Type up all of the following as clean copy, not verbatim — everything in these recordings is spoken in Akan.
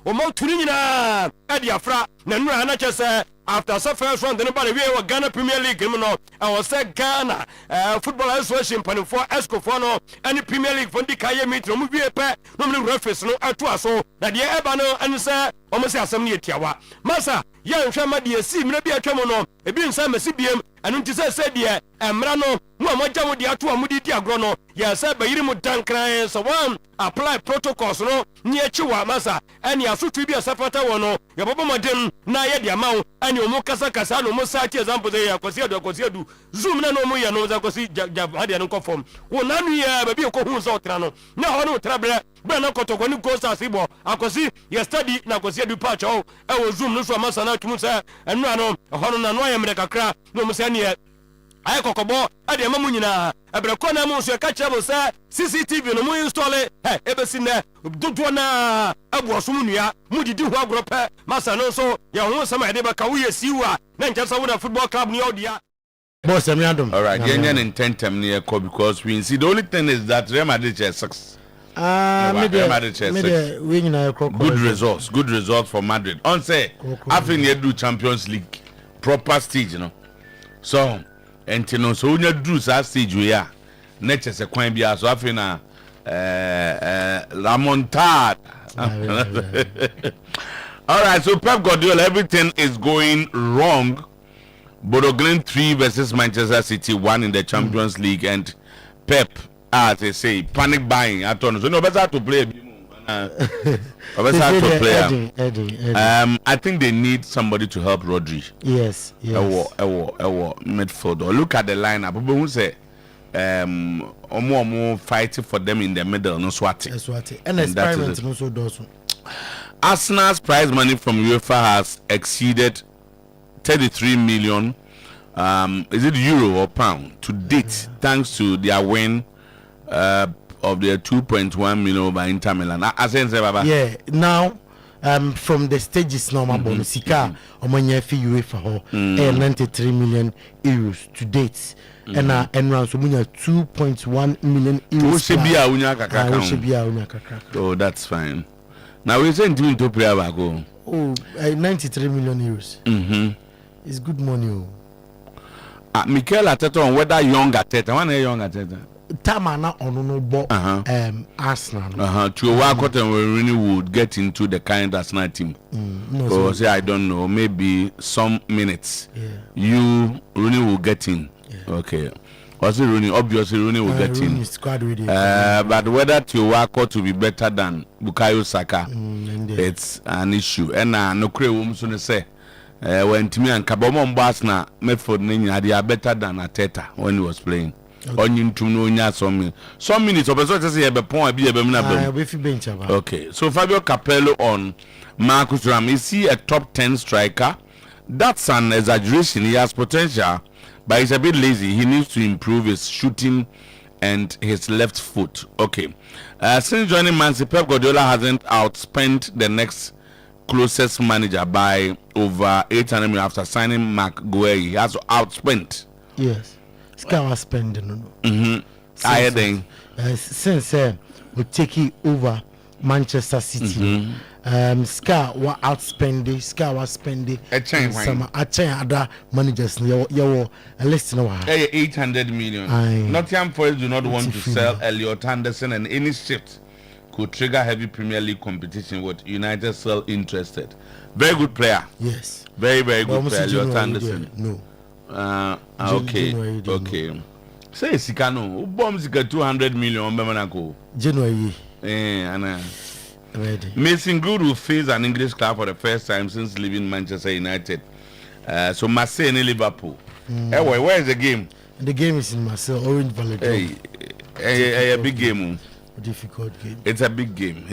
o mo tuni nyina e dia fra na nura na chese after the first round the body we Ghana Premier League no I was say Ghana Football Association panifo escofo no any Premier League for the kaye meet no wie pe no me reference no ato aso na de eba no anu say o mo say asem ne etiawa masa ye nhwe ma de si mra bi atwa mo no ebi nsa masi biem anu nti say de emra no mo amagya mo de ato amudi di agro no ye say bayiri mu dankran so one apply protocols no ni echiwa masa ani asotwe bi asafata wo no ye bobo modem na ye de amawo ani omo kasa no mo sa ti example say akwasi adu zoom na no mo ye no za kwasi hade no conform wo nanu ye ba bi ko hu so tra no na ho no tra bre na kotoko ni go sa sibo akwasi ye study na kwasi adu patch o e wo zoom no so masa na tumu say enu ano ho no na no ye mre kakra no mo say ne ay kokobo ade mamu nyina ebreko na mu so ka kire say CCTV no mu install ebesi na dodo na abuosom nua mu didi ho agorope masa no so ye ho sama ede ba ka wo ye siwa na nkyasa wo na football club ni odia boss amiadom. All right, Yenyan intentem near because we see the only thing is that Real Madrid chess 6. Good results for Madrid. On say after you do Champions League proper stage, you know. So and you know so when you do that stage we are next se kwan bia so after na la montada. All right, so Pep Guardiola, everything is going wrong. Bodo Glimt 3 versus Manchester City 1 in the Champions League, and Pep, as they say, panic buying. I don't know. So no, better to play. I think they need somebody to help Rodri. Yes. Midfield. Or look at the lineup. People who say, Omo fighting for them in the middle, no swati. And experiment also does. Arsenal's prize money from UEFA has exceeded 33 million. Is it euro or pound to date, thanks to their win of their 2.1 million over Inter Milan. Yeah, now from the stages normal bonus sika omonye fi UEFA 93 million euros to date. And round so 2.1 million euros. Oh, that's fine. Now we send him to play back. 93 million euros. It's good money. Mikel Arteta on whether young Arteta. One young Arteta. Tamana Ononobo Arsenal. To work out and we really would get into the kind Arsenal team. So say I don't know, maybe some minutes. You Rooney will get in. Okay. Also Rooney, obviously Rooney will get in. But whether to work out to be better than Bukayo Saka, it's an issue. And no crew soon say when Timmy and Kabomon Basna Medford Nina they are better than Arteta when he was playing. On to know some minutes of a point be a okay. So Fabio Capello on Marcus Ram, is he a top 10 striker? That's an exaggeration. He has potential, but he's a bit lazy. He needs to improve his shooting and his left foot. Okay. Since joining Man City, Pep Guardiola hasn't outspent the next closest manager by over 800 million after signing Mark Gueye. He has outspent. Yes. Ska was spending. I think since we take it over Manchester City. Ska was outspending. Ska was spending. Some other managers. You list now. 800 million. Nottingham Forest do not want to sell Elliot Anderson, and any shift could trigger heavy Premier League competition with United still interested. Very good player. Yes. Very good player. Elliot Anderson. No. Okay. Say Sikano. Bombs got 200 million. January. Mason Good will face an English club for the first time since leaving Manchester United. So Marseille and Liverpool. Where is the game? The game is in Marseille, Orange Valley. A big game. Difficult game. It's a big game.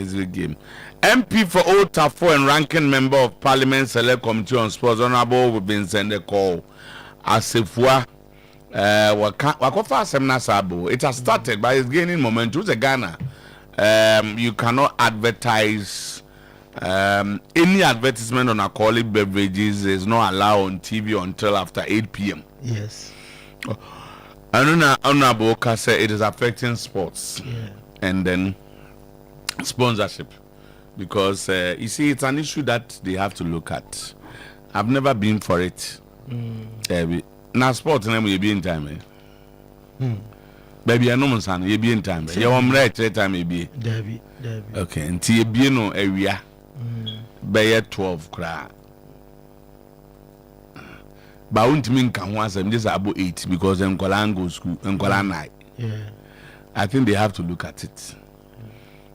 MP for Old Trafford and ranking member of Parliament Select Committee on Sports, Honorable we've been sending a call. Asefua it has started but it's gaining momentum. To Ghana, you cannot advertise any advertisement on alcoholic beverages is not allowed on TV until after 8 p.m. Yes. Honorable said it is affecting sports and then sponsorship. because you see, it's an issue that they have to look at. I've never been for it. Now, sports, you be in time. Baby, I know, son, you be in time. You're on right, time, you be. Okay, until you be no area. By 12 cry. But I won't mean can once I'm just about 8 because I'm go school and night. I think they have to look at it.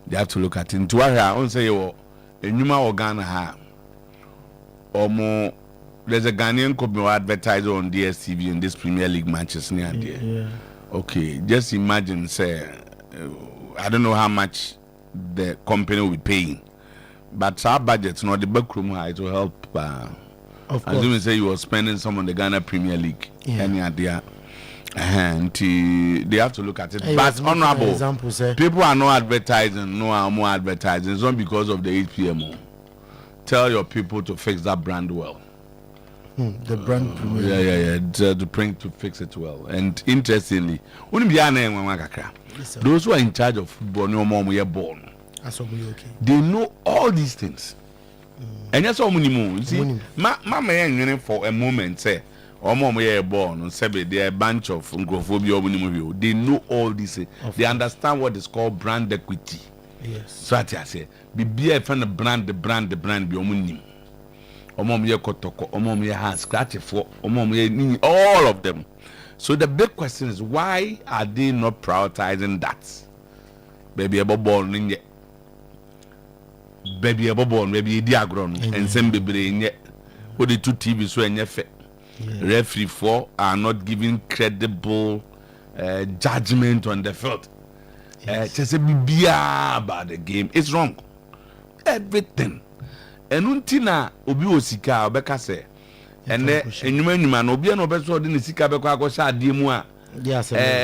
They have to look at it. Into what I won't say, oh, a new organ or more. There's a Ghanaian company advertiser on DSTV in this Premier League matches near there. Okay, just imagine, say, I don't know how much the company will be paying, but our budget's not the backroom high to help. Of course. As you say, you were spending some on the Ghana Premier League. Any idea? And they have to look at it. Hey, but honorable, people are not advertising, no more advertising. It's not because of the 8 p.m. Tell your people to fix that brand well. The brand to fix it well. And interestingly, those who are in charge of football, no more we are born. They know all these things. And that's all minimum. You see, Mama for a moment say, or mom we are born, they are a bunch of ungrophobia. They know all this. They understand what is called brand equity. Yes. So I say, be a fan of brand, the brand, be omunim. Omom ye kotoko, omom ye hand scratch for, omom ye all of them. So the big question is, why are they not prioritizing that? Baby a born in ye. Baby a born, baby a diagron, and send baby in ye. What the 2 TV so in ye fe. Referee 4 are not giving credible judgment on the field. Just say be about the game. It's wrong. Everything. And untina obi osika obeka se ene enwuma no obi na obeso de sika beko akosha adie mu a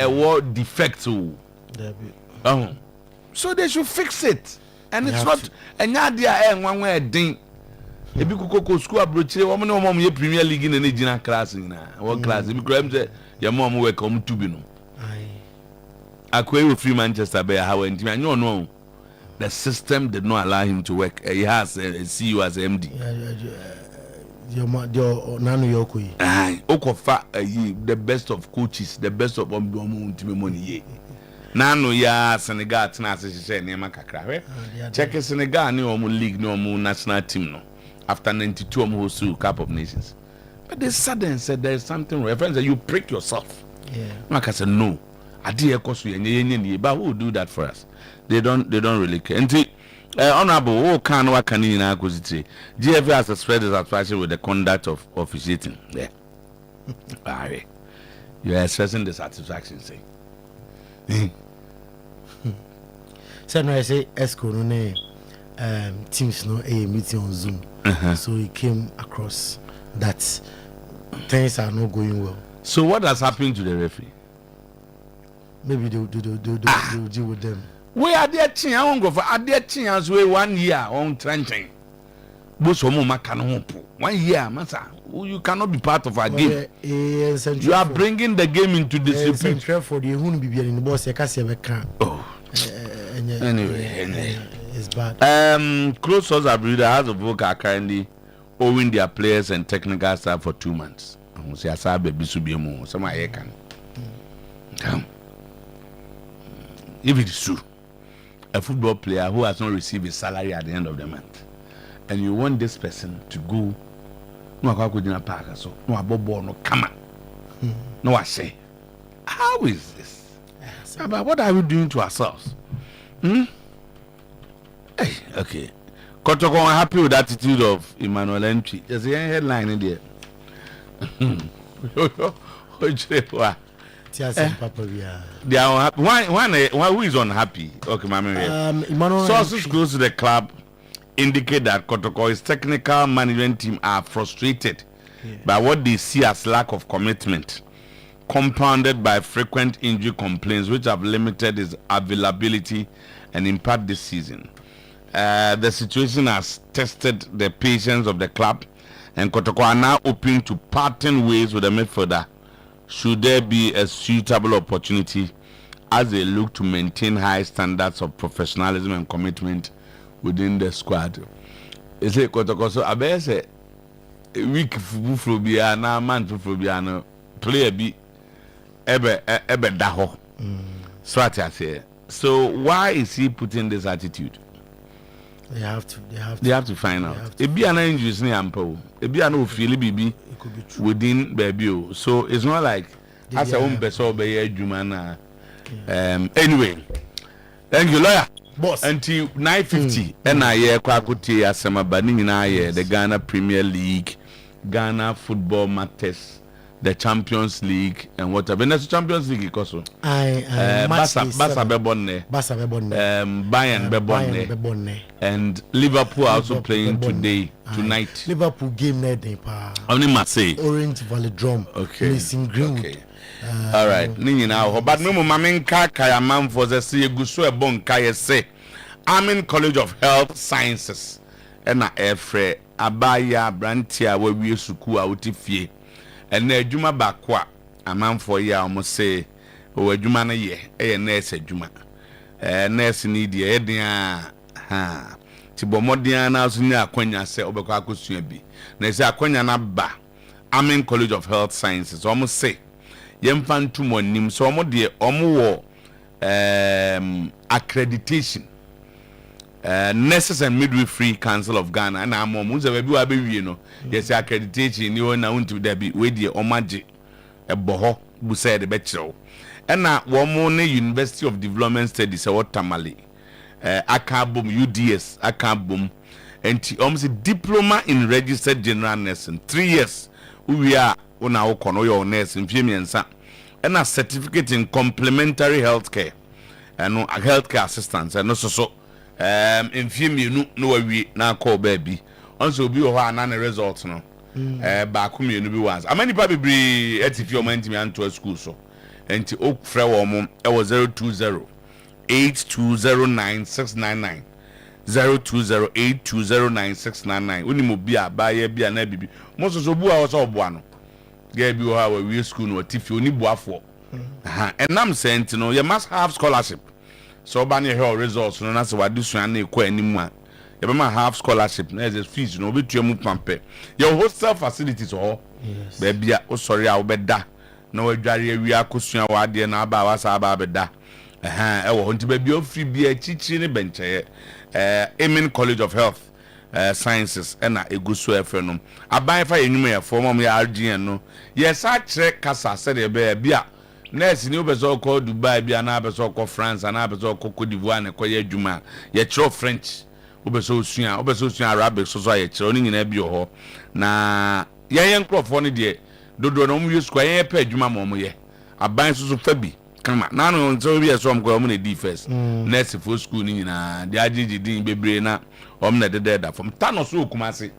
what defect so they should fix it. And it's not enya dia enwanwa edin ebi kokoko school abrochire wo na wo ye Premier League na gina class na wo class ebi kram say ye mom we come to bi no akwe free Manchester be how ntimi anyo no. The system did not allow him to work. He has a CEO as MD. The best of coaches, the best of money. Nano ya Senegal check Senegal no league no national team no. After 92 host Cup of Nations. But they suddenly said there is something wrong. Friends, you prick yourself. Like I said, no. But who will do that for us? They don't really care. And honorable, who can work in acquisition? GFA has expressed dissatisfaction with the conduct of officiating. Yeah. You are expressing dissatisfaction, say. So now I say ESCO no teams no a meeting on Zoom. So he came across that things are not going well. So what has happened to the referee? Maybe they'll deal with them. We are there chin, I won't go for are there chin as we 1 year on trenching. Bosomo makano 1 year, massa. You cannot be part of our game. You are bringing the game into disrepute. For the who be in the boss, anyway, it's bad. Close source Abrida has a vocal currently owing their players and technical staff for 2 months. Say asabe bisubiemo, some I can. If it is true, a football player who has not received his salary at the end of the month, and you want this person to go, no, I could not park, so no, a bobo, no, come on. No, I say, how is this? But what are we doing to ourselves? Hey, okay. Kotoko, I'm happy with the attitude of Emmanuel Entry. There's a headline in there. They are unhappy. Why who is unhappy? Okay, Mama. Sources close to the club indicate that Kotoko's technical management team are frustrated by what they see as lack of commitment, compounded by frequent injury complaints which have limited his availability and impact this season. The situation has tested the patience of the club, and Kotoko are now open to parting ways with the midfielder should there be a suitable opportunity, as they look to maintain high standards of professionalism and commitment within the squad. Is it Kotokoso Abese week Fufrobia na man Fufrobia no player be ebe daho. Swati. So why is he putting this attitude? They have to find out. It be an injury near Ampo. It be an official BB within Babio. So it's not like as a home beso be Jumana. Anyway, thank you, lawyer. Boss. Until 9:50, and I hear Kwakuti Asama Bani in I the Ghana Premier League, Ghana Football Matters, the Champions League, and whatever. And that's Champions League, also. Basa Bebonne, Bayern Bebonne, and Liverpool also playing tonight. Liverpool game night, only Marseille. Orange Velodrome. Okay. Racing Greenwood. Okay. All right. Nini now, but no mamin kaya man for the see gusu e bon kaya say. Amin College of Health Sciences. Ena efre abaya brantia we wi suku a utifie. Ena adwuma bakwa amanfo ye almost say o adwuma na ye nurse adwuma. Nurse ni de edin ha. Ti bomodian na so ni akwanya se obekwa akosua bi. Na se akwanya na ba Amin College of Health Sciences almost say yemfan to monim so omo de omo wo accreditation Nurses and Midwifery Council of Ghana na amom unze be wa be wie no yes accreditation ni na untu da bi we de omaje eboho bu say de be kiro na wo mo ne University of Development Studies e Watermali akabum UDS akabum enti almost diploma in registered general nursing 3 years we are una okono your nurse mfiemiensa and a certificate in complementary healthcare and no healthcare assistance and no so mfiemienu no we na call baby also be ho anana results no ba kumienu bi once amani pa bebre etifi o mantimi anto school so enti o frɛ wo mo e was 020 8209 0208209 unimu bia ba ye bia na bibi mo so bu a wo so oboa no get bi how we school no tifi oni boafo enam sent no you must have scholarship so ba ne here results no na se wade suan na ekọ animu a you be ma have scholarship na as fees no obetuamu pampe your hostel facilities ho be bia o sorry a obeda na wadware awi akosua wade na aba wasa aba beda e wo nti ba bia ofri bia chichi ne bencheye Amin College of Health Sciences ena egusu efenum aban fa enwum ye form ya RGN no yes a kire kasa se de be bia nurse ni obeso ko Dubai bia na obeso ko France na obeso ko Cote d'Ivoire ne ko ye adwuma ye kire French obeso sua Arabic so ye kire oni nyina bi ho na ye nkrofo ne de dodo no mu yesu ko ye pa adwuma mo ye aban so fa bi kama na no nso bi eso mko na di first nurse for school ni nyina de agigi din bebre na na de da from Thanos so kumase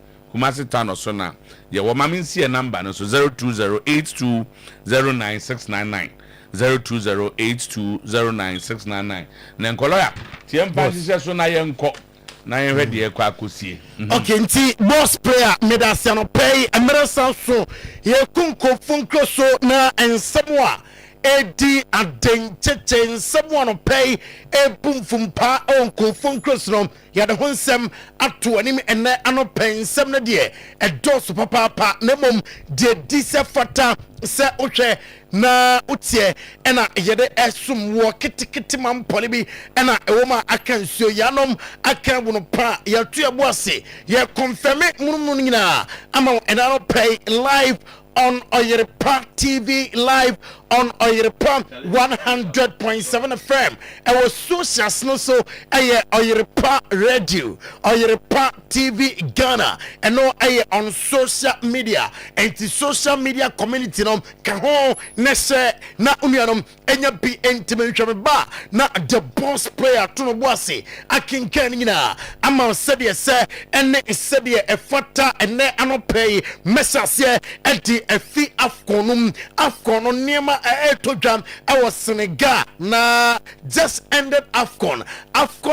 Thanos so na ye wo mamin sie number no so 0208209699 0208209699 na nkoloya tiempa sise so na ye nko na ye hwede ye kwa akosie okay nti boss player medase no pay emeresa so ye kunko funkro so na ensemwa edi adencheche someone pay e bumfumpa on confon crossrom ya de honsem ato anim ene anopen sem na de e dos papa na mom de dise fata se ohwe na utie ena yede esum wo kitikiti mampole bi ena ewoma akansuo yanom akanwono pa ya to eboase ye confirm mununu nyina ama ena no pay live on Oyerepa TV, live on Oyerepa 100.7 FM. Our social so Oyerepa Radio, Oyerepa TV Ghana, and no on social media. And the social media community no kaho nese na unianom enya bi intimate ba na the boss player to no boase akinkan nyina ama said se ene said e fata ene anopay mesase enti efi afkonum afkono niema etodwan was Senegal na just ended afcon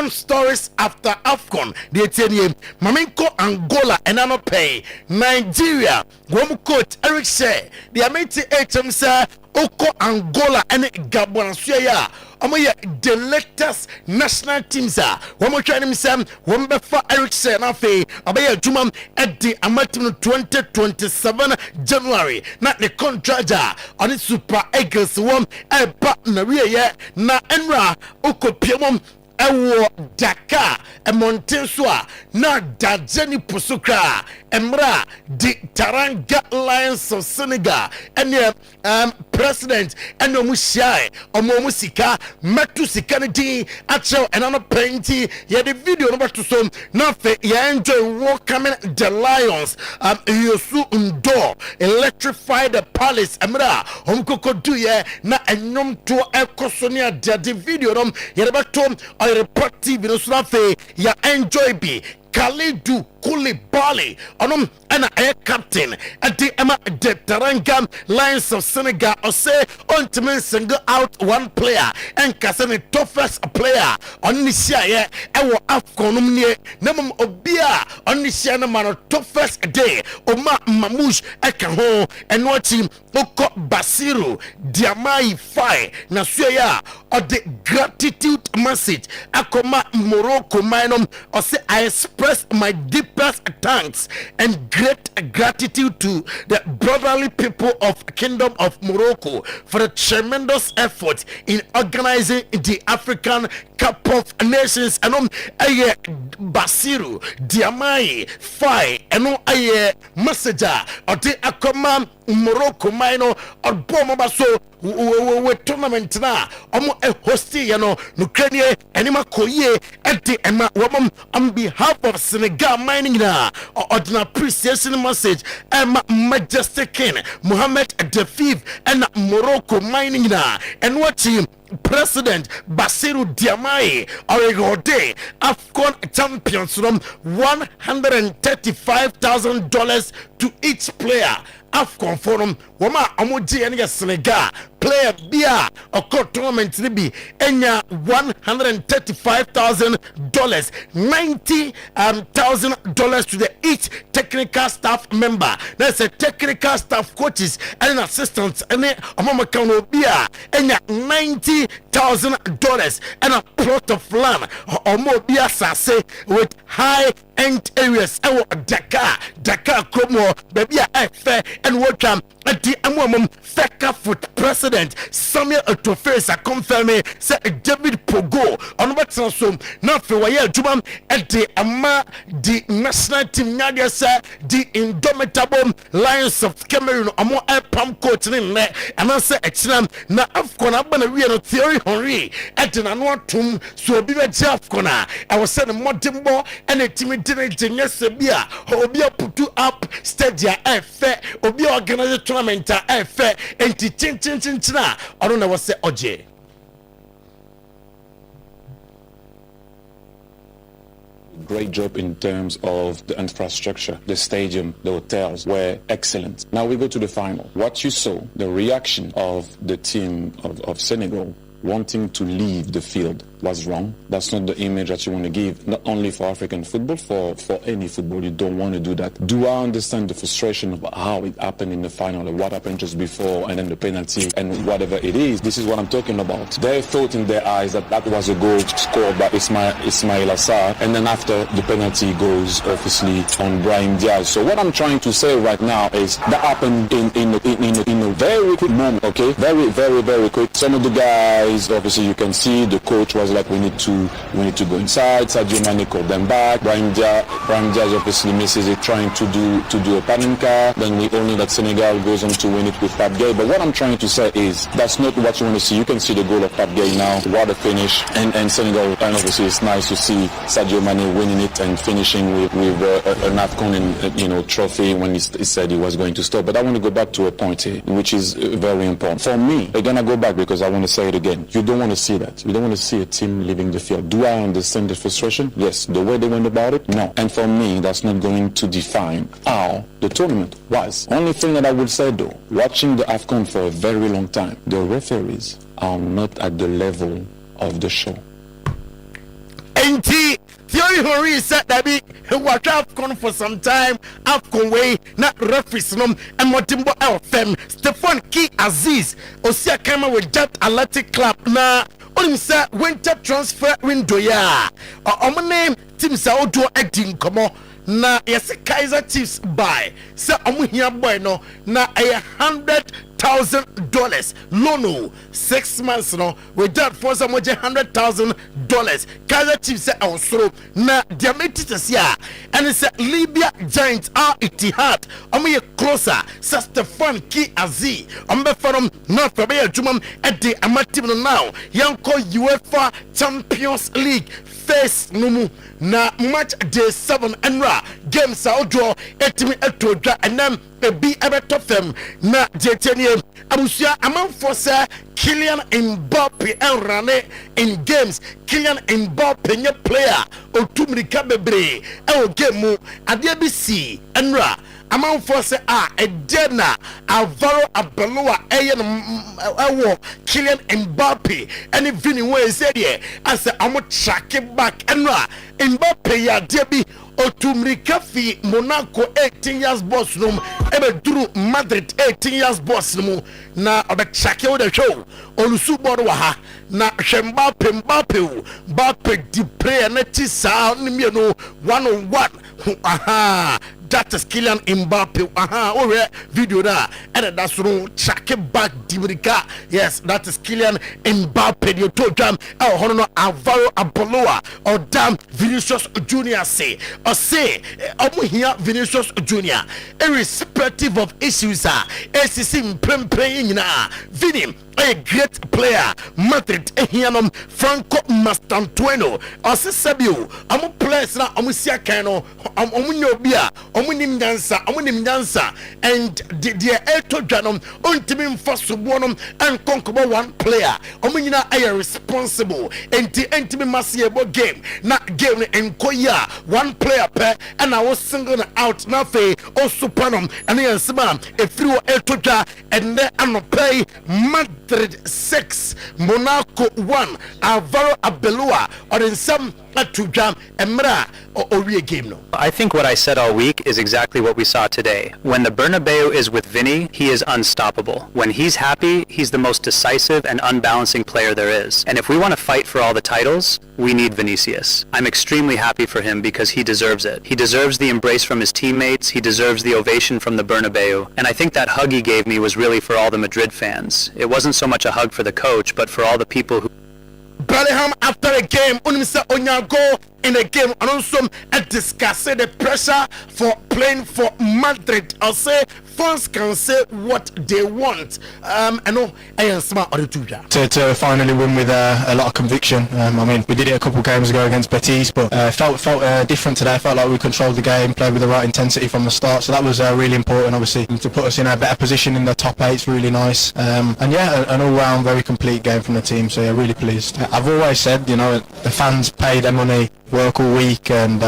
stories after afcon the etenye maminko Angola and anopay Nigeria gom coach Eric Shea the ameti HM say oko Angola and Gabon suya the latest national teams are one trying to say one before Ericsson afe obey juma at the amatim 2027 January not the contract on the Super Eagles one a partner na enra okopiemom ewo Dakar Montesua na Dajeni Pusukra Emra di Taranga Lions of Senegal and president and Omushai Omomusika Metu Sikanity Acho and Anna Painty ya the video number to some nafe ya enjoy welcoming the Lions Yosu Ndo electrify the palace Emra Omkoko duye na enyom to ekosonia the video nom ya batom Oyerepa TV no sunafe ya enjoy bi Kalidu Koulibaly onom ana air captain at the Emma de Taranga Lions of Senegal or say ultimate single out one player and Kasane toughest player on Nisia ewo AFCON nie namum obia on Nisia na man toughest day Oma Mamouche eka ho and watching Oko Basiru Diamai Fai na suya or the gratitude message akoma Morocco minum or say I express my deepest thanks and great gratitude to the brotherly people of Kingdom of Morocco for the tremendous effort in organizing the African Cup of Nations and aye Basiru Diamai Fai and aye messenger or the akoma Morocco minor or Bomabaso we tournament na omo hosti yano Ukraine anima koye edi ema wom on behalf of Senegal mining na ordinary appreciation message Emma Majestic King Mohammed the and Morocco mining na and watching President Basiru Diamai Oregode AFCON champions from $135,000 to each player AFCON forum wama amoji ene Senegal player bia oko tournament ni bi enya $135,000 $90,000 to the each technical staff member. That's a technical staff coaches and assistants and amama kano bia enya $90,000 and a plot of land or more bia sase with high end areas Dakar Como baby fair and welcome at the amom Feka foot president Samuel Otuo-Acheampong confirming say David Pogo on what's also not for why Juma at the ama the national team Nadia say the indomitable Lions of Cameroon amo pam coach in there and I say exam na AFCON abana we no theory Henry at the annual tomb so be a AFCON I was saying more timbo and a team didn't Sebia Obia put up stadia fair Obia organized tournament fair and chin I don't know what say Oje. Great job in terms of the infrastructure, the stadium, the hotels were excellent. Now we go to the final. What you saw, the reaction of the team of Senegal wanting to leave the field was wrong. That's not the image that you want to give, not only for African football, for any football. You don't want to do that. Do I understand the frustration of how it happened in the final and what happened just before and then the penalty and whatever it is? This is what I'm talking about. They thought in their eyes that that was a goal scored by Ismail Assar, and then after the penalty goes obviously on Brahim Diaz. So what I'm trying to say right now is that happened in a very quick moment, okay? Very, very, very quick. Some of the guys, obviously you can see the coach was like, we need to go inside. Sadio Mane called them back. Brahim Diaz obviously misses it, trying to do a Panenka. Then we all know that Senegal goes on to win it with Pape Gueye. But what I'm trying to say is that's not what you want to see. You can see the goal of Pape Gueye now, what a finish, and Senegal. And obviously it's nice to see Sadio Mane winning it and finishing with an AFCON trophy when he said he was going to stop. But I want to go back to a point here, which is very important for me. I'm gonna go back because I want to say it again. You don't want to see that. You don't want to see a team leaving the field. Do I understand the frustration? Yes. The way they went about it? No. And for me, that's not going to define how the tournament was. Only thing that I would say though, watching the AFCON for a very long time, the referees are not at the level of the show. NT Thierry Henry said that he was AFCON for some time. AFCON way, not referees, and Motimbo FM. Stefan Ki Aziz, Osia Kama with Jet Athletic Club. Na, Onimsa winter transfer window ya. Name Team Otuo-Acheampong komo. Na yes Kaiser Chiefs buy. Say here boy no. Na $100,000 loan 6 months no with that for some $100,000 Kaiser Chiefs say also na diametes ya and it's Libya Giants are Etihad omo closer Stefan Ki Aziz ombe from North Korea jumam at the amatim now yanko UEFA Champions League face numu na match day 7 enra games draw etimi etodwa and then be ever top them na jetenie abusia amanfo say Kylian Mbappe enrane in games Kylian Mbappe nye player otumrika bebre e game mu ade bi si enra amanfo say edena Alvaro Arbeloa ewo Kylian Mbappe and Vini we say there as amo track back enra Mbappe ya debi otumrika fi Monaco 18 years boss num ebe duru Madrid 18 years boss num na obe chake wo the show olusu board wa ha na Mbappe di player na ti sa ni no 1-on-1 aha that is Kylian Mbappe. Oh, video da. And that's no check back Dibrika. Yes, that is Kylian Mbappe. You told them, oh, no, Alvaro Arbeloa or damn Vinicius Junior say, or say, here Vinicius Junior, irrespective of issues, SCC playing na Vinim. A great player, Madrid, Ehianom, Franco Mastantueno, Osisabio, Amu players now, Amusia Kano, Amunobia, Omunim dancer, and the Elto Janum, Untimim Fosubonum, and Conquer one player. Omunina are responsible, and the Entimi Masiabo game, not game in Koya, one player pair, and I was singled out Nafe, or Supanum, and here Simam, a few Eltoja, and then I'm play Madrid 6, Monaco 1, Alvaro Arbeloa, or in some to jam Emra or real game no. I think what I said all week is exactly what we saw today. When the Bernabeu is with Vinny, he is unstoppable. When he's happy, he's the most decisive and unbalancing player there is. And if we want to fight for all the titles, we need Vinicius. I'm extremely happy for him because he deserves it. He deserves the embrace from his teammates. He deserves the ovation from the Bernabeu. And I think that hug he gave me was really for all the Madrid fans. It wasn't so much a hug for the coach, but for all the people who Bellingham after a game, Unimisa Onyago in a game, and also discuss the pressure for playing for Madrid. I'll say fans can say what they want. I know I am smart or to finally win with a lot of conviction. I mean, we did it a couple of games ago against Betis, but felt different today. Felt like we controlled the game, played with the right intensity from the start. So that was really important, obviously, to put us in a better position in the top 8. It's really nice. And yeah, an all-round very complete game from the team. So yeah, really pleased. I've always said, you know, the fans pay their money, work all week, and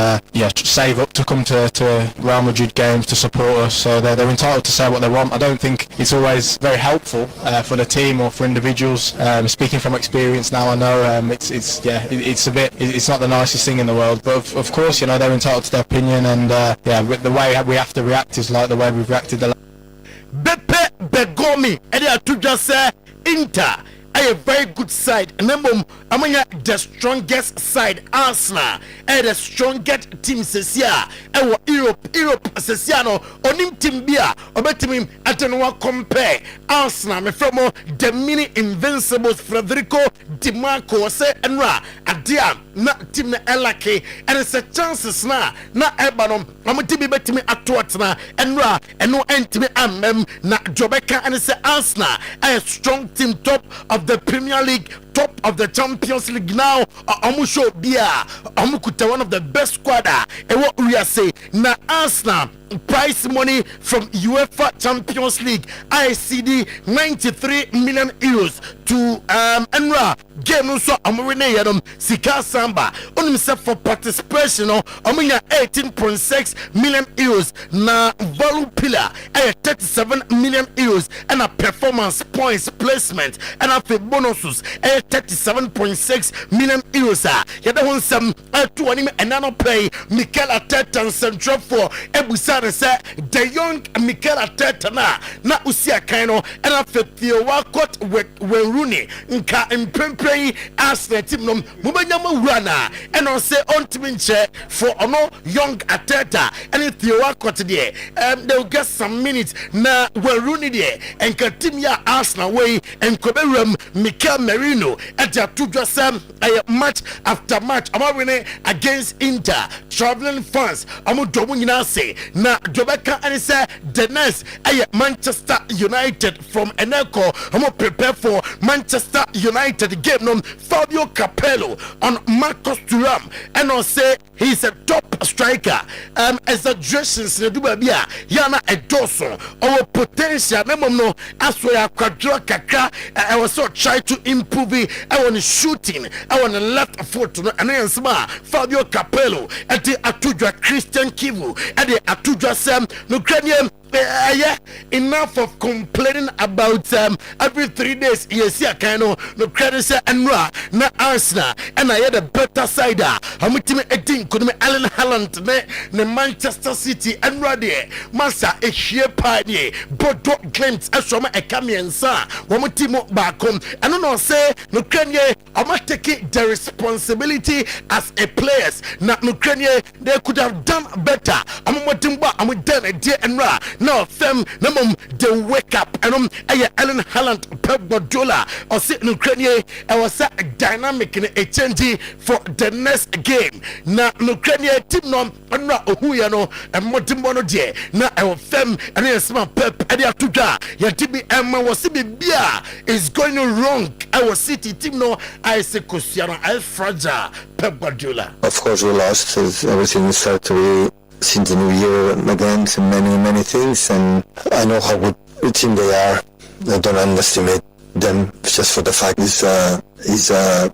save up to come to Real Madrid games to support us. So they're entitled to say what they want. I don't think it's always very helpful for the team or for individuals. Speaking from experience now, I know it's not the nicest thing in the world. But of course, you know, they're entitled to their opinion, and the way we have to react is like the way we've reacted. Beppe Begomi, to just say Inter. A very good side. Remember, among the strongest side, Arsenal, and the strongest team Cecia, and Europe, Ceciano, onim team Bia, or better him at no compare Arsenal, me from the mini invincibles Federico Di Marco, say, and Ra, Adia, not team Elake, and it's a chances now, not Ebanom, I'm a team better me at Twatna, and Ra, and no end to me, not Jobeka, and it's Arsenal, a strong team top of the Premier League, top of the Champions League now. Amusho Bia, Amukuta, one of the best squad. And what we are saying now, Arsenal prize money from UEFA Champions League, ICD 93 million euros to Enra. Game so Amurine Yadom Sika Samba on himself for participation on 18.6 million euros na value pillar 37 million euros and a performance points placement and a bonuses 37.6 million euros. Yada won some to anime and nano play Mikel Arteta and Central for Ebusane say the young Mikel Arteta na usia kaino and after Theo Walcott when Rooney nka mpempei Arsenal team no mubanyama urana and on say on timinche for ono young Arteta and Theo Walcott there they'll get some minutes na when Rooney there and team ya Arsenal way and Koberum Mikel Merino at the two match after match I'm winning against Inter traveling fans I'm doing say na Jobeka and say the next Manchester United from Eneco I'm prepare for Manchester United game no Fabio Capello on Marcus Thuram and I say he's a top striker exaggerations in Dubabia Yana Edoso our potential no as we are quadra kaka I was so try to improve it I want shooting I want left foot and then Fabio Capello at the Atudra Christian Kivu at the Atudra Sam Ukrainian enough of complaining about every 3 days yes yeah kind of no credit say and na Arsenal and I had a better side how much me eating could me Alan Haaland ne Manchester City and there massa a sheer party but don't claims as from a camion sa one team back home and no say no Kenya I must take the responsibility as a players not no Kenya they could have done better I'm done a day and now them number they wake up and Alan Haaland Pep Guardiola or sit in Ukraine I was a dynamic in a change for the next game now Ukraine team no and who you know and Motimbono J now I was them and yes my Pep and ya tuja ya tibi Emma was bia is going wrong our city team no I say Cristiano I fragile Pep Guardiola. Of course we lost everything started to since the new year against many things and I know how good a team they are. I don't underestimate them just for the fact is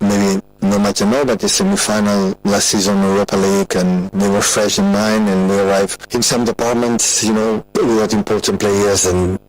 maybe not much I know but the semi-final last season Europa League and they were fresh in mind and we arrived in some departments we got important players and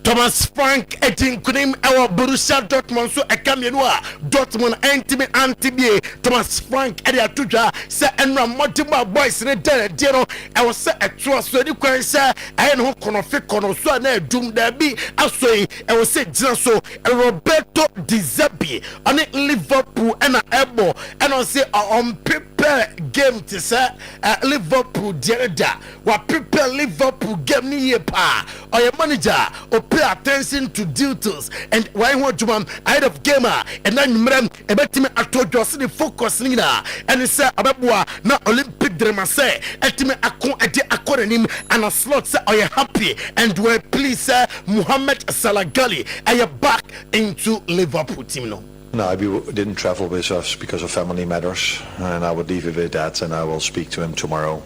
Thomas Frank etin kunim our Borussia Dortmund so ekamienwa Dortmund anti Thomas Frank ade atudwa se enra Motima boys ne de no I was say etro so ni kwan say aye no kono fe kono so na adum da bi asoi I was say jina so Roberto Di Zerbi on Liverpool and ebo and I say on prepare game to say Liverpool dereda wa prepare Liverpool game ni ye pa or your manager pay attention to details and why want you ahead of gamer and then ebetime atojo se the focus nina and say ababua na Olympic drama say etime akoranim and a slot say are you happy and we please Mohamed Salah Gali are you back into Liverpool team no. No, I didn't travel with us because of family matters, and I would leave it with that. And I will speak to him tomorrow.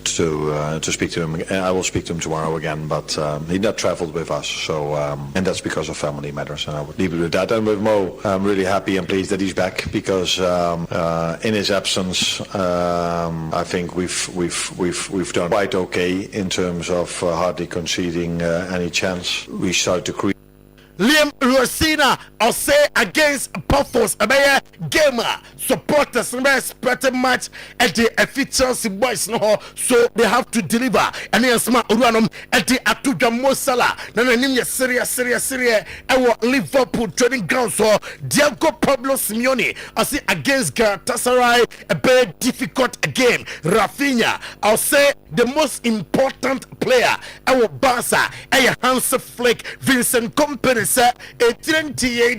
To speak to him, I will speak to him tomorrow again. But he not traveled with us, so and that's because of family matters. And I would leave it with that. And with Mo, I'm really happy and pleased that he's back because in his absence, I think we've done quite okay in terms of hardly conceding any chance. We started to create. Liam Rosina or say against Puffers a gamer supporters expected match at the efficiency boys no so they have to deliver and yes ma uranum at the Atuja Mosala na nim ye serious Liverpool training ground so Diego Pablo Simeone I say against Galatasaray a very difficult game. Rafinha I'll say the most important player our Barca Hans Flick Vincent Kompany say a 20 year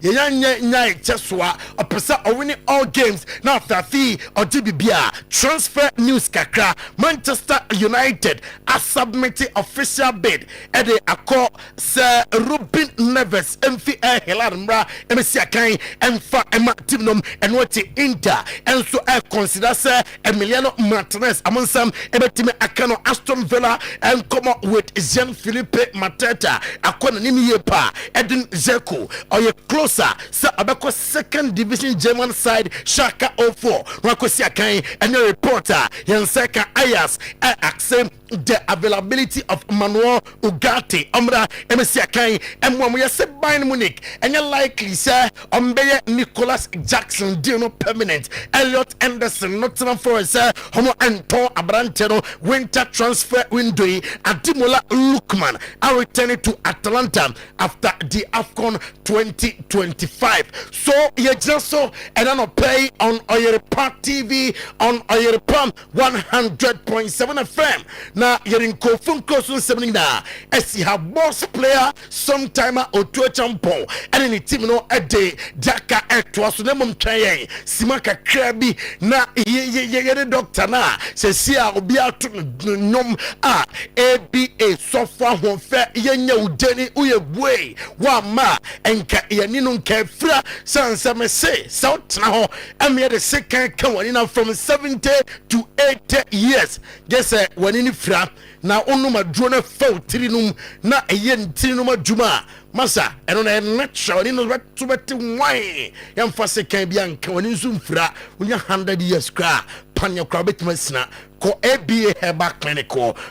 nyanya cheswa opesa winning all games now Fafi or GBBA transfer news kakra Manchester United are submitting official bid at the accord Sir Ruben Neves MFA Heladmra MSC Akan and for Emma Timnum and what Inter and so I consider Sir Emiliano Martinez among some Ebetime Akano Aston Villa and come up with Jean-Philippe Mateta akona nimi yepa Bayer Edin Zeko or you closer so abeko second division German side Shaka 04 Rakosia Kain and your reporter Yanseka Ayas accept the availability of Manuel Ugarte Omra MSC Kain and when we are set Bayern Munich and you likely say Ombeya Nicholas Jackson Dino permanent Elliot Anderson Nottingham Forest Homo Anton Abrantero winter transfer window Adimola Lukman are returning to Atlanta after the AFCON 2025. So you just saw and then play on Oyerepa TV on Oyerepa 100.7 FM. Now you're in Kofunko soon 70 now. As you have boss player Sometymer Otuo-Acheampong and in the team no a day Daka Etwas Nemum Kaye Simaka Krabi na ye doctor na says see I'll be out to nom ABA software one fair yenya udeni uye way wa ma enka yaninu kefra sansa me say south na ho am the second kan from 70 to 80 years guess when in fra na onuma drone fo tirinum na eyen tirinum adwuma masa eno na natural ni no to beti wine yam fa second bia nka woni nsu fra unya 100 years kra panya kra betima ko ABA Herbal Clinic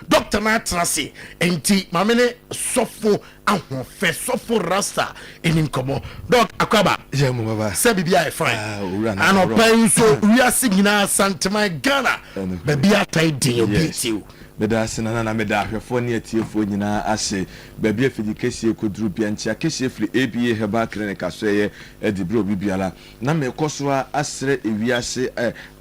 Dr. Natrasi enti mamene sofo ahofe sofo rasta enim komo doc akwaba jemu baba se bibia e fine anopai so wiase nyina Sometymer Ghana bibia tai din obitiu beda sinana na meda ahwefo ne atiefo nyina ase babia fidi kesie koduru bia ntia kesie firi ABA Herbal Clinic asoye edibro bibiala na mekoso asre ewiase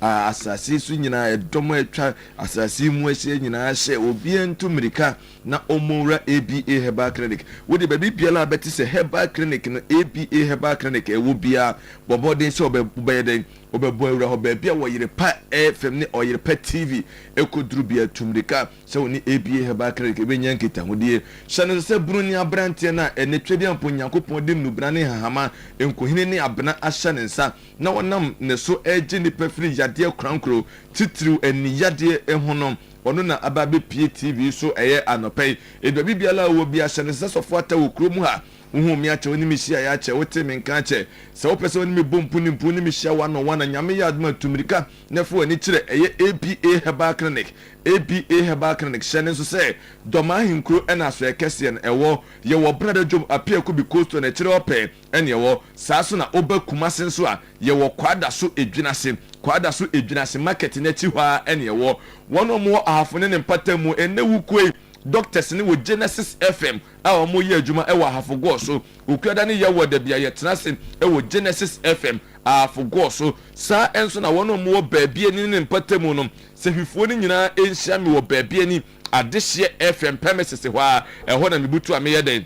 asase su nyina edomo atwa asase mu ahye nyina ahye obi entu mirika na omura ABA Herbal Clinic wodi baby biala beti se Herbal Clinic no ABA Herbal Clinic ewo bia bobode se obeyeden obebo awura ho bia wo Oyerepa FM ne Oyerepa TV ekoduru bia tumrika se woni ABA Herbal Clinic ebenya nkita hodie shane se bruni abrante na enetwedi amponyankopon dim nubra ne hahama enkohine ne abena ahya ne nsa na wonam ne so eje ni pefri yade krankro titiriw eni yade ehonom ono na ababe PTV so eye anopei edobi biala wo bia shane se sofo ata wo kromu ha uhu mi ache oni mi hia ya ache wote mi nka ache se wo pese oni mi bompu ni mi hia wa no wana nyame ya aduma tumirika na fo ani kire eye ABA Herbal Clinic ABA Herbal Clinic shane so se doma hinkro ena so ekese en ewo ye wo brother job apia ko bi coast na kire ope ene ewo saa so na oba kumasen so a ye wo kwada so edwinase market na chi hwa ene ewo wono mo ahafone ne mpatamu ene wukwe doctors ni wo Genesis FM awo mo ye adwuma e wa hafogo so okuada ni ye wo da bia ye tenase e wo Genesis FM afogo so sa enso na wono mo baabie ni ne mpatamu no se hwifo ni nyina enhia me wo baabie ni adehye FM premises hwa e ho na mebutu ameye den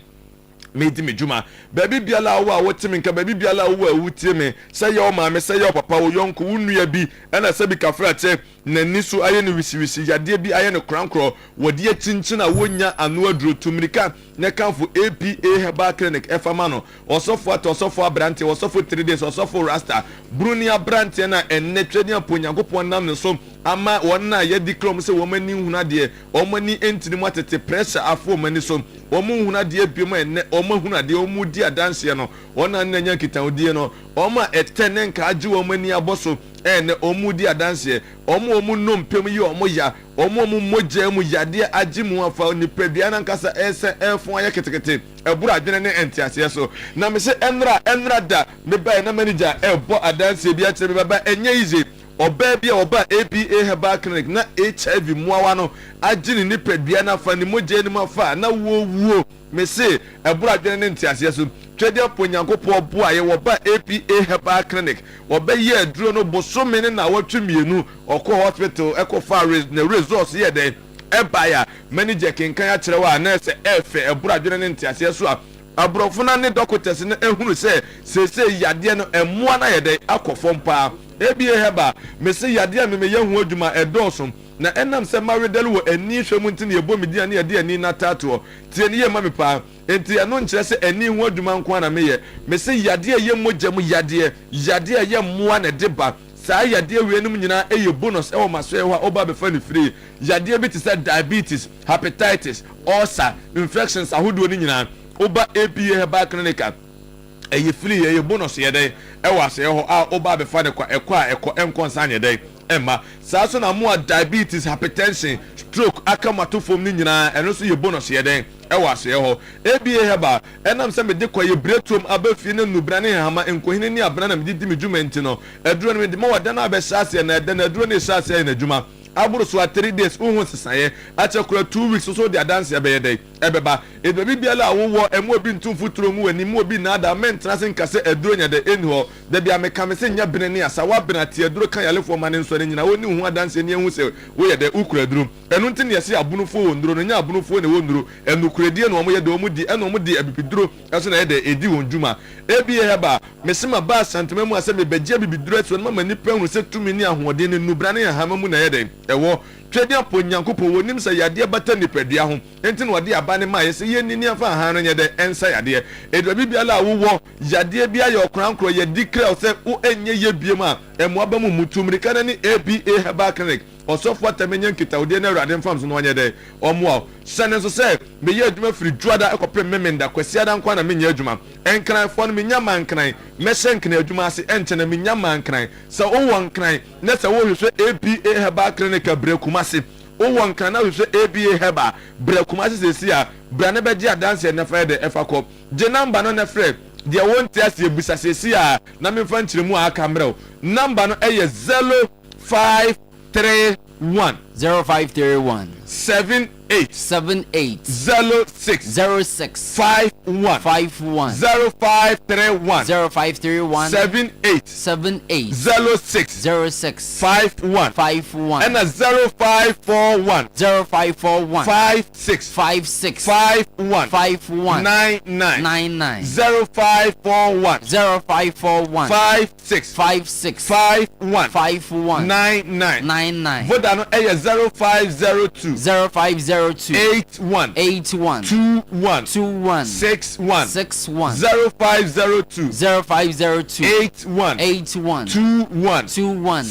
medi medjuma baby biala wo wotimi nka baby biala wo awutie me say yo maame say yo papa wo yonko wunua bi na say bi kafra che nani so aye ne wisiwisi yade bi aye ne krankro wode achinchin a wonya anu aduro tumirika ne kanfo ABA Herbal Clinic efama no osofo abrante osofo 3 days osofo rasta brunia brante na enetwedi aponyankopon nam ne so ama wonna ye dikrom se womani hunade omani entini mwatete pressure afo omani so omu hunade biom enne omu hunade omu di adanse no wonna nanya kitawdie no oma etene nka agi womani aboso ene omu di adanse omu nompem yi omu ya omu moje mu yade agi mu afa ni pedua na nkasa ese efon aye ketekete eburu adwene ne entiase so na me se enra da me ba na manager ebo adanse bi a kire me ba enye ize oba bia oba ABA Herbal Clinic na HIV muawa no agini ni pedua na fa ni moje ni mafa na wo me se eburu adwene ne entiase so twede aponyankopo bo aye oba ABA Herbal Clinic oba ye aduro no bosome ne na watwemienu okọ hospital ekofa na results ye den ebaya manager kenkan ya kire wa na se efe eburu adwene ne entiase so a abrofuna ne doctors ne ehunu se yade no emmoa na ye den akofom pa ABA Herbal me se yade a me yehu adwuma edosom na enam se maredel wo ani hwemu ntine yebo media ne yade ani na tato tie ne ye ma me pa enti eno nkire se ani hu adwuma nko na me se yade ye mogyamu yade ye mmoa na deba saa yade wienum nyina eye bonus e wo maso e ho oba be fa ni free yade bi ti se diabetes hepatitis ulcer infections ahodo ni nyina oba APA Herbal Clinic eye free eye bonus ye den e wa se ho a oba be fa ne kwa ekọ enkonsa nye den emma saa so na mo diabetes, hypertension, stroke akamato fom ni nyina eno so ye bonus ye den e wa se ho ABA Herbal enam se me de kwa ye bretom abafie ne nubrane hama enkohine ni abana na me di medjuma ntino eduro ne me de mo wada na be sase na de na eduro ne sase na djuma aburo so 3 days uhun sesaye achekura 2 weeks so de dance ya be dey ebeba edobi biala awowo emu obi ntumfuturo mu wani mu obi na ada mentra sen kase eduro nya de enho de bia me kamese nya bene ne asa wa bena te eduro kan yalefo ma ne nso ne nyina woni hu dance ne ehu se wo ye de ukura eduro enu nti ne yesi abunufo wonduro no nya abunufo ne wonduro enu kuredie no omo ye de omo di enu omo di abibiduro eso na ye de edi wonjuma ABA Herbal mesima ba santema mu ase me beje bibiduro so na mani pehunu se tumi ni ahoɔden ne nubrane ya hama mu na ye de ewo twedi apo nyankopo wonim se yade bata nipadua ho enti no wade aba ne ma ye se ye nini afa ha no nye de ensa yade edo bibiala awowo yade bia ye okrankro ye declare se wo enye ye biem a emu aba mu mutumrika na ni ABA Herbal Clinic osofo tamenyen kitawde na Awurade mfam so no nye de omo sene so se me ye adwuma firi juada ekopre memenda kwasi ada nkwa na menye adwuma enkran fo no menya mankran mesenkna adwuma ase enchena menya mankran se wo wonkran na se wo hwehwe ABA Herbal Clinic abrakumase wo wonkran na hwehwe ABA Herbal brakumase sesi a bra na beji adanse na fa de efakop je number no na frɛ de wonti ase ebusa sesi a na memfa nkyeremu aka mrɛw number no eye 0531 78 06 51 0531 78 06 51 and a 0541 56 51 99 0541 56 51 99 voda no eye 0502 81 21 61 0502 81 21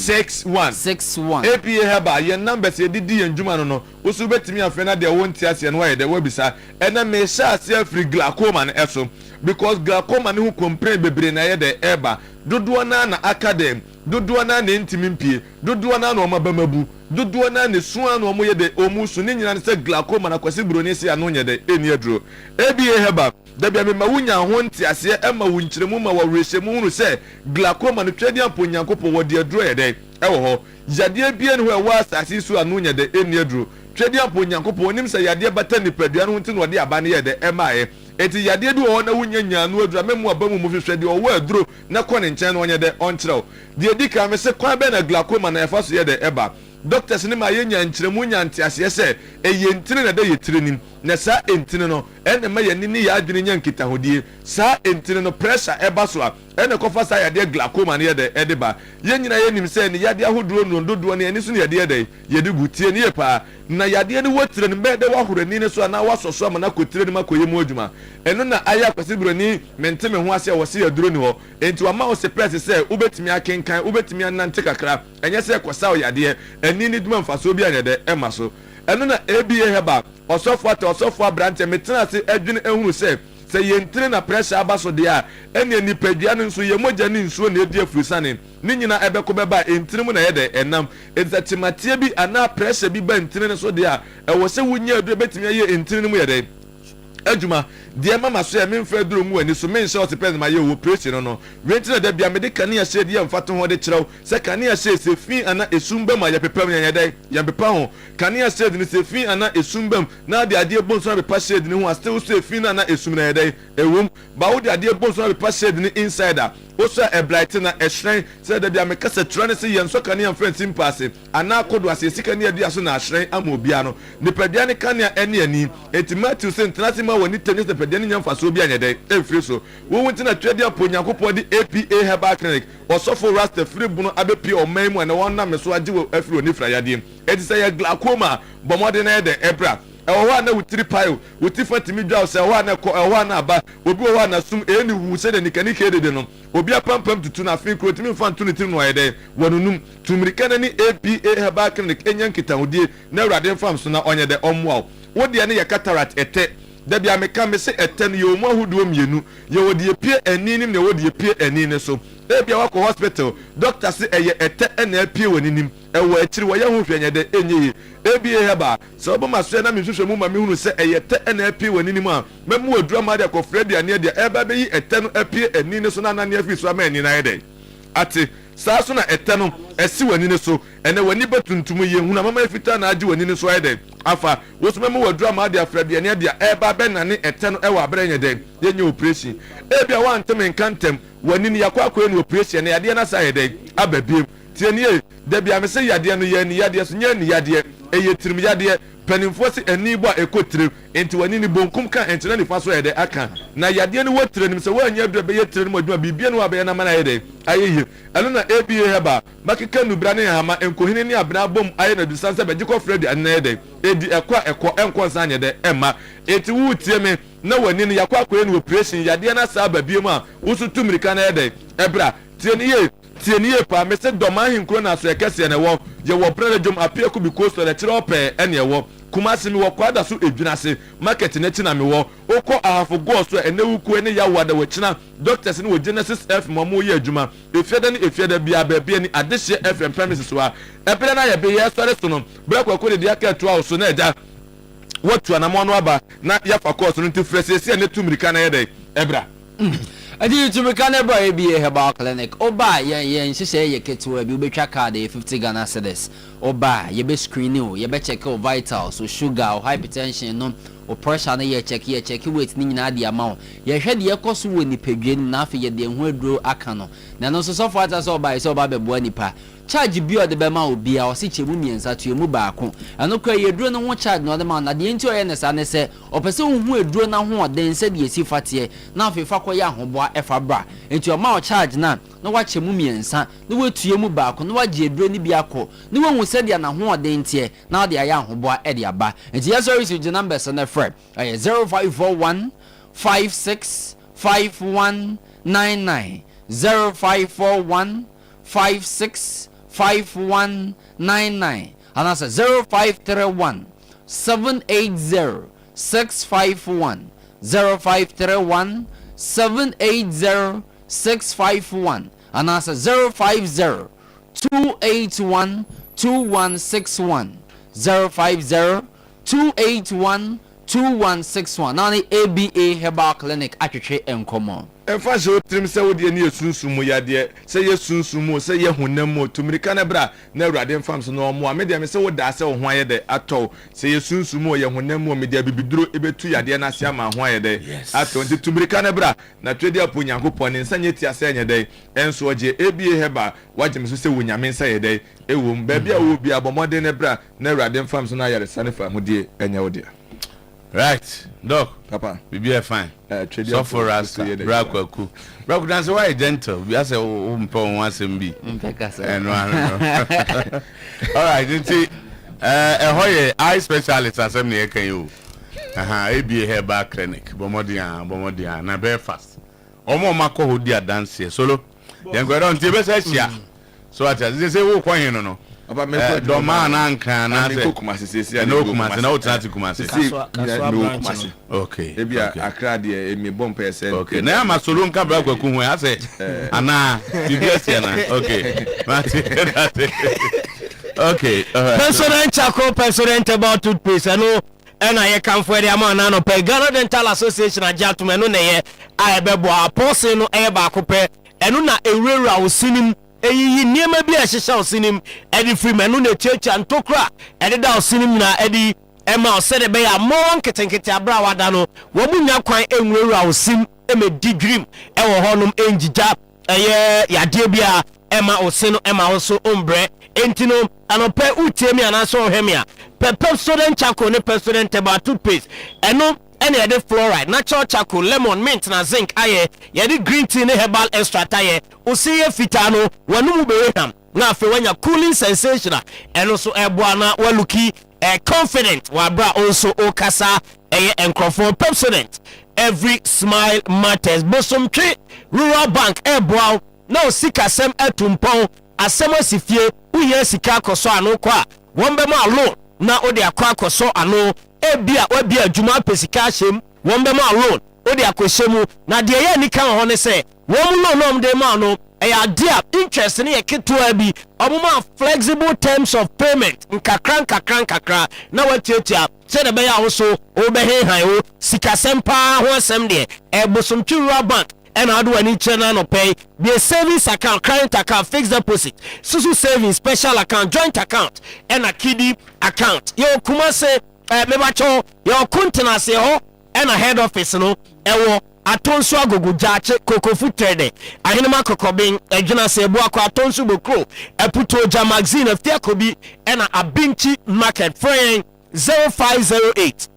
61 APA Herbal ye numbers ye didi ye njuma no osu betimi afena de wonti ase no ye de wabisa ena me sha ase free glaucoma na eso because glaucoma ne hu complain bebre na ye de eba dodo na academy dodo na ntimi mpie dodo na o mabamabu dodo na ne suan no mo ye de omusu ne nyina se glaucoma na kwase broni se ano nye de eni aduro ABA Herbal da bia me ma wunya ho nti ase ema wunkyeremu ma waresemu hunu se glaucoma no twedi ampo nyankopo wodi aduro ye de ewo ho yade bia ne ho ewa asase su ano nye de eni aduro twedi ampo nyankopo onim se yade bata nipadua no nti no de aba ne ye de emae eti yade du ho na wunya nyanu adura memu aba mu hwehwe de owo aduro na kɔ ne nkyɛn no onye de onkyerɛw de dika me se kwan be na glaucoma na efa so ye de eba doctors ni ma yenya nkyeremu nyante ase se eye ntine na da ye tirenim na sa entine no ene ma yani ni ya adwene nya nkitahodie sa entine no pressure eba so a ene kofa sa yade glaucoma na ye de edeba yenyina yenim se ne yade ahoduro ndododo ne ani so ne yade de yede gutie ne ye pa na yade ne wotire ne be de wahorani ne so na wasoso ma na kotire ne makoye mu adwuma eno na aya kwasibroni menteme ho ase wo se yaduro ni ho enti wa ma wo se press se ubetimi akenkan ubetimi anante kakra enye se kosa o yade ani ni duma mfaso bi anya de ema so eno na ABA Herbal osofo abrante metena se adwene ehunu se yentire na pressure abaso de a ene nipadua ne nso ye mogya ne nsuo na edi afurusane ne nyina ebeko beba entire mu na ye de enam ezatimatie bi ana pressure bi ba entire ne so de a ewo se wunya adu betimi ye entire ne mu ye de adwuma de mama so ya memfa duro mu ani so men short pen ma ye operation no rentina da bia me de kane ya shade ya mfato ho de kirew se kane ya shade se fi ana esumba ma ya pepam nya dai ya bepa ho kane ya shade ni se fi ana esumbam na de ade bonso na bepa shade ni ho still se fi na esum na dai ewum ba wo de ade bonso na bepa shade ni insider oso e bright na e shren se da bia me kasa tura ne se ye nso kane ya mfentim passe ana kodo ase sika ne ade aso na shren amobia no ne padua ne kane ya ene ani etimatthew se ntanase ma woni tenye se padua ne nyamfa so bia nyede efri so wo wonti na twede aponyankopɔ de APA Herbal Clinic osofo rasta free bunu abepi oman mu na wonna me so age wo afri oni fra yade eti se ye glaucoma bomode na de ebra ewo na wutiri pile wuti fatimi dwa se ewo na ko ewo na aba obi wo na sum eni wu se de nikanika de no obi apampam tutu na afri kro timi fa ntuni tim no yede wonunum tumirika na ni APA Herbal Clinic enyan kitahudie na Awurade fam so na onye de omwa wo de ne ye cataract ete da bia meka me se eten ye omo ahudo mienu ye wodi epie aninim ne wodi epie anine so e bia wako hospital doctor se eye ete na epie waninim ewo akiri wo ye ho hwenya de enye e bia heba so obo maso na me hwehwe mu ma me hunu se eye ete na epie waninim a memu adura ma de ko fredi ane de e ba be yi ete no epie anine so na na ne afi so ama ani na ye de ate saa so na ete no esi wanine so ene wani batuntum ye huna mama efita na agi wanine so ayede afa wosumemu wadura ma de afrabia ne de eba be na ne ete no ewa abranye de yenye operation ebia wa ntem nkantem wanine yakwa ne operation ne yade na sa ayede ababiem tienie de bia me se yade no ye ni yade so nya ni yade eye tirim yade panimfo se ani bo ekotire enti wanine bonkum kan enti na nifa so ayede aka na yade no wotire nim se wanya do be yetire no aduma bibia no abe na mana ayede ayeye eno na ABA heba makika nubra ne hama enkohini ni abna bom aye na dusanse be jiko fredi anede edi ekwa enkonsa anye de emma eti wutie me na wani ni yakwa ne operation yade na sa babiem a wusu tumirika na ede ebra tieniye pa me se doma hinkro na so ekese ne wo ye wo brele jom apia ku bi coast na kire ope ene wo kumasi mi wo kwada so edwinase market na tina mi wo okọ ahafo go so ene wuku ene ya wada wo kina doctors ni wo Genesis F mo ye adwuma efiada bia bia ni adehye FM premises wa ebere na ye be ye sore so no bra kwako de aka to so na eja watu na mo no aba na ya fa course no ntifrese ene tumirika na ye de ebra adi tumika na bra ABA Herbal Clinic oba ye nhihye ye ketewa bi obetwa card 50 Ghana cedis oba ye be screen o ye be check your vitals so sugar or hypertension no o pressure na ye check weight ni nyina de amount ye hwe de ekoso wo nipadwe na afi ye de ho aduro aka no na no so for ata so oba be boa nipa charge bi o de be ma obi a o se chemu miensa to emu baako ano kwa ye duro no ho charge no de ma na de nti o ye ne sa ne se opese hu aduro na ho den se de esi fatie na afi fa koya ahoboa efa bra nti o ma o charge na wa chemu miensa na wetu emu baako na wa je aduro ni bi akọ na wo se de na ho den tie na de aya ahoboa e de aba nti yes sorry to the numbers na friend 0541 565199 0541 565199 and that's 0531 780 651 0531 780 651 and that's 050 281 2161 050 281 2161 now the ABA Herbal Clinic atwetwe enkomo enfa so trim se wodi ani esunsumu yade se yesunsumu se ye honam tumirika na bra na awurade mfam so no mo amede me se woda se ho ayede atọ se yesunsumu ye honam media bibiduro ebetu yade na se ama ho ayede atọ nti tumirika na bra na twedi apo nyankopon ne nsanye ti ase anyede enso oje ABA Herbal waje me so se wonyame nsa yede ewom ba bia wo bia bomode na bra na awurade mfam so na yare sane fa hodie enya wode. Right, Doc. Papa, we be fine. So for us, Braku. Braku dance why gentle. We say umpon once MB. And all right, you see, hoye eye specialist assembly can you? ABA Herbal Clinic. Bomodia, na very fast. Omo mako hodia dance here. Solo. Then go down to be say so at they say wo kwa hino no. Do man anka na say no kumase na utati kumase okay ebia akra de emi bomb person okay na ma solo nka bra kwaku hu ya say ana bibia na okay okay president about toothpaste no ena ye kan for the amount na no pe Ghana Dental Association ajatuma no na ye ayebebo apose no e ba akopɛ eno na ewura osinim eyi niema bi a hyehyɛ osinim edi free menu na checha ntokra edi da osinim na edi ema osede be ya mo nketenkete abra wada no wo munya kwan enwura osim emedi dream ewo honum enjija eye yade bia ema osino ema oso ombre entino anope utiemi anaso ohemia pepe student chako ne student about toothpaste eno ene yede fluoride natural charcoal lemon mint na zinc aye yede green tea ne herbal extract aye osiye fitano wanum beweham na afi wanya cooling sensation eno so eboa na waluki confident wabra also okasa eye enkrofo Pepsodent every smile matters bosom twe rural bank eboa na osika sem etumpon asem asifie uye sika akoso ano kwa wombe ma loan na ode akwa akoso ano ebia wabia adwuma pesika hyem wɔn bɛ ma loan odi akɔhyɛ mu na deɛ yɛ nika wɔ hɔ ne sɛ wɔn loan nom de ma no ɛyɛ ade a interest ne yɛ ketewa bi ɔmo ma flexible terms of payment nkakra na watiatia sɛ de bɛyɛ aho so wobɛhenhan wo sikasɛm paa ho asɛm deɛ ɛbosomtwi rural bank ɛna ade w'ani kyerɛ no anɔpɛ be a savings account, current account, fixed deposit, susu savings, special account, joint account, ɛna kiddy account. Yɛ kuma se mebacho yɛ kontenase hɔ ɛna head office no ɛwɔ atonso agogo gyache kokofu trade ahenema kokobin adwuna se ebu akɔ atonso bokro eputo ja magazine afia kobi ɛna abinchi market friend 0508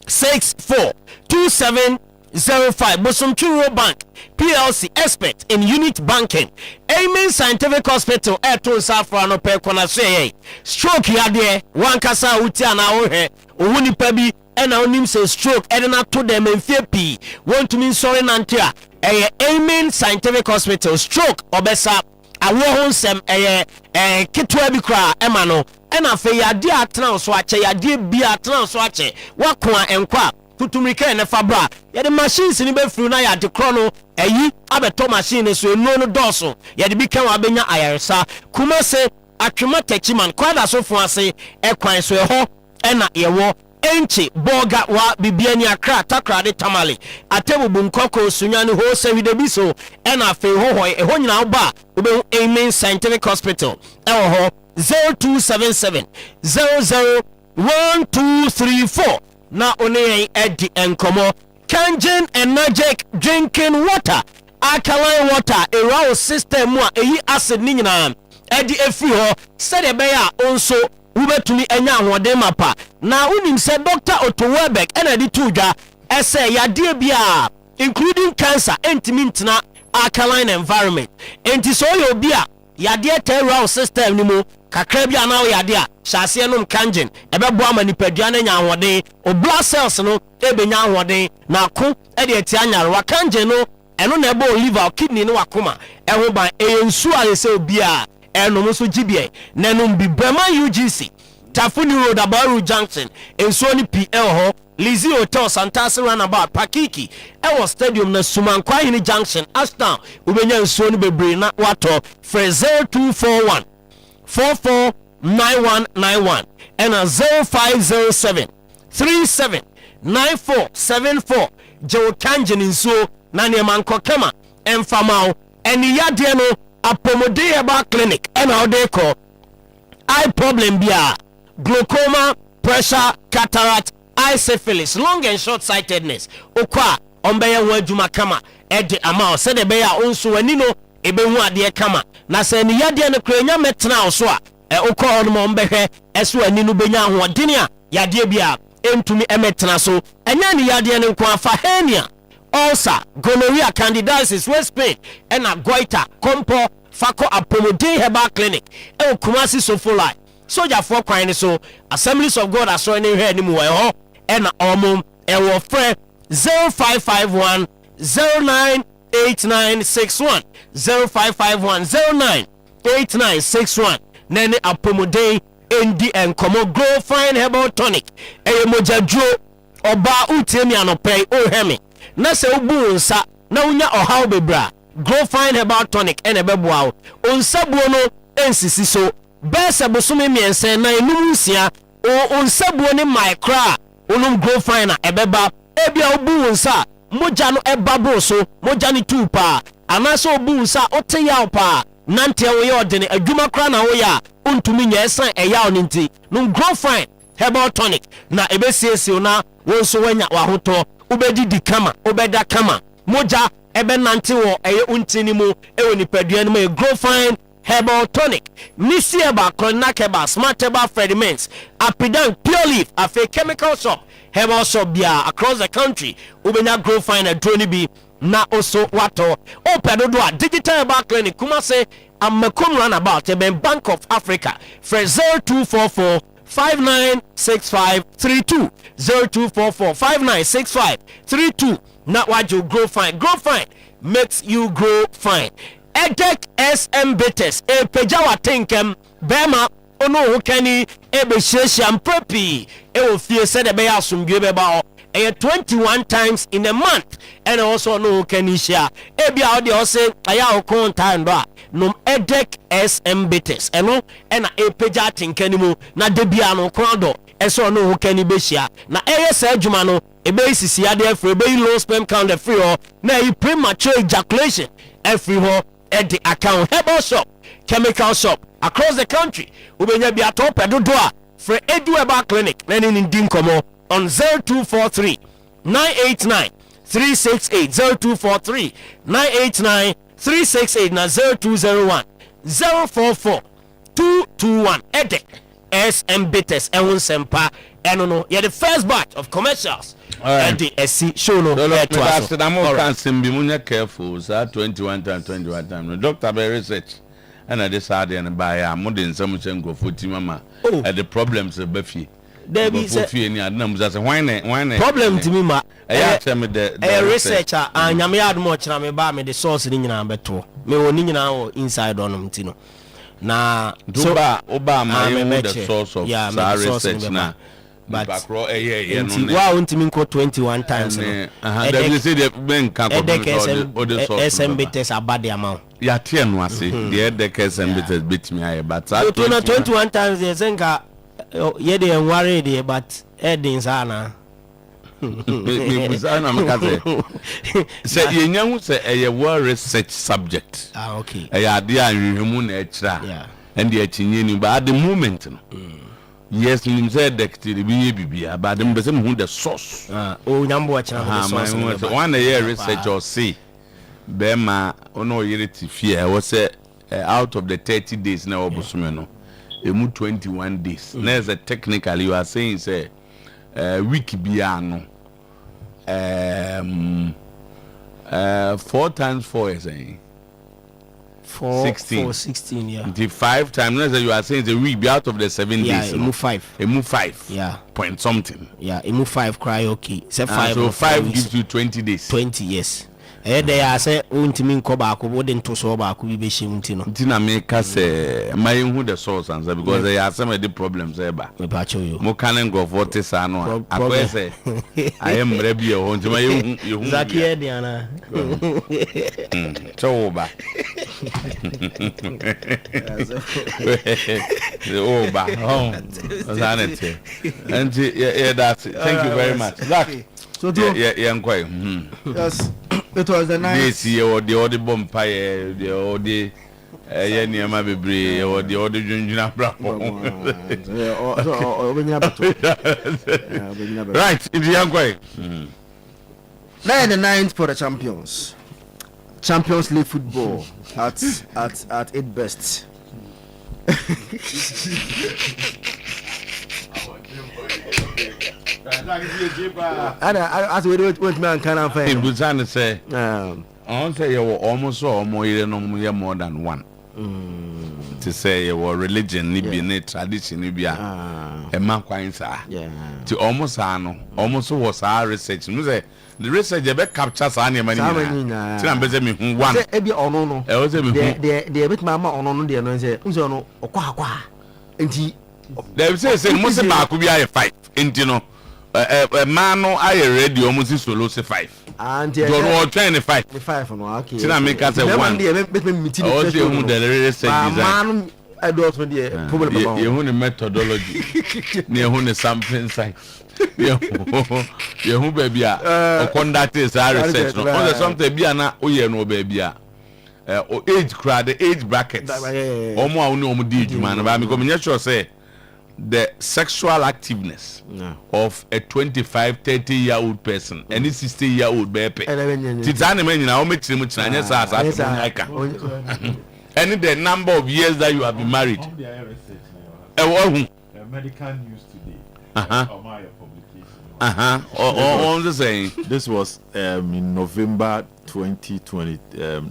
642705 Bosomturo Bank PLC expert in unit banking. Amen Scientific Hospital eto safra no pe kona so stroke yade wankasa uti ana wohwe ohuni pa bi ena onim se stroke edena to dem enfie pi want me sorry nantia Amen Scientific Hospital stroke obesa awo ho nsem kitwa bi kra ema no ena fe yade atran so ache yade bi atran so ache wakoa enkwa tutumrika ne fabra yade machines ni be fru na yade krono eyi abeto machine so enu no doso yade bi kan abenya ayaresa kuma se atwema techiman kwada so fu ase ekwan so eho ena yewo enchi boga wa bibiani akra takra de tamale atebubu nkoko sunya ne ho se widebi so ena fe hohoi eho nyina oba obe Amen Scientific Hospital ewo ho 0277 001234 na one edi enkomo Kangen Energic drinking water alkaline water erawo system mu a eyi acid ni nyina edi efri ho sede be ya onso wubetumi enya ahoden mapa na unim se Dr. Otuo-Acheampong ena di tudwa ese yade bia including cancer entimi ntena alkaline environment enti so yo bia yade terror system ni mu kakra bia na yade a hyase no Kangen ebebo amanipadua na nya ahoden o blood cells no ebenya ahoden na ko e de ati anyarwa Kangen no eno na ebo liver kidney no wakoma eho ban ensu a se obia enom so gibie nanom bi Brema UGC Tafuni Road Abaru Junction enso ni PL ho Lizzy Hotel Santasi Runabout Pakiki ewo stadium na Sumankwa Hini Junction Ashtown ubenya enso ni bebre na wato Fresh 0241 449191 and 0507 379474 Joe Kangen enso na ne manko kema emfamao eni yade no Oyerepa clinic and how they call eye problem bia glaucoma, pressure, cataract, eye syphilis, long and short sightedness okwa ombeye wadwuma kama ede ama se de beya onso anino ebehu ade kama na se ni yade ne kranya metena so a okwa onmo ombehwe eso anino benya hoodene a yade bia entumi emetena so enya ni yade ne kwa fa hernia ulcer, gonorrhea, candidiasis, waist pain, and a goiter, compo, fako apomodin herbal clinic, and Kumasi Sofoli. Soldier for crying so Assemblies of God are so any here anymore, and almond, and will friend 0551 098961 0551 098961 Nene apomodin ND and Como grow fine herbal tonic, a mojadro oba utemi anope o hemi. Na se obu nsa na unya ohaw bebra grow fine herbal tonic ene beboa onsa buo no ensisi so bese bosome miense na enum nsia onsa buo ne micra onum grow fine na ebeba ebia obu nsa moja no ebabro so moja ni tupa anase obu nsa oteya pa nante wo ye odene adwuma kra na wo ya ontumi nya esan eya oninti no grow fine herbal tonic na ebesiesi na wonso wanya wahoto ubedi di kama ubeda kama moja ebe nante wo eye untini mu ewo nipadua no grow fine herbal tonic nisi eba kronakeba smart eba fragments apidan pure leaf afi chemical shop herbal shop bia across the country ubenya grow fine adroni bi na oso wato opedodo a digital herbal clinic kuma se amakom runabout eben Bank of Africa for 0244 596532 0244 596532 not what you grow fine makes you grow fine edek SM bitters e pejawa tinkem bema ono hokani e be hyehyam prepi e ofie se de be asomdwe be ba 21 times in a month and also no kenisha ebi a ode say aya okon time do a no edek SM bitters eno na epeja tinkanimu na debia no kondo eso no kani behia na eye adwuma no ebe sisi ade afre ebe low sperm count free ho na premature ejaculation every ho at the account herbal shop chemical shop across the country ubenya bi atop edodo a for Oyerepa clinic na ni ndin komo on 0243 989 368 0243 989 368 na 0201 044 221 edek SM bitters ehun sempa eno no ye the first batch of commercials and the SC show no to us. I'm more careful. 21 time. No doctor by research. And I decided and buy more than some go for mama. At the problems of Buffy. There be why problem to me ma. Tell me the researcher and yami had much na me ba me the source ni nyina beto. Me woni nyina inside on mtino. Na so Obama you the source of research na. But wow, until 21 times. They say the bank can SM bitters are bad amount. Yeah, ten was it. The edek SM bitters beat me. But 21 times they think yeah they worried but headings ana. Say you know say a well research subject. Ah okay. A idea and extra. And the chinini but at the moment. Yes, you said that the BBB, but them person who the source. Oh, number watching the source. One year research or see. Bema, ono Oyerepa fear was out of the 30 days now, Obusumeno. You move 21 days. There's a technical you are saying, say, week biano. 4 times 4 is saying. 16, yeah. The 5 times you are saying the week be out of the 7 days. Yeah, move 5. A move 5. Yeah. Point something. Yeah, a move 5 cry okay. Say 5. So 5 gives you 20 days. 20 yes. They are say untimi nko ba ko wodin to so ba ko bi be hye untino. Ntina make say my who the source answer because there are some of the problems eba. Me pa cho yo. Mo kan ngo vote sa no. Akwe say I am rebi e ho ntima you Zakie de ana. So ba. Oh ba. Oh. Zanete. And yeah that's it. Thank you very much. Zach. So yeah, quite. Yes, it was the night. This year or the other bumpire, the other near my baby, or the other Junjuna Right, in the young way. 99th for the champions. Champions League football at its best. As we do it with man can have it was trying to say I say you were almost more than one to say your religion ni tradition ni a man quite to almost was our research the research you capture any money I'm busy me one ebi ono no e was me the bit mama ono no de no say unso no okwa enti they say mo se ba ko bi aye 5 enti no man no aye radio mo si solo se 5 and don't 25 5 no okay tina make us say one dey make me meet the research man I don't know the problem about you who the methodology near who the sampling site you who baby or conduct is our research no or something be na oye no baby or age crowd the age brackets or more only di man but me come sure say the sexual activeness of a 25-30-year-old person any 60-year-old baby titani men na o metri mu tna nya sa any the number of years that you have been married medical news today on the saying this was in November 2020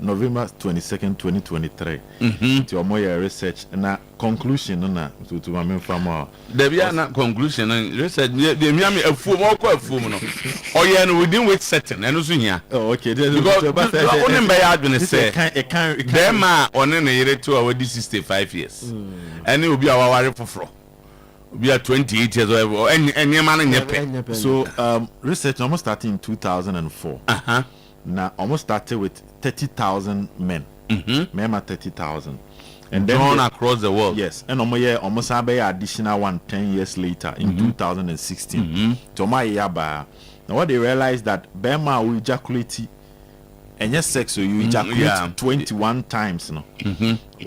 November 22nd 2023 to Omoya research na conclusion na to my main farmer there be na conclusion research the me afu mo ko afu no oye no within which setting and so here okay because only by adwene say them on na yere to our 65 years and it will be our worry for We are 28 years old. Or any man in your So research almost started in 2004. Now almost started with 30,000 men. Men are 30,000. And then drawn across the world. Yes. And almost additional one 10 years later in 2016. So my yaba. Now what they realized that Bema will ejaculate and yes, sex, so you ejaculate 21 times no.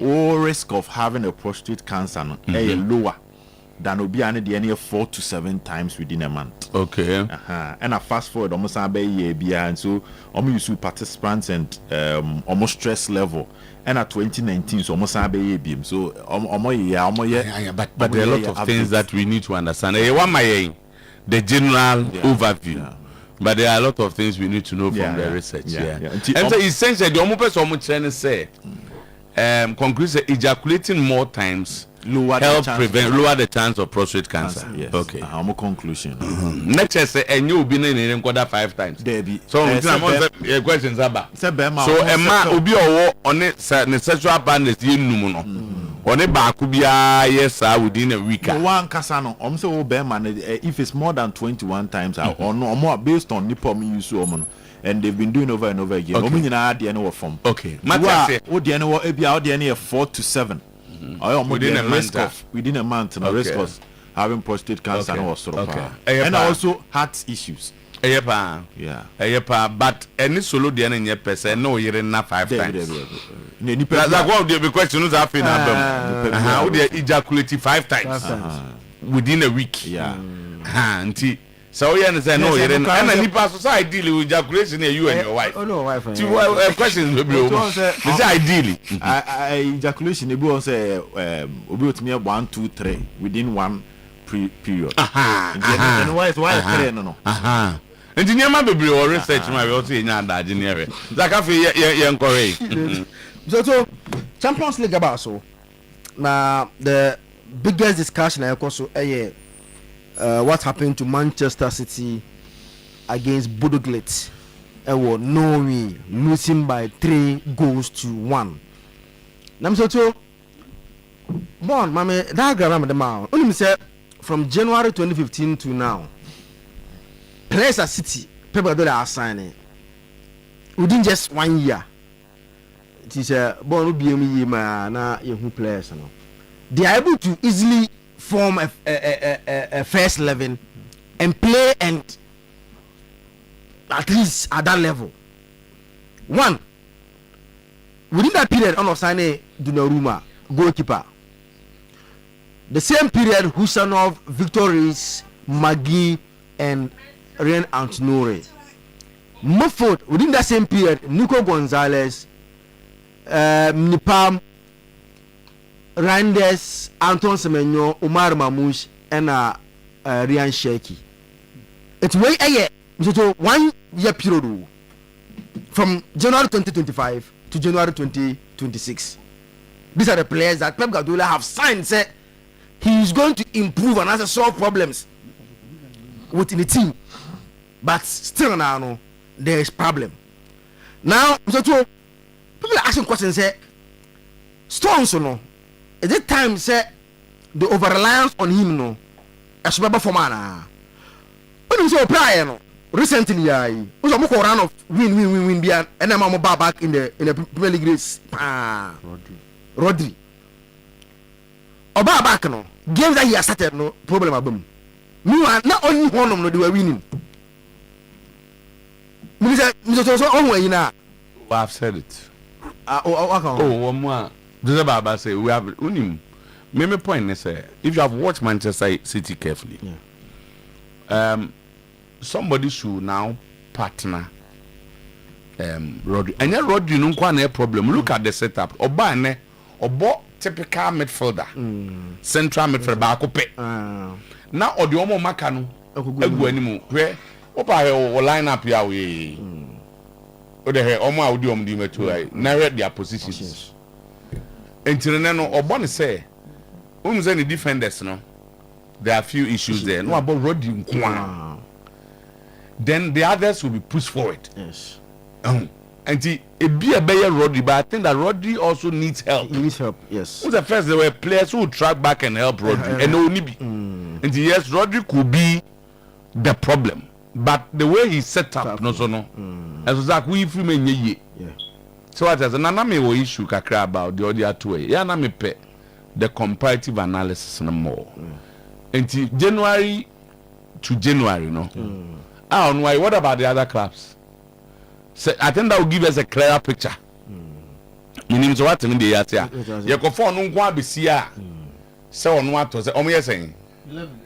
All risk of having a prostate cancer no, lower than will be any 4 to 7 times within a month. Okay. And I fast forward almost a year and so almost use participants and almost stress level. And at 2019, so almost a year so but there are a lot of things that we need to understand. The general overview. But there are a lot of things we need to know from the research. And so essentially, the only person trying to say, conclude ejaculating more times lower the chance of prostate cancer. Yes. Okay. Conclusion. Next say and you be in quarter 5 times. So questions about. So Emma obi owo on it sexual partners you no. On a bakubia yes within a week. One casano so if it's more than 21 times or more based on nipom use and they've been doing over and over again. Okay. Matter 4 to 7. Within a month, risk of having prostate cancer and also heart issues. But any solo in your person, no, you're in 5 times. That's what the question is happening. How they ejaculate 5 times within a week. So you understand? No, you're in any society deal with ejaculation here, you and your wife. Oh no, wife. Questions will be over. Ideally, ejaculation. They will say, "Obi me 1, 2, 3 within one period." And why 3? No. Engineer man be or research my also in that engineer. Zakafi encourage. So Champions League about so. Now the biggest discussion I also what happened to Manchester City against Bodo Glimt. Norway losing by 3 goals to 1. Nam so bon mame diagram the man. Only say from January 2015 to now. Players at City, people are signing within just 1 year. It is a born BME na young players. They are able to easily form a first 11 and play and at least at that level. One within that period, on signing Donnarumma, goalkeeper. The same period, Husanov, Victor Reis, Magui, and Ren Antonore. Muford within that same period, Nico Gonzalez, Nipam, Randes, Anton Semenyo, Omar Mamouche, and Ryan Sheki. It's way a year, 1 year period from January 2025 to January 2026. These are the players that Pep Guardiola have signed. Say he is going to improve and answer solve problems within the team. But still now, there is problem. Now, people are asking questions. Say, Stones, no. At that time, say the over reliance on him, no. As well for man. When you say prior, no. Recently, I was a more run of win, and I'm back in the Premier League race. Rodri. Oba back no. Games that he has started, no problem about him. Not only one of them, they were winning. I've said it. One more. This is about say we have unim. My point is if you have watched Manchester City carefully, somebody should now partner Rodri. And yet Rodri no one problem. Look at the setup. Oba typical midfielder, central midfielder back now odi omo maka no egu animu hwe opa he o line up ya we o de he omo audi om di metu ai na read their positions entire no obo ne say um say the defenders no there are few issues there no about Rodri nkwa then the others will be pushed forward. Yes. And it be a better Rodri, but I think that Rodri also needs help. He needs help, yes. Who's the first? There were players who would track back and help Rodri, and only be. And yes, Rodri could be the problem, but the way he set up, no. As was like we remain ye. So what as an aname issue kakra about the other two way. Yeah, na me pe the comparative analysis no more. And January to January, no. I don't know why. What about the other clubs? So I think that will give us a clearer picture. You need to what in the year. You go for no one be see ya. So on what was it? Saying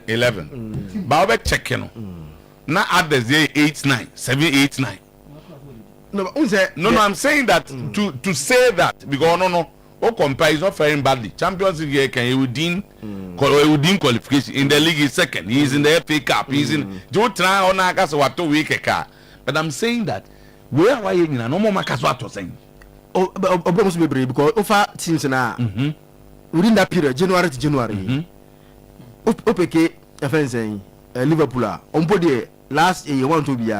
11. But I'll be checking. Now at the day 8, 9, 7, 8, 9. No, I'm saying that to say that because no. Oh, compare is not faring badly. Champions League can within qualification in the league is second. He is in the FA Cup. He is in. Joe try on a cast what 2 week car. But I'm saying that. Where are you no more Makaswato saying? Oh, almost be brave because over teams now within that period, January to January. Opeke, offense saying Liverpool on body last year you want to be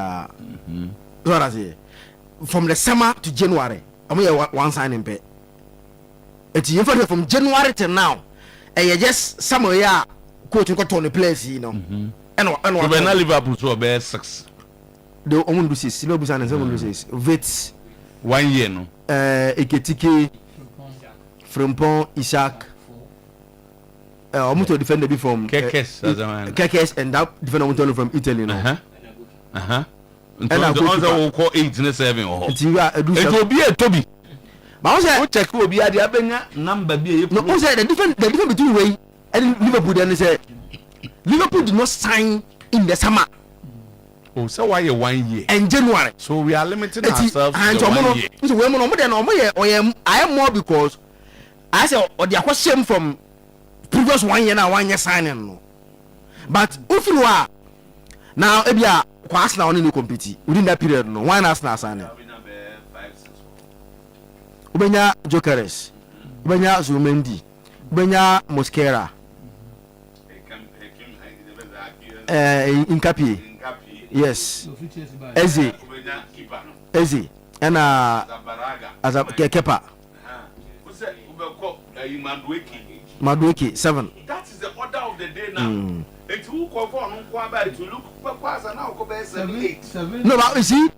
what I say from the summer to January. I'm here one signing pay. It's from January to now. And you just somewhere quote unquote on the place, you know. And when I Liverpool to a 6. The only do 6, no business, 7 do 6. Vets 1 year, no. Eketike, Frimpong, Isaac. Almost defender from Kekes, and that defender from Italy, no. And I will call 8 and 7 or it will be a Toby. But I check will be at the number. No, the difference between way and Liverpool then say Liverpool did not sign in the summer. Oh, so why 1 year? And January. So we are limiting ourselves to 1 year. So I am more because I say or the question from previous 1 year now 1 year signing. But if you are now Ebia Arsenal only compete within that period, no one Arsenal signing. Ubenya Jokeres, Ubenya Zumendi, Ubenya Mosquera, Incapi, yes, Eze, and as a Kepa, Madueki 7. That is the order of the day now. It's who confirm to look past and now go back 7. No, but you see.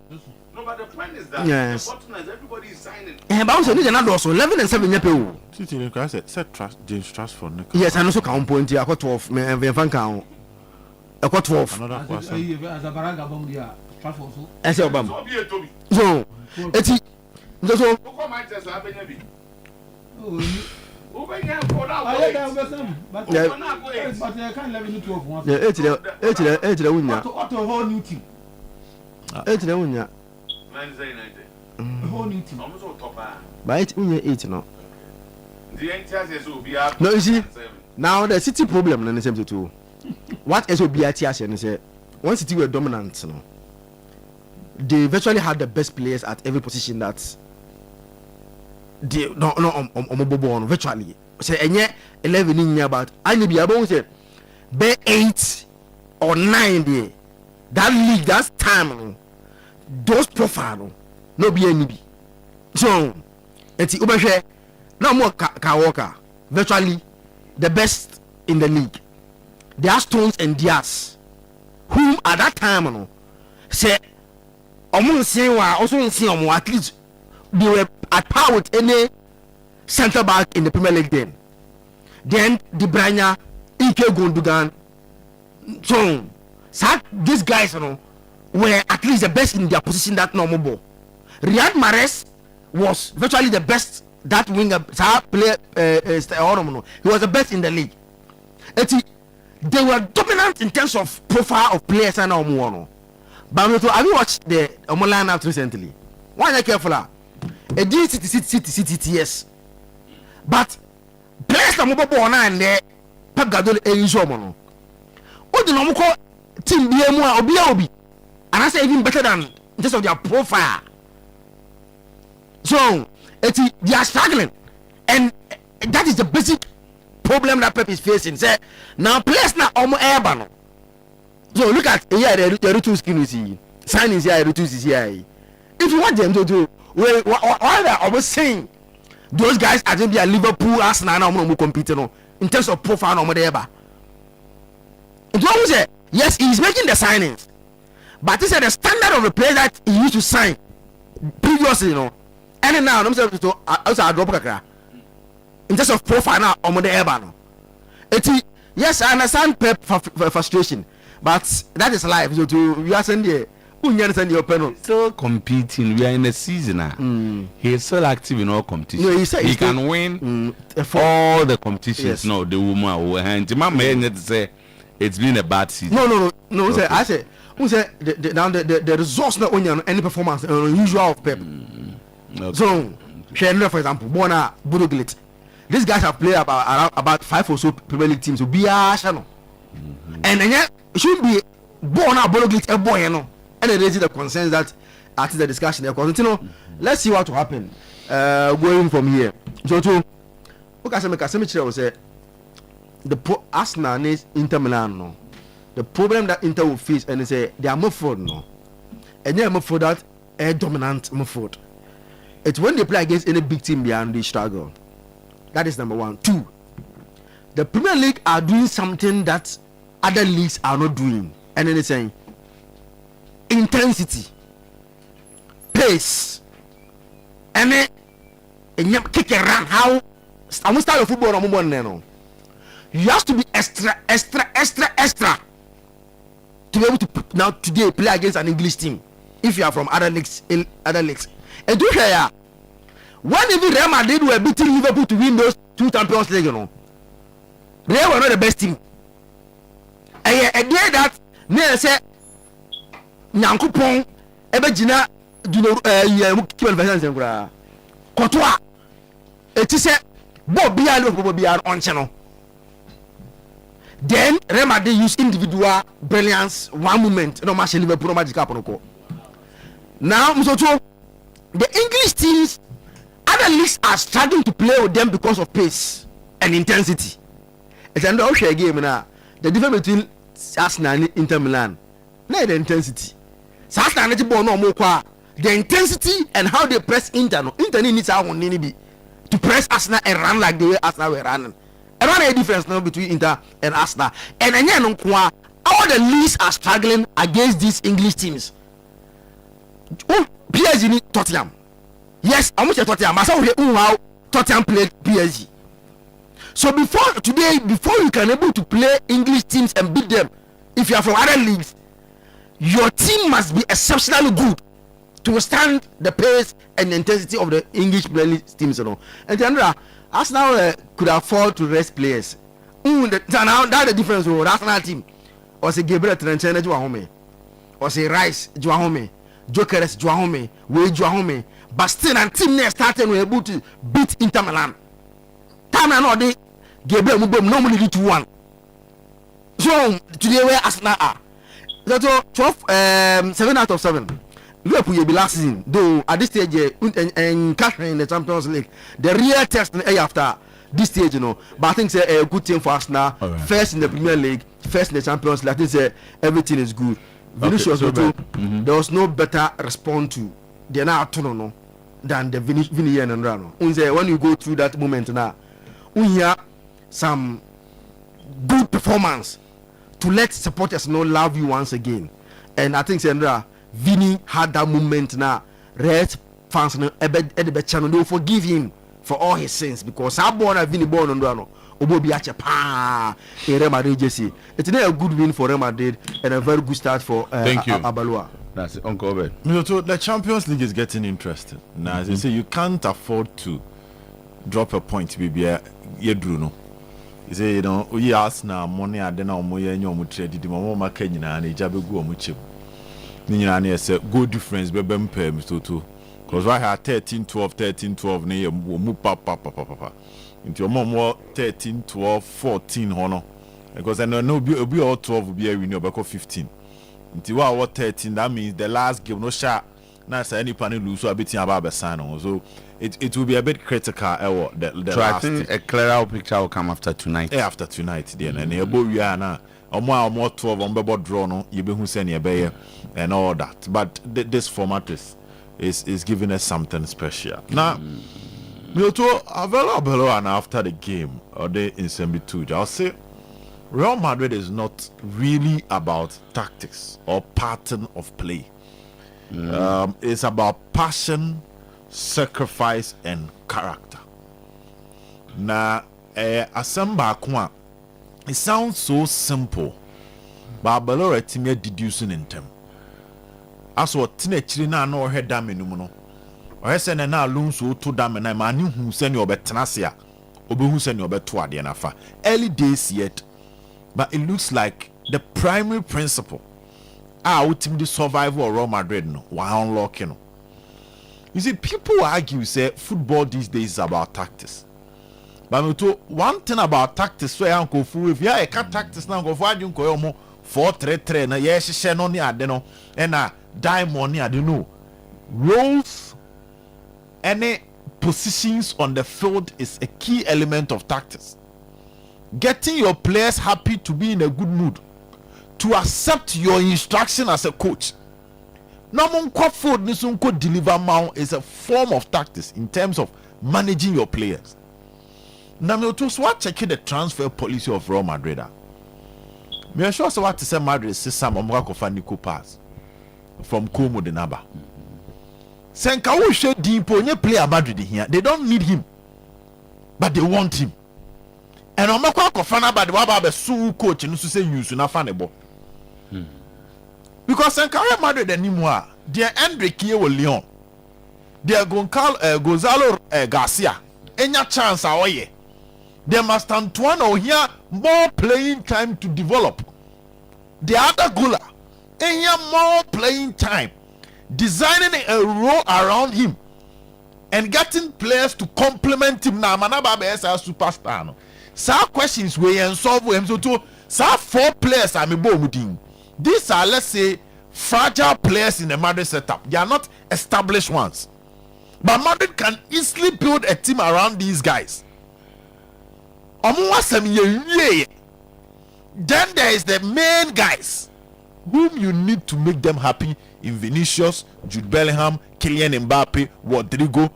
No, but the point is that yes. The button is everybody is signing. But also need another also 11 and 7 years. Sitting in class said trust James Trustford. Yes, and also count point here. I got 12. Me fan count. I got 12. Another question. As a baraga bomb there. Trustford so. I say Obama. So, eti. So. Who might just have any? Oh. Over here for now. But I can't let you 12. Yeah, 8 the winner. Auto whole new team. 8 the winner. Whole new team. But 8 no. The entire will be up. No, you see. Now the City problem in the same too. What is OBITS and say once City were dominant, no. They virtually had the best players at every position that they on virtually. Say any 11 in here, but I need be about say be 8 or 9 there. That league, that time, those profile, no be any be. So, it's Ubashe, no more Walker, virtually the best in the league. There are Stones and Diaz, whom at that time, say, also in see at least they were at par with any centre back in the Premier League then. Then De Bruyne, Ike Gundogan, so these guys, were at least the best in their position that normal ball. Riyad Mahrez was virtually the best that winger player. He was the best in the league. They were dominant in terms of profile of players and all. But have you watched the lineup recently? Why are you careful? A D City, yes. But players are mobile and there. Pep Guardiola is your what the normal call team BMO or BLB? And I say even better than just of their profile. So they are struggling, and that is the basic problem that Pep is facing. Say now players now almost urban. So look at here the two skin you see. Sign is here, the two is here. If you want them to do why I was saying those guys are just be a Liverpool, Arsenal, now competing in terms of profile no more. Yes, he is making the signings, but he said the standard of the player that he used to sign previously, and now I'm saying to also drop kakra in terms of profile now on the eba. Yes, I understand Pep frustration, but that is life. So you are saying there. Still competing. We are in a season. He is still active in all competitions. No, he can win all the competitions. Yes. No, the woman will hand. Say it's been a bad season. No. Okay. I say, the results not on any performance unusual of Pep. Okay. So, for example, Bona Budoglit. These guys have played about 5 or so Premier League teams. So be a channel, and then it should be Bona Budoglit a boy, and it raises the concerns that at the discussion there. Because let's see what will happen going from here. So to Casemiro will say the Arsenal needs Inter Milan. No, the problem that Inter will face, and they say they are midfield no, and they are midfield that a dominant midfield. It's when they play against any big team behind they struggle. That is number 1. 2, the Premier League are doing something that other leagues are not doing, and then they're saying intensity, pace, and then kick and run. How I'm style of football no. You have to be extra to be able to now today play against an English team if you are from other leagues. And do here, when even Real Madrid were beating Liverpool to win those 2 Champions League, they were not the best team. And a day that they say Nyankopon ebegina kiwel version kura Courtois eti se bobia on channel. Then Real Madrid use individual brilliance one moment no match Liverpool magic happen. Now Msoto, the English teams, other leagues are struggling to play with them because of pace and intensity. It's an share game now. The difference between Arsenal and Inter Milan, not the intensity. The intensity and how they press Inter needs to press Arsenal and run like the way Arsenal were running. And one a difference now between Inter and Arsenal. And again, all the leagues are struggling against these English teams. Oh, PSG need Tottenham. Yes, I'm say Tottenham. I saw how Tottenham played PSG. So before you can able to play English teams and beat them, if you are from other leagues, your team must be exceptionally good to withstand the pace and the intensity of the English teams. And then Arsenal could afford to rest players. Now that's the difference with the Arsenal team. Or say Gabriel Trentino Joahome, or say Rice Joahome, Jokeres Joahome, Way Joahome, but still and team next started were able to beat Inter Milan. Time and all day, Gabriel Mubom normally 2-1. So today where Arsenal are. That's 7 out of 7. Liverpool will be last season, though at this stage and capturing the Champions League. The real test after this stage, but I think it's a good team for Arsenal. Right. First in the Premier League, first in the Champions League. I think everything is good. Vinicius there was no better response to the now than the Vinny and Rano. When you go through that moment now, we hear some good performance to let supporters love you once again. And I think Sandra Vinny had that moment now. Red fans channel they will forgive him for all his sins because I born a Vinny born on Rano. Obobi Achepa in Real Madrid JC. It's a good win for Real Madrid and a very good start for Abalua. That's it, Uncle Obed. So the Champions League is getting interesting. Now, as you say, you can't afford to drop a point, baby. You say, we ask now money, I don't know, more trade, the more Kenya and a Jabu Muchip. Nina say, good difference, baby, Mr. Because I had 13-12, near Mupa. Into your mom more 13, 12, 14 honor. Because I know be all 12 will be a winner, but 15. Until what 13, that means the last game no shot. Now say any panel lose so a bit about the sign on. So it will be a bit critical. The so I think a clearer picture will come after tonight. Yeah, after tonight, then and about we are now. More 12 on board draw no. You be who send your bayer and all that. But this format is is giving us something special. Now, Otuo available and after the game or the in Sembi I'll say Real Madrid is not really about tactics or pattern of play. It's about passion, sacrifice, and character. Now, Asamba Akwa, it sounds so simple, but Balora Timia deducing in them. As what teenage na no head damage. Or send a na loan so to damn and I man who send your betanasia, or who send your bet to Adianafa. Early days yet, but it looks like the primary principle. Ultimately survival of Real Madrid no, while unlocking no. You see, people argue say football these days is about tactics. But one thing about tactics, so I go through if you are tactics now go for you go more 4-3-3 na yes share no ni ade no and die money I don't know. Roles any positions on the field is a key element of tactics. Getting your players happy to be in a good mood, to accept your instruction as a coach. Now, food deliver mount is a form of tactics in terms of managing your players. Now, me to swat checking the transfer policy of Real Madrid. Me sure so what to say Madrid see some Omwako Nico pass from Como de Naba. Senka we show deep on your player Madrid here. They don't need him, but they want him. And Omwako Fana but the Waba so coach and say use na fanable. Because Senka Madrid anymore. They are Enrique Leon. They are going to call Gonzalo Garcia. Any chance awoye. They must Antoine or here more playing time to develop. The other Gula, any more playing time, designing a role around him, and getting players to complement him. Now, Manaba is a superstar. No? Some questions we solve him. So, to some 4 players I'm a these are, let's say, fragile players in the Madrid setup. They are not established ones. But Madrid can easily build a team around these guys. Then there is the main guys whom you need to make them happy in Vinicius, Jude Bellingham, Kylian Mbappe, Rodrigo,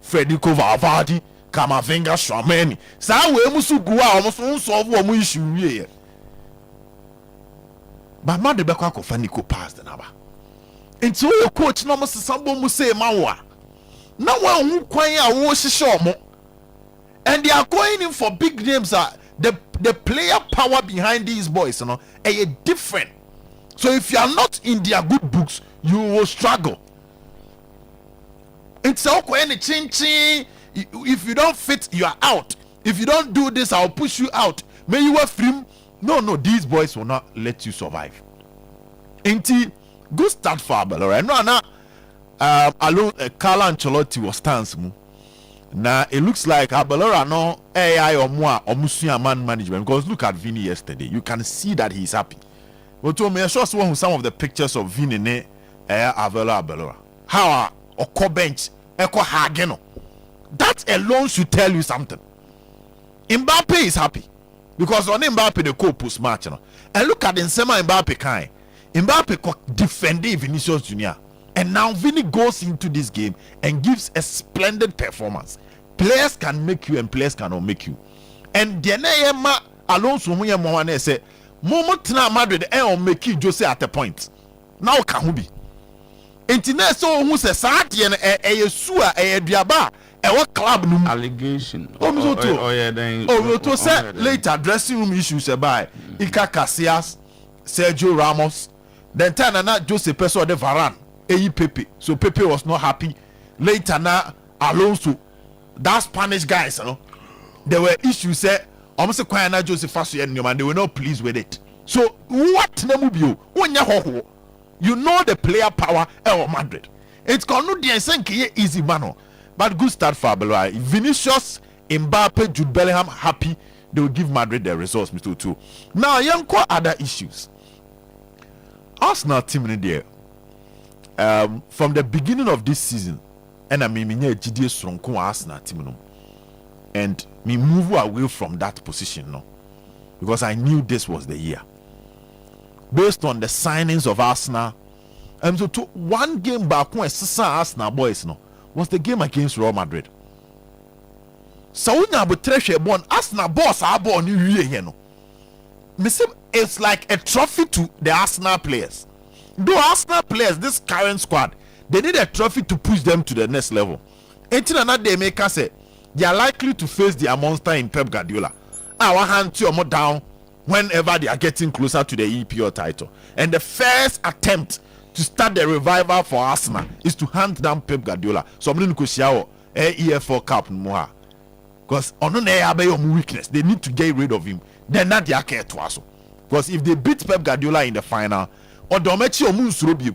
Federico Valverde, Camavinga, Tchouaméni. Sa we musu guwa almost solve one issue here. But Madrid bekwa ko faniko pass the naba. Until your coach no mo sambo mu say mawa. Na wa hu kwan a wo hihye omo. And they are going in for big names. The player power behind these boys, you know, are different. So if you are not in their good books, you will struggle. It's okay, any ching. If you don't fit, you are out. If you don't do this, I'll push you out. May you were free. No, these boys will not let you survive. Inti, good start for Abel. No, alone, Carlo Ancelotti was stance. Now it looks like Abelora no AI or more or Musuya man management, because look at Vini yesterday. You can see that he's happy. But to me, I saw some of the pictures of Vini ne Abelora. How or co bench Eko Hageno. That alone should tell you something. Mbappe is happy because on Mbappe the co-post match. And look at the Nsema Mbappe kind. Mbappe defended Vinicius Junior. And now Vini goes into this game and gives a splendid performance. Players can make you and players cannot make you. And the Neyema Alonso Muya say, Momotina Madrid will make you just at a point. Now can be. Intine so who says Sati and a Sua a Diaba a what club allegation. To say later dressing room issues by Ika Casillas, Sergio Ramos, then Tanana Jose Peso de Varane. Pepe. So Pepe was not happy. Later now, Alonso, that Spanish guys, you know, there were issues. Almost a Joseph Fasu and they were not pleased with it. So what you know the player power of Madrid. It's called the easy man, but good start for Abelai. Vinicius, Mbappe, Jude Bellingham happy. They will give Madrid their results, Mr. Otuo. Now, young other issues. Arsenal team in there. From the beginning of this season, and I mean, GD strong Arsenal team, and me move away from that position, no, because I knew this was the year. Based on the signings of Arsenal, So to one game back when Arsenal boys no was the game against Real Madrid. So when you treasure born Arsenal boss are born you know. It's like a trophy to the Arsenal players. Though Arsenal players, this current squad, they need a trophy to push them to the next level. Until another day maker say they are likely to face their monster in Pep Guardiola. Our hand to more down whenever they are getting closer to the EPL title. And the first attempt to start the revival for Arsenal is to hand down Pep Guardiola. So I'm going to go EFL Cup more. Because on the weakness, they need to get rid of him. Then not their care to us. Because if they beat Pep Guardiola in the final, or Domechi or Munsurobi,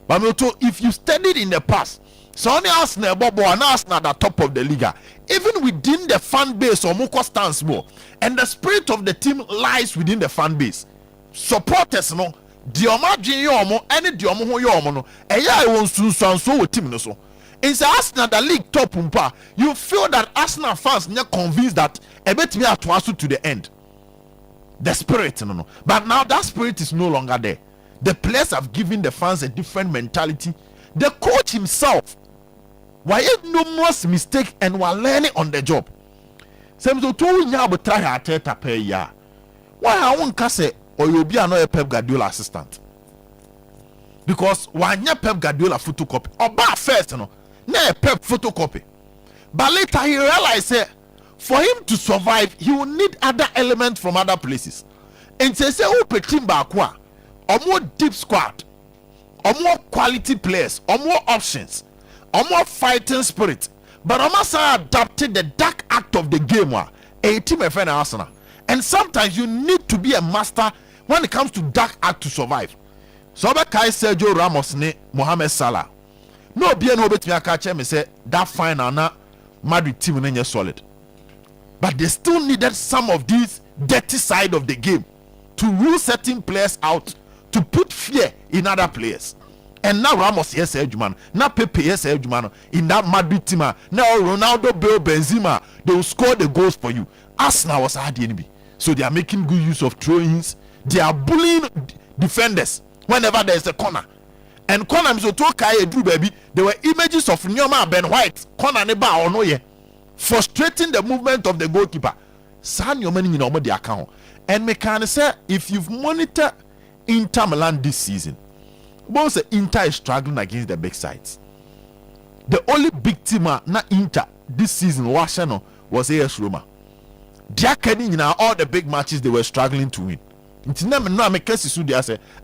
but if you studied in the past, so only Arsenal, Bobo, and Arsenal at the top of the league, even within the fan base, or Moko stands more, and the spirit of the team lies within the fan base. Supporters, no, Dioma Jinyomo, any Diomo Yomo, no, and I want to so with team no so. In the Arsenal, the league top umpa, you feel that Arsenal fans are convinced that a bit me at to the end. The spirit, no. But now that spirit is no longer there. The players have given the fans a different mentality. The coach himself, why is numerous mistake and we're learning on the job. Same so two nyabo try Arteta per year. Why I won't say or you'll be another Pep Guardiola assistant? Because one year Pep Guardiola photocopy or bar first, no Pep photocopy. But later he realized for him to survive, he will need other elements from other places. And say oh team bakwa or more deep squad, or more quality players, or more options, or more fighting spirit. But Amasa adapted the dark act of the game. A team of Arsenal. And sometimes you need to be a master when it comes to dark act to survive. So Kai Sergio Ramos ne Mohamed Salah. No be no bet me a catch me say that final na Madrid team is solid. But they still needed some of these dirty side of the game to rule certain players out, to put fear in other players. And now Ramos yes Edgeman, now Pepe yes Edgeman in that Madrid team. Now Ronaldo, Bale, Benzema, they will score the goals for you. Arsenal was hard enemy, so they are making good use of throw-ins. They are bullying defenders whenever there is a corner. And corner is to baby. There were images of Nyoma Ben White corner neba or no ye, frustrating the movement of the goalkeeper. San your money in the account. And me can say if you've monitored Inter Milan this season, both Inter is struggling against the big sides. The only big team na Inter this season was AS Roma. They in all the big matches they were struggling to win.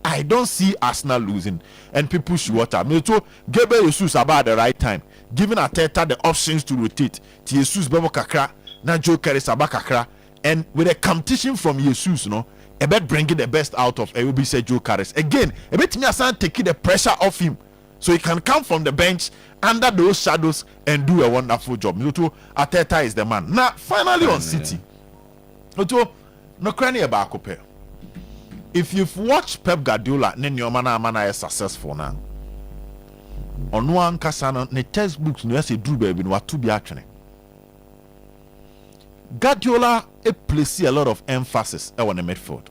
I don't see Arsenal losing, and people should water. Me too. Gabriel Jesus about the right time, giving Arteta the options to rotate. Jesus Bebo Kakra, na Joe Carey Sabakakra, and with a competition from Jesus, no, about bringing the best out of Ewobi said Joe Carey. Again, a bit me asan taking the pressure off him, so he can come from the bench under those shadows and do a wonderful job. Me too. Arteta is the man. Now, finally on City. Me too. No cranny about Cope. If you've watched Pep Guardiola, then your man is successful now. On one kasana, ne textbooks no say Drew baby no to be actually. Guardiola places a lot of emphasis on the midfield,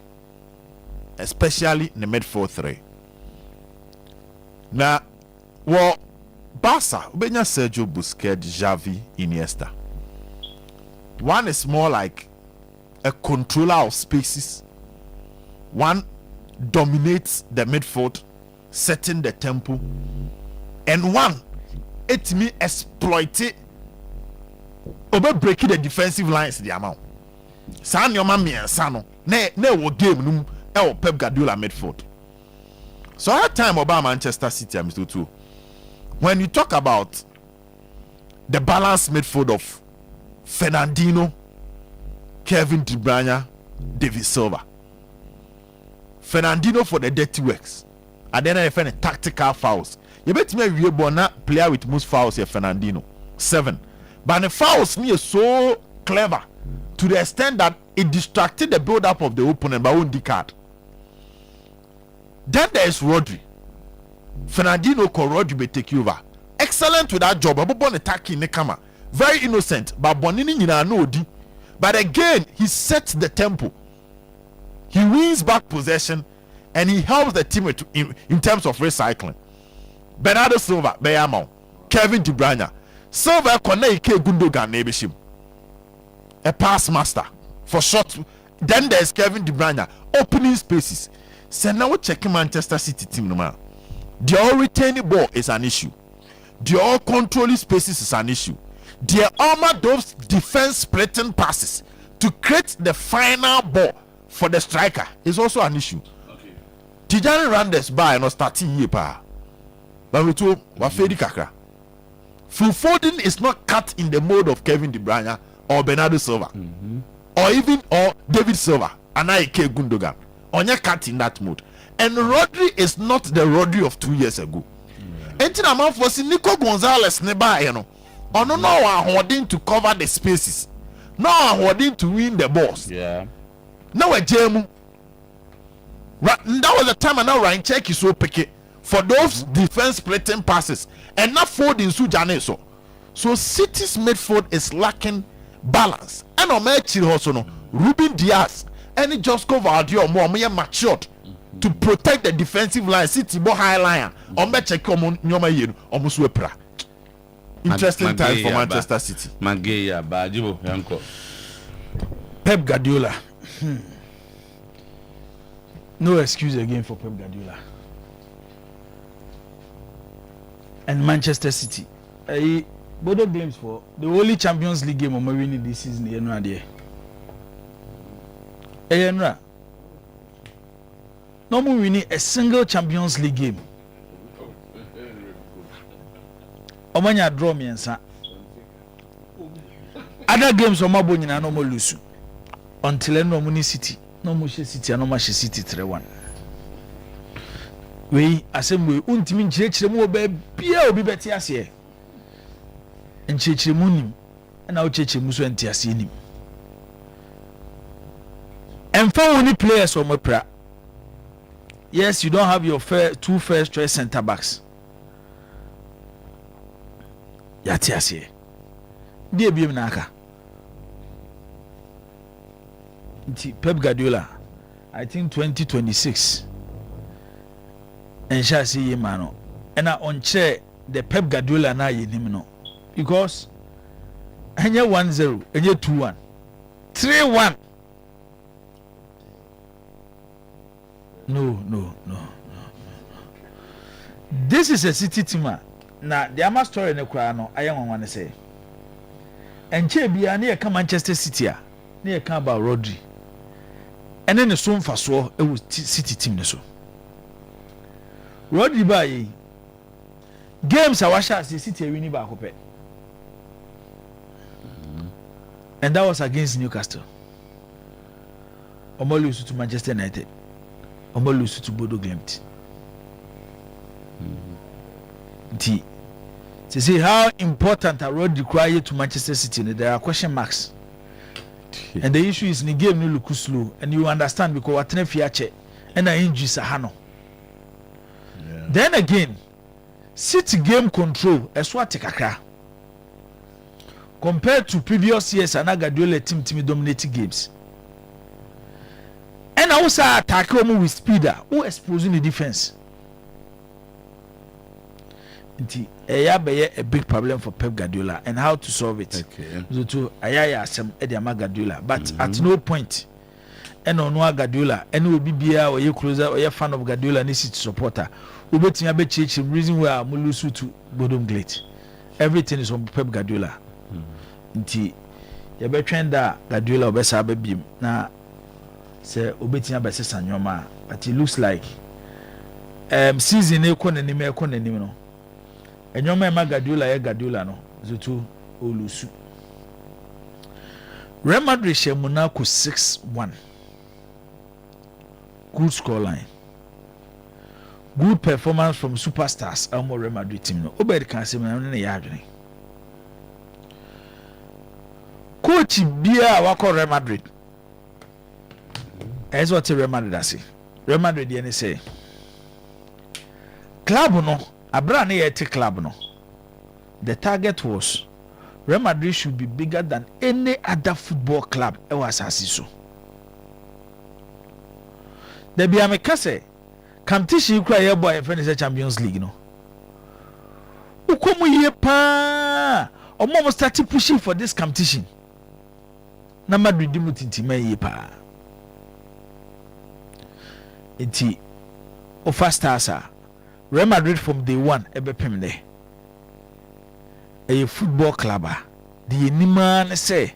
especially the midfield three. Now, well, Barca, Ubenya Sergio Busquets, Xavi, Iniesta. One is more like a controller of spaces. One dominates the midfield, setting the tempo, and one it me exploit it over breaking the defensive lines the amount. San your man sano ne wo game num Pep Guardiola midfield. So at time about Manchester City, Mr. Two. When you talk about the balanced midfield of Fernandinho, Kevin De Bruyne, David Silva. Fernandinho for the dirty works, and then I find tactical fouls. You bet me we born player with most fouls here, Fernandinho 7. But the fouls me is so clever to the extent that it distracted the build-up of the opponent by one card. Then there is Rodri. Fernandinho called Rodri be take over. Excellent with that job. Born attacking the camera. Very innocent, but Bonini no di. But again, he sets the tempo. He wins back possession and he helps the team in terms of recycling. Bernardo Silva Beyamo, Kevin De Bruyne, Silva Kone Ike Gundogan Nebishim, a pass master for short. Then there's Kevin De Bruyne opening spaces. So now checking Manchester City team no man. The all retaining ball is an issue. The all controlling spaces is an issue. The armor those defense splitting passes to create the final ball for the striker is also an issue. Tijani Randes by no starting year pa. But we told Wafedi Kakra. Phil Foden is not cut in the mode of Kevin De Bruyne or Bernardo Silva. Or even David Silva and Ike Gundogan. Onye cut in that mode. And Rodri is not the Rodri of 2 years ago. Enti na man for Nico Gonzalez neba no. Ono no holding to cover the spaces. No holding to win the balls. Yeah. Now a jemu. That was the time and now Ryan Check is so picky for those defense splitting passes and not Foden Sujane so. So City's midfield is lacking balance. And on match also no Ruben Diaz and Josko Vardio more matured to protect the defensive line. City more high line on match check on nyoma yenu almost wepra. Interesting time for Manchester City. Mageya Bajibo Yanko. Pep Guardiola. No excuse again for Pep Guardiola. And Manchester City. Bodo games for the only Champions League game of winning this season. You know there. No more winning a single Champions League game. Omanya draw me and other games on my bone no more lose until no money City. No more City and no more City 3-1. We assemble untimin church mo be bia obi beti ase en church mu nim na o church mu so enti ase nim and for only players on my pra. Yes, you don't have your two first choice center backs. Yati ase die biem na aka Pep Guardiola, I think 2026 and shall see him mano and I on chair the Pep Guardiola na him no because and 1-0 and 2-1 3-1 no. This is a City team na the ama story ne kwa no ayan wan say enche bia na ye Manchester City a na ye ka about Rodri ene ne so mfaso e wo City team ne so Rodri ba yi games a washa City win ba ko pe and that was against Newcastle. Omo lose to Manchester United. Omo lose to Bodo Glimt. To see how important a road required to Manchester City, there are question marks. And the issue is in the game no look slow, and you understand because what nefiache and I injury sahano. Then again, City game control is what kakra. Compared to previous years, and Guardiola team dominating games. And also attack with speed, who exposing the defense. A big problem for Pep Guardiola and how to solve it. So to Guardiola, but at no point, and on Guardiola, and will be or you closer or you fan of Guardiola and City supporter. We bet you a change reason why I'm lose to Bodom Glade. Everything is on Pep Guardiola. Nti you be train that Guardiola obesa be bim na say obetia be sesa nyoma, but it looks like season e kon anim no. Enyoma ma Guardiola no zutu olusu. Real Madrid share Monaco 6-1. Good scoreline. Good performance from superstars Real Madrid team no. Obedi kan say na ne ya adwene. Coach bia wako Real Madrid. As what Real Madrid say. Real Madrid dey say. Club no Abra na yet club no. The target was Real Madrid should be bigger than any other football club ever so. The Biameka say competition cry boy finish Champions League no. ukomu ye pa omo start pushing for this competition na Madrid di mutintima ye pa enti o first stars Real Madrid from day one ebepem ne a football club the enima ne say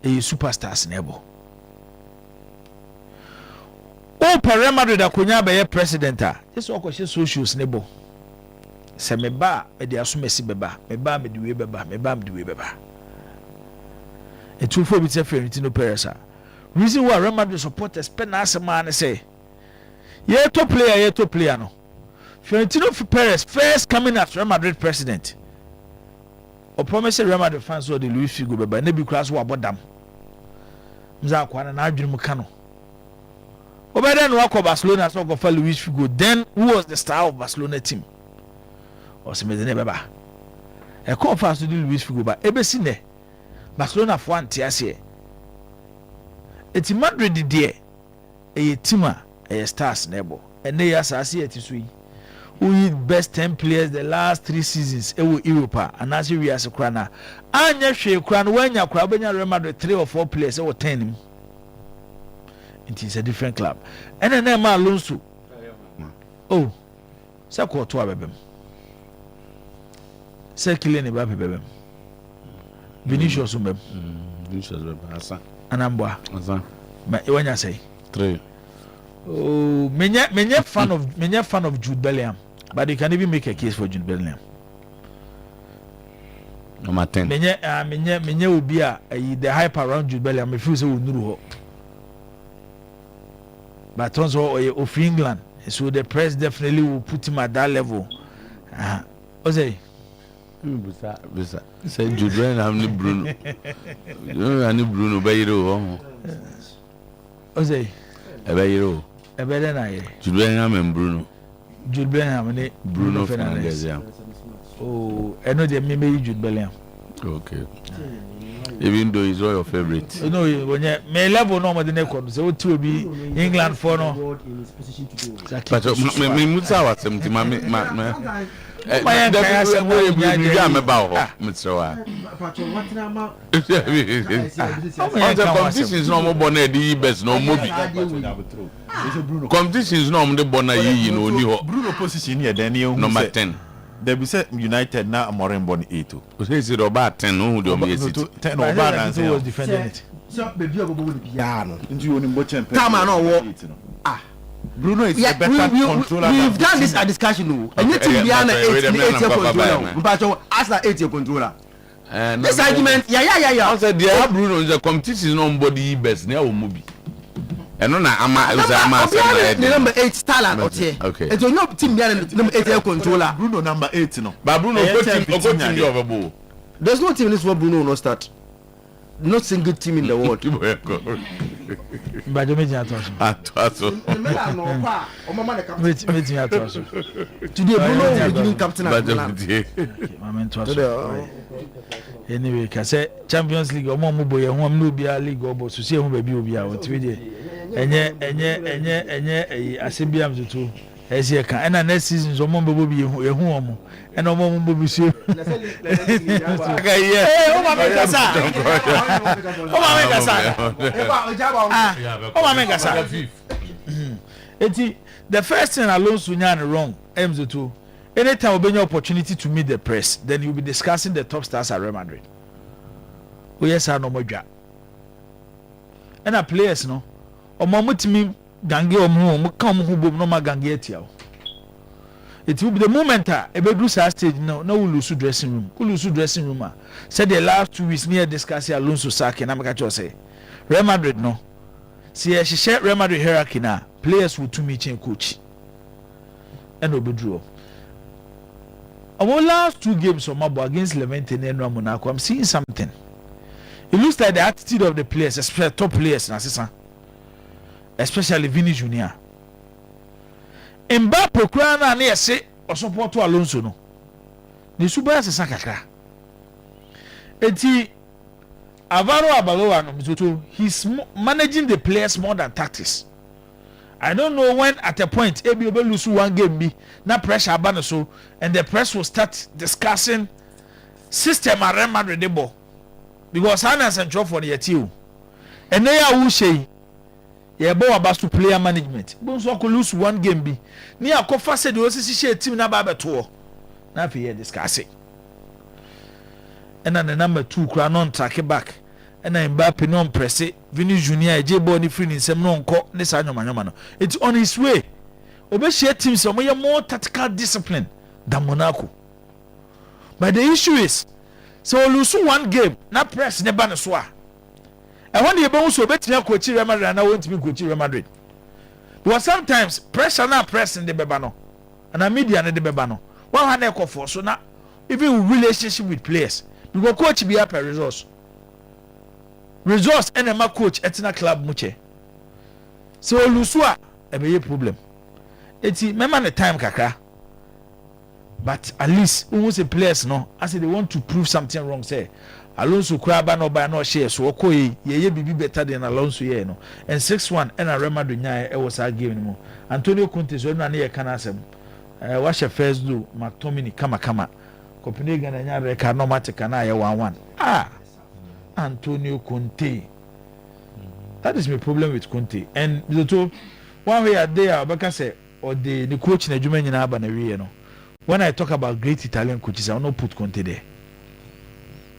a superstars nebo o Real Madrid akonya be president this one question socials nebo se me ba e de aso mesi beba me ba me de we beba me ba me de we beba e two for bit Florentino Perez reason why Real Madrid supporters pen asema ne say ye to player no Florentino Perez first coming as Real Madrid president o promise Real Madrid fans so the Luis Figo beba na bi class wo abodam mza akwana na adwene mu ka no obeda no akọ Barcelona so go for Luis Figo then who was the star of Barcelona team o se medene beba e come fast to Luis Figo ba ebesi ne Barcelona fo ante ase eti Madrid de e team a stars nebo and they asase eti so yi we best 10 players the last 3 seasons ewo Europa and as we as kra na anya hwe kra no wanya kra benya Real Madrid 3 or 4 players ewo 10 it is a different club and then ma Alonso oh say ko to abebem say Kylian Mbappe bebem Vinicius bebem Vinicius bebem asa anambwa asa ma wanya say 3 oh menya fan of Jude Bellingham but you can even make a case for Jude Bellingham number 10 menya obi a the hype around Jude Bellingham me feel say we nuru ho but also of England so the press definitely will put him at that level Ose bisa say Jude Bellingham ni Bruno ni Bruno bayiro ho Ose bayiro ebede na ye Jude Bellingham and Jude Bellingham ne Bruno Fernandes oh eno de me Jude Bellingham okay even though he's all your favorite no when me level no more than record so what will be England for no but me mutsa wa semti ma competitions no more bona di best no mobi competitions no more bona yi no ni ho Bruno position here then number 10 they be say United na Amorim born 8 o say say about 10 no do me sit 10 over and say was defending it so baby obobo ni bia no nti oni mo champion come on wo Bruno is a better controller. We've done this a discussion no anything bia na 8 controller but as na 8 controller this argument yeah I said there Bruno is a competition nobody best na o mobi eno na ama the number 8 talent okay it's no team bia number 8 controller Bruno number 8 no but Bruno coaching you over there's no team in this world Bruno will not start not single team in the world but you mean atoso today Bruno will be giving captain anyway kase Champions League omo mo boye ho am no bia league obo so se ho ba bi obi a o twe de enye asebiam tutu ese kan ena next season so mo bo bi ehu omo ena omo mo bi so akaye o ma me kasa eti the first thing Alonso nyan wrong M2 anytime we get opportunity to meet the press then you'll be discussing the top stars at Real Madrid we yes are no more dwa and our players no omo mutimi gange omo kan ho bom no ma gange atia it will be the moment e be do stage no we lose dressing room said the last 2 weeks near discussing Alonso sack na make sure say Real Madrid no see she share Real Madrid hierarchy na players will to me change coach and obedro our last 2 games of Mabo against Levante and Monaco I'm seeing something. It looks like the attitude of the players, especially top players, especially Vini Junior. Mbappe Krana na say or support to Alonso no. The super as kakra. Eti Alvaro Abaloa no he's managing the players more than tactics. I don't know when at a point ebi will lose one game be na pressure abano so and the press will start discussing system at Real Madrid the ball because Hannah's and for the team and they are who say yeah bo about to player management bon so ko lose one game be ni akofa said we see share team na ba beto na fi here discussing and then the number 2 kura non track back and then Mbappe non press Vinicius Junior je ball ni free ni sem no nko ne sa nyoma no it's on his way obe share teams so more tactical discipline than Monaco but the issue is so lose one game na press ne ba no so a and when you bounce so betia coach Real Madrid na want me coach Real Madrid because sometimes pressure na press in the beba no and media na the beba no one hand e for so na even relationship with players because coach be up a resource and a coach etina club muche so lusua e be problem eti remember the time kakra but at least who say players no as they want to prove something wrong say Alonso Kraba no by no share so okoye ye bibi better than Alonso ye no and 6-1 and a Real Madrid nya e was a game no Antonio Conte so na ye kana asem what your first do McTominay kama Copenhagen nya record no matter na ye 1-1 Antonio Conte. That is my problem with Conte. And the two one way a day Abaka say or the coach na juma nyina aba na wie no. When I talk about great Italian coaches, I will not put Conte there.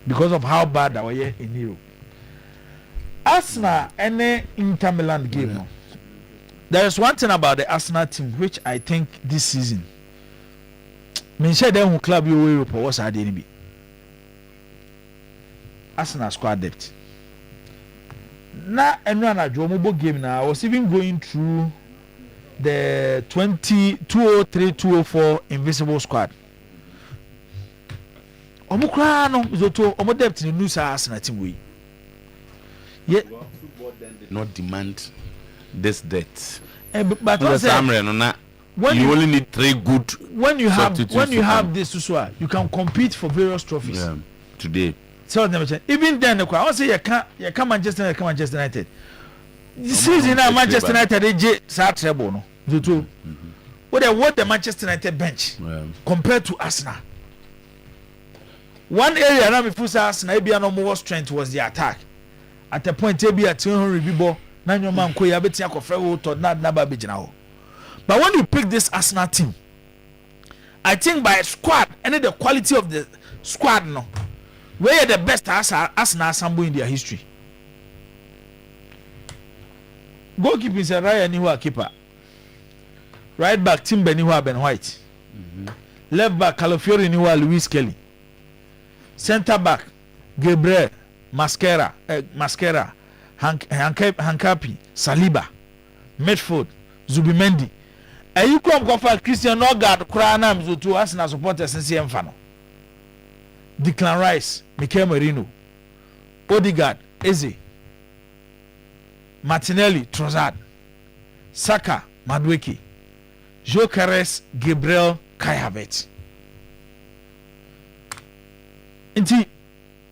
Because of how bad our year in Europe. Arsenal and Inter Milan game. No. There is one thing about the Arsenal team which I think this season me say them club you Europe was had any Arsenal squad depth. Na enrana jomobo game na I was even going through the 2003-2004 invisible squad. Omukra no zoto omo depth ni nusa Arsenal team we. Yeah, football then did not demand this depth. But when you only need 3 good. When you have this Susua, you can compete for various trophies. Yeah, today. So even then, I say you can't Manchester United. The season now Manchester United they start treble no. What the Manchester United bench compared to Arsenal. One area now before Arsenal be no more strength was the attack. At the point be at 200 people, na your man ko ya beti akofre to na ba bigina ho. But when you pick this Arsenal team, I think by squad and the quality of the squad no. Where are the best Arsenal assemble in their history? Goalkeeper is a Ryan Niwa keeper. Right back Timber Niwa Ben White. Left back Calafiori Niwa Luis Kelly. Center back Gabriel Mascara Hankapi Saliba. Medford Zubimendi. You come go for Christian Nogard Krana Mzutu Arsenal supporters in CM Declan Rice, Mikel Merino, Odegaard, Eze, Martinelli, Trossard, Saka, Madueke, Gyökeres, Gabriel, Kai Havertz. Inti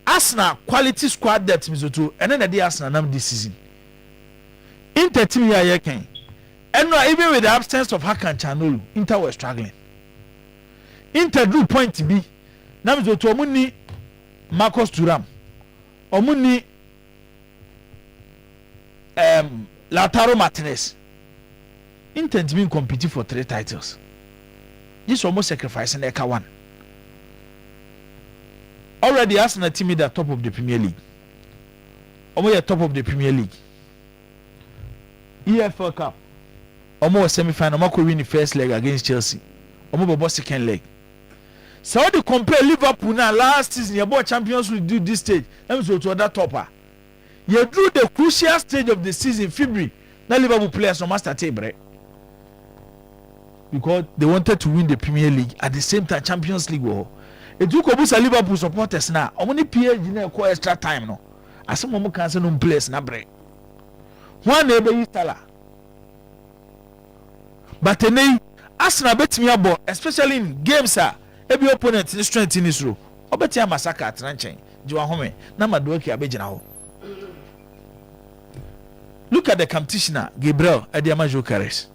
Arsenal quality squad depth mizoto, and then the Arsenal nam this season. Inter team here can, and no even with the absence of Hakan Chanolu, Inter were struggling. Inter drew point B. Namzo to omuni Marcus Thuram omuni Lautaro Martinez intent being competing for 3 titles. This almost sacrificing the one. Already Arsenal team at the top of the Premier League. Almost at top of the Premier League. EFL Cup. Almost semi-final. Almost win the first leg against Chelsea. Almost second leg. So how do you compare Liverpool now last season? You bought Champions League do this stage. Let me go to other topper. You drew the crucial stage of the season, February. Now Liverpool players no master table. Because they wanted to win the Premier League at the same time Champions League. It took Obusa Liverpool supporters now. How many PSG na call extra time no? As some more cancel no players na break. One neighbor is Tala. But today, Arsenal bet me about, especially in games every opponent in strength in this row. Obeti ya masaka atranchen. Jiwa home na Madueke abegina ho. Look look at the competition, Gabriel Adiama Jokeres.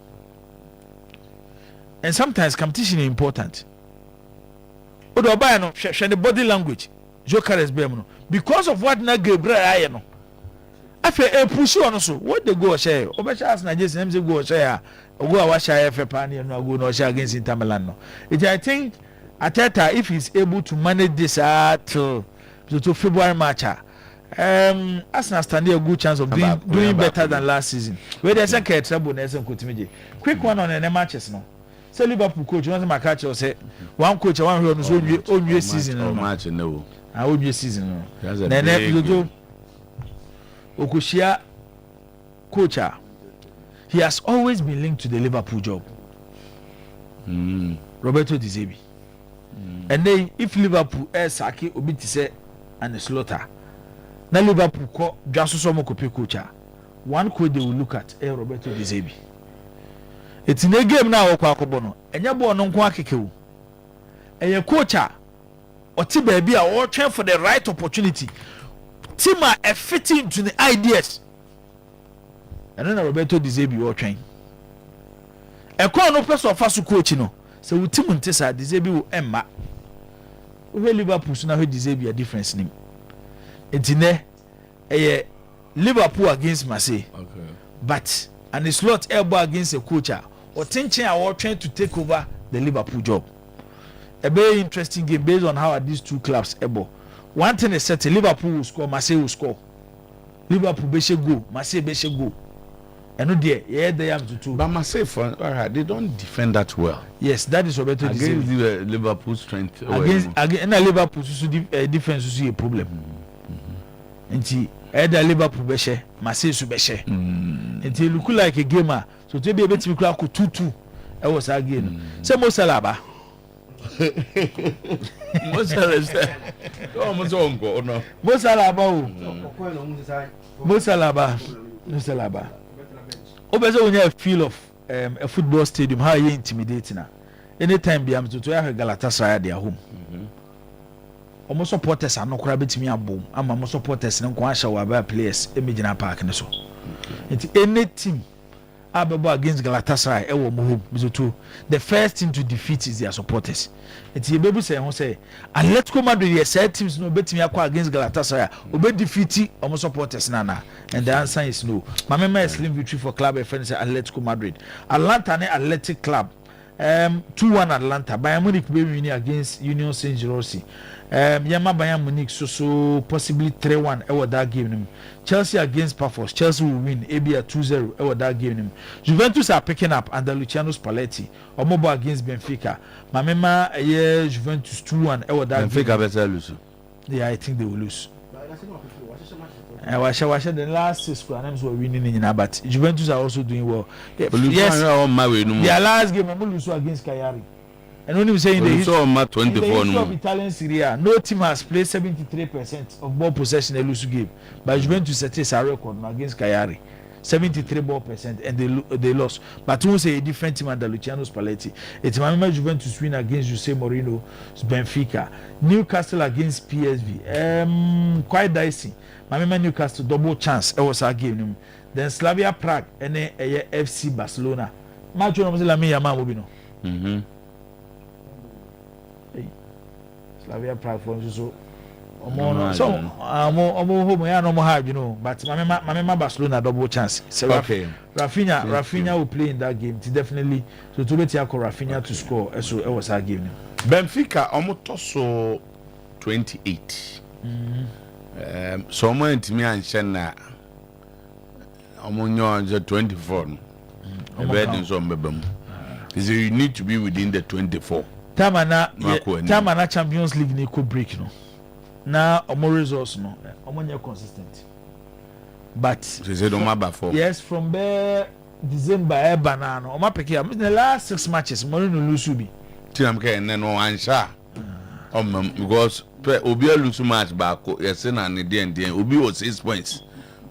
And sometimes competition is important. But the body language, Jokeres Bemono. Because of what na Gabriel Ayano. I feel a push on also. What they go share? Obachas Najas names go share. Or go wash a pani and go no share against Inter Milan. I think Ateta, if he's able to manage this till to February match. Arsenal standing a good chance of doing better than last season. Where there's a trouble, quick one on any matches now. Say Liverpool coach, you want to catch or say one coach, one who knows own season. Match no. I own your season. Then Okushia coach, he has always been linked to the Liverpool job. Roberto De Zerbi. And then if Liverpool Saki Obitise and the slaughter. Na Liverpool ko dwaso so mo kope coach one coach they will look at Roberto De Zerbi. It's in a game now okwa akobo no enya ball no nko akeke wo eye coach oti baabi a wo twen for the right opportunity team a fit into the ideas and then Roberto De Zerbi wo twen e ko no person of asu coach no so wo team ntesa De Zerbi wo emma we Liverpool so na De Zerbi a difference nim. It's in Liverpool against Marseille. Okay. But and it's not elbow against a coach or thinking are trying to take over the Liverpool job. A very interesting game based on how these two clubs elbow. One thing is certain, Liverpool will score, Marseille will score. Liverpool be go, Marseille be go. And no there, they have to two. But Marseille, they don't defend that well. Yes, that is Roberto De Zerbi. Against Liverpool strength. Against Liverpool defense is a problem. Nti either Liverpool be share Marseille su be share nti look like a gamer so to be able to crack 2-2 I was again say Mo Salah ba Mo Salah oh mo so ngo no Mo Salah ba o Mo Salah ba obese onya feel of a football stadium how you intimidating na anytime be am to ya Galatasaray their home omo supporters anokora betimi abom ama mo supporters ne nko ahya wa players emigina park ne so any team abebo against Galatasaray e wo mo home bizoto the first team to defeat is their supporters enti ebebu say ho say Atletico Madrid yes teams no betimi akwa against Galatasaray obe defeat omo supporters nana and the answer is no mama slim victory for club friends Atletico Madrid Atlanta ne Athletic Club 2-1 Atlanta Bayern Munich be winning against Union Saint-Gilloise Yama Bayern Munich so possibly 3-1 ever that game. Chelsea against Pafos. Chelsea will win. ABA 2-0 ever that game. Juventus are picking up under Luciano Spalletti. Omobo against Benfica. Mamema Juventus 2-1 ever that Benfica game. better lose. Yeah, I think they will lose. The last 6 games were winning in but Juventus are also doing well. Yes, their last game we lose against Cagliari. And only saying the history of Italian Serie A, no team has played 73% of ball possession in a lose game. But Juventus set a record against Cagliari, 73% and they lost. But who say a different team under Luciano Spalletti? It's my Juventus win against Jose Mourinho, Benfica, Newcastle against PSV. Quite dicey. My Newcastle double chance. It was our game. Then Slavia Prague and FC Barcelona. Match on the Lamia Mobino. Slavia Prague for so home ya no more hard you know but my Barcelona double chance so okay. Rafinha will play in that game definitely so to bet Rafinha to score so it was our game Benfica almost so 28 so mo ntimi anhye na omonyo 24 no so mbebam is you need to be within the 24 Tamana Champions League ni ko break no na omo results no omonye consistent but yes from there December banana omo pick in the last 6 matches mo no lose bi tinam ke ne no ansha because obi a lose match back yes na ne den obi was 6 points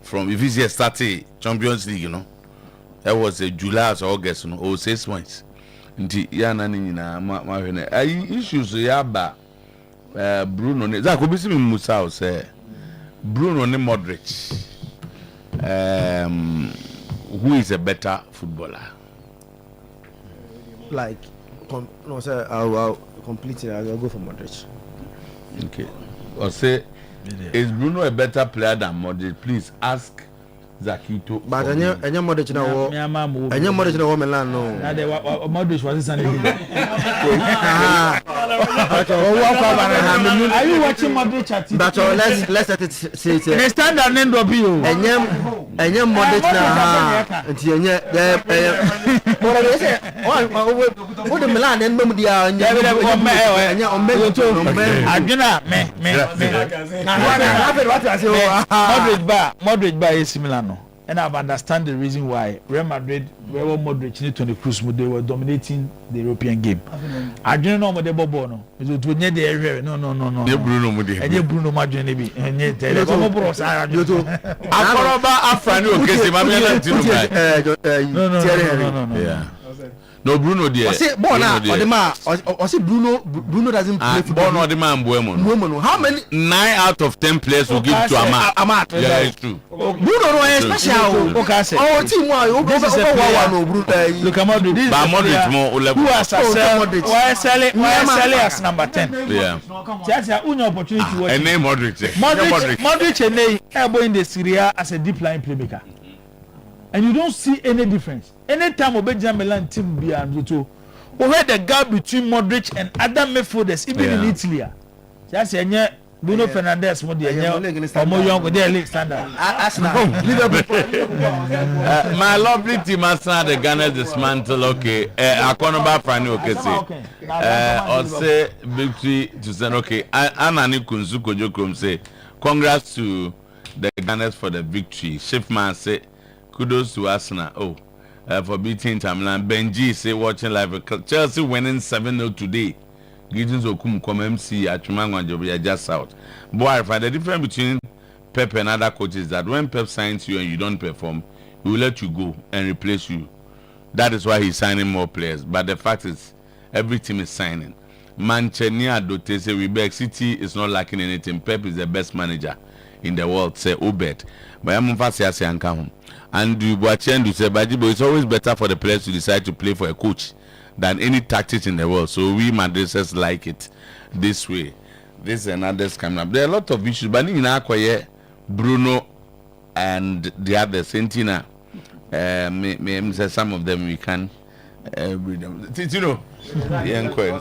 from if he started Champions League you know that was a July or August no or 6 points nti ya na nyina ma hwene ai issues ya ba Bruno ne za ko bisi Musa o say Bruno ne Modric who is a better footballer? Like, no, sir, I'll complete it. I'll go for Modric. Okay. Or say, is Bruno a better player than Modric? Please ask Zakito. But any Modric now, any Modric now, Milan, no. Modric was Sunday. Are you watching Modric at? But let's let it say it. The standard name of you. Any Modric now. Until what I say, what the Milan and Media and Modric by AC Milano. And I've understand the reason why Real Madrid, where Modric need to the Cruz, they were dominating the European game. I don't know what they bobo no. It was near the area. No. Bruno Mudi. And you Bruno Madrid and yet I no. Yeah. No, Bruno dear. I say Bruno doesn't play football. Bono the man Buemo. How many? 9 out of 10 players will give to Amat. Yeah, it's true. Bruno no is special. Oh, team this is a look at Modric. This Modric more level. Who has why sell it as number 10? Yeah. That's a only opportunity to watch. And name Modric. Modric and elbow in the Syria as a deep line playmaker. And you don't see any difference. Anytime Obeja Milan team be and to where the gap between Modric and other midfielders, even in Italy. Just Bruno Fernandes mo de omo young with their league standard. My lovely team Arsenal the Ghana dismantle okay. Akonoba Frani okay say. Or say victory to say okay. Anani Kunzu Kojokrom say congrats to the Ghanaians for the victory. Shifman say kudos to Arsenal. For beating Inter Milan. Benji say watching live. Chelsea winning 7-0 today. Gideons Okum come MC at Chumangwa just out. Boy, for the difference between Pep and other coaches that when Pep signs you and you don't perform, he will let you go and replace you. That is why he's signing more players. But the fact is, every team is signing. Manchester Dote say Webeck City is not lacking anything. Pep is the best manager in the world. Say Obed. But I'm home. And you say, Bajibo, it's always better for the players to decide to play for a coach than any tactics in the world. So we Madriders like it this way. This and others coming up. There are a lot of issues, but in Aquaye, Bruno and the others, Sentina, say some of them we can read them. You know,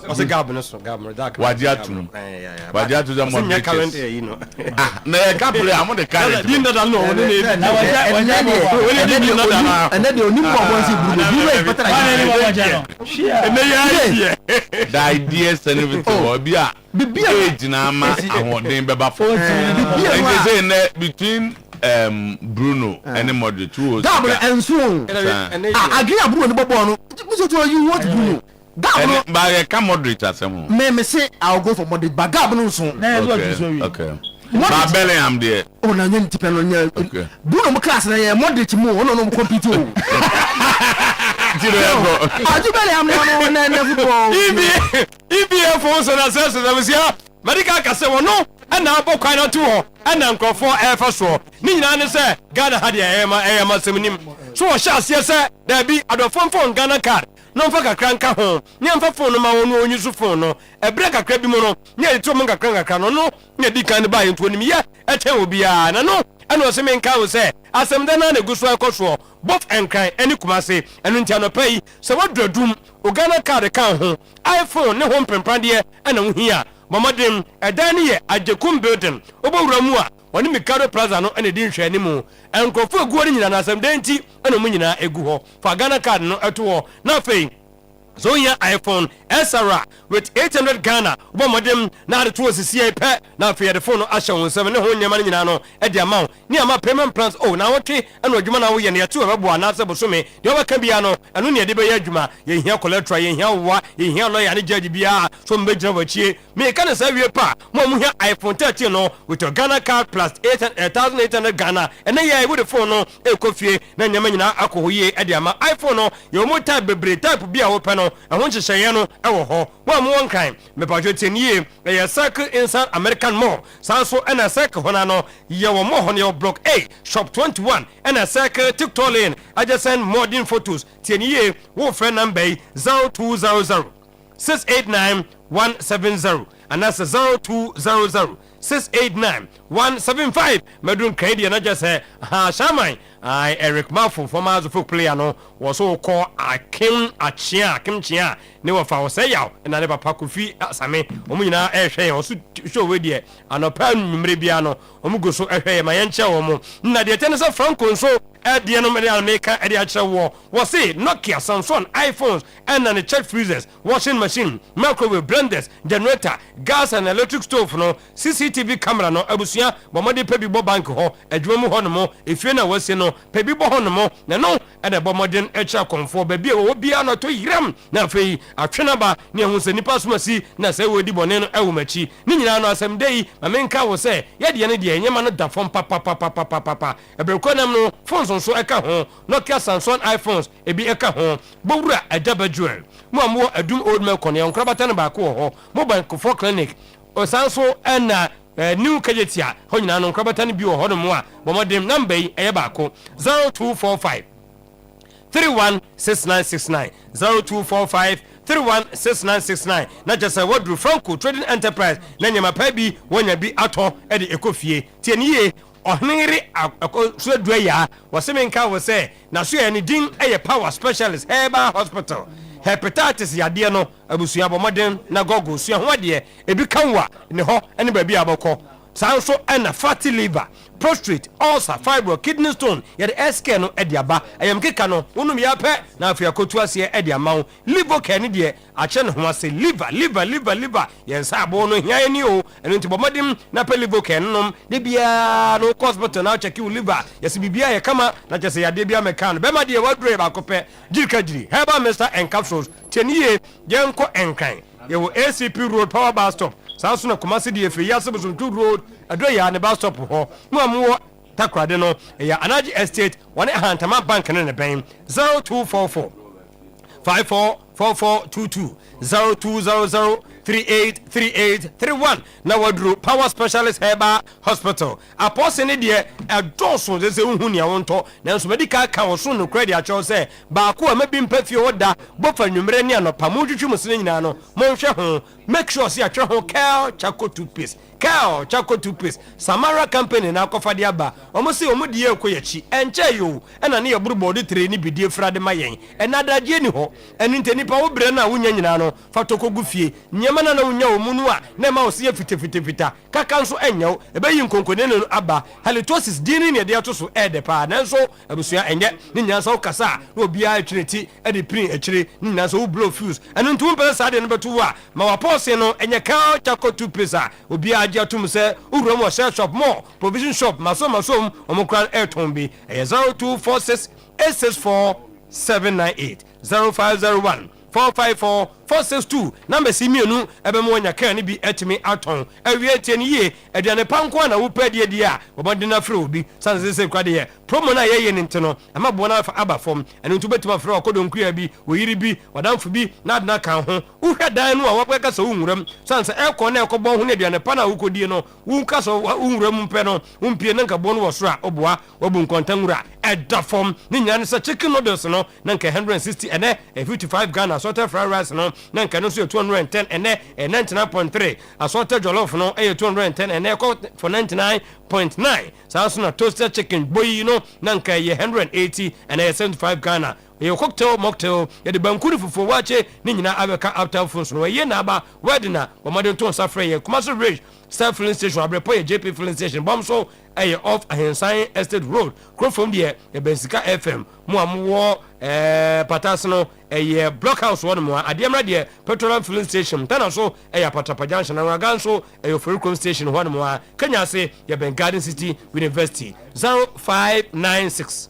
what's a governor? Wadiatu the more current, you know. I'm on the current. And then the only the ideas and everything. Be age now, between Bruno and Modric too. And so I agree Bruno. You want Bruno? But come Modric as a me say I'll go for Modric, but Gabon soon. Okay. But Bellingham there. Oh, no, you depend on you. Bruno class na Modric mo no compete. EBF also says that was here. Medical Casewo no, and now Bokano to her, and Uncle for air for sure. Nina say, Ghana had a seminim. So, shall see, sir, there be a phone Ghana card. No for a cranka home, near for phone, my own use of phone, a break a crabby mono, near the Tomonga cranka cano, near the kind of buying 20 years, at 10 will be a no. And was a man can say, as some then a good swell cost both and cry any Kumasi and Intano pay. So what do doom, Ugana card account home, iPhone, no home prandia, and I'm here. Mamadem, a Daniel, a Jacum building, Obo Ramua, when me Caro Plaza no any didn't share anymore, and go for good in an some dainty and a minina ego for Ghana card no at all, nothing. So yeah, iPhone SRA with 800 Ghana. One of them now the towards the CA pet. Now for the phone Asha on 7 money at the amount. Near my payment plans. Oh, now okay. And what you man away near 2 of one answer so me. The other Cambiano and only a debate Juma. You hear collector, you hear what you hear lawyer and judge BR. Some big job of cheer. Me can say we pa. Mom here iPhone 13 no with your Ghana card plus 1,800 Ghana. And then yeah, with the phone no a coffee. Then you mean alcohol at the amount iPhone no. Your more type be type be open. no ɛho nhyehyɛeɛ no ɛwɔ hɔ wa mo wɔnkan mepatwo tenie ɛyɛ circle inside American Mall saa so ɛna circle hɔ no yɛwɔ mɔ hɔ no yɛwɔ block A shop 21 ɛna circle TikTok lane adjacent modern photos tenie wo frɛ number 0200 689 170 and that's 0200 689 175 medun kaidia na just say ha shaman I Eric Mafo former Azufo player no was so called Akim Chia ne wa fa say yaw na ne papa Kofi Asame omu nyina ehwe o so show we die anopa nwumre bia no omu go so ehwe ma yenche wo mu na de tenese Franco so de no me America e de akire wo say Nokia Samsung iPhones and the check freezers washing machine microwave blenders generator gas and electric stove no CCTV camera no abusua bomode pebi bo bank ho adwuma mu ho no mo efie na wase no pebi bo ho no mo na no e de bomodin echa konfo ba bia wo bia no to yiram na fei atwena ba ne hu se nipa so masi na se we di bone no ewo machi ni nyina no asem dei ma menka wo se ye de ne de nyema no da fom papa ebreko nam no phones so eka ho Nokia Samsung iPhones ebi eka ho bowura adaba jewel mo amwo adum old man kono yankrabata no ba ko ho mobile for clinic o sanso na new kajetia ho nyina no nkrabata no bi ho no mo a bomodem number yi eye ba ko 0245 316969 0245 316969 na just what do Franco Trading Enterprise na nyama pa bi wonya bi ato e de ekofie tieniye ohniri so duaya wasemenka wo se na so ya ni din eye power specialist herbal hospital hepatitis yade no abusua bomodem na gogo sua ho de ebi kanwa ne ho ene ba bi abokọ sanso na fatty liver prostate ulcer fibro kidney stone yede SK no ediaba ayam keka no unum ya pe na afia kotu ase ediama liver care ne de ache ne ho ase liver yensa abo no hia ni o eno nti bomodem na pe liver care nom de bia no hospital na check you liver yesi bibia ye kama na chese yade bia meka no be ma de wadure ba kope jirikajiri heba Mr and capsules teniye yenko enkan yewo ACP road power bar stop sanso na Kumasi de efe yase buzuntu road adoya ne bus stop ho mu amu takrade no ya Anaji Estate one Hantama Bank ne ben 0244 544422 0200 383831 na wadru power specialist Heba Hospital apose ne de edoso ze hu nia wonto na so medical ka wo so no credit a cho se ba ko amabi mpafie woda bofa nwumre ne anopa mu twetwe musene nyina no monhwe ho make sure see atwe ho Cal Chaco toothpaste Samara company na akofa de aba omo se omo de ekoyachi enche yo ena ne yeburu body train bi de frade mayen enada die ni ho enu ntenipa wo bre na wonya nyina no fatoko gufie nyema na wonya omunu a na ma ose fitefita kaka nso enyew ebeyi nkonkone no aba halitosis dini ne de ato so ede pa na nso abusua enye ne nyansa ukasa na obia atwineti ede prin akire ne nyansa wo blow fuse enu ntum pele sa de no betu a ma wa pose no enye Cal Chaco toothpaste a obia agye atum se uwram wo shop more provision shop maso omokran airton bi 0246 864 798 0501 454 462 number simienu ebe mo nya kan ni bi etimi aton awie tieniye ediane panko na wo pade die a obode na frɛ obi sanse se kwade ye promo na ye ne ntino ama bo na aba fom eno ntu betima frɛ okodonkua bi oyiri bi wadamfo bi na adna kan ho uhwe dan no a wopeka so unwuram sanse ekɔ na ekɔbɔ ho ne ediane pa na wo kodie no wo ka so unwuram mpe no wo mpie na nka bo no wo so a oboa wabu nkontanwura ɛda fom ne nyane se chicken noodles no na nka 160 ene 55 Ghana salted fried rice no na nka no so 210 ene 99.3 assorted jollof no 210 ene for 99.9 so na toasted chicken boy no na nka 180 ene 75 Ghana ye cocktail mocktail ye de bankuru fufu wache ni nyina abeka after phones no ye na aba wedina o modern ton safre ye Kumasi Ridge Star filling station abrepo ye JP filling station bom so off Ahensan Estate Road cross from there ye Bensika FM mo amwo patas no blockhouse one mo adiamra de petrol filling station tana so Patapa Junction na wagan so Fericom station one mo Kenya say ye Ben Garden City University 0596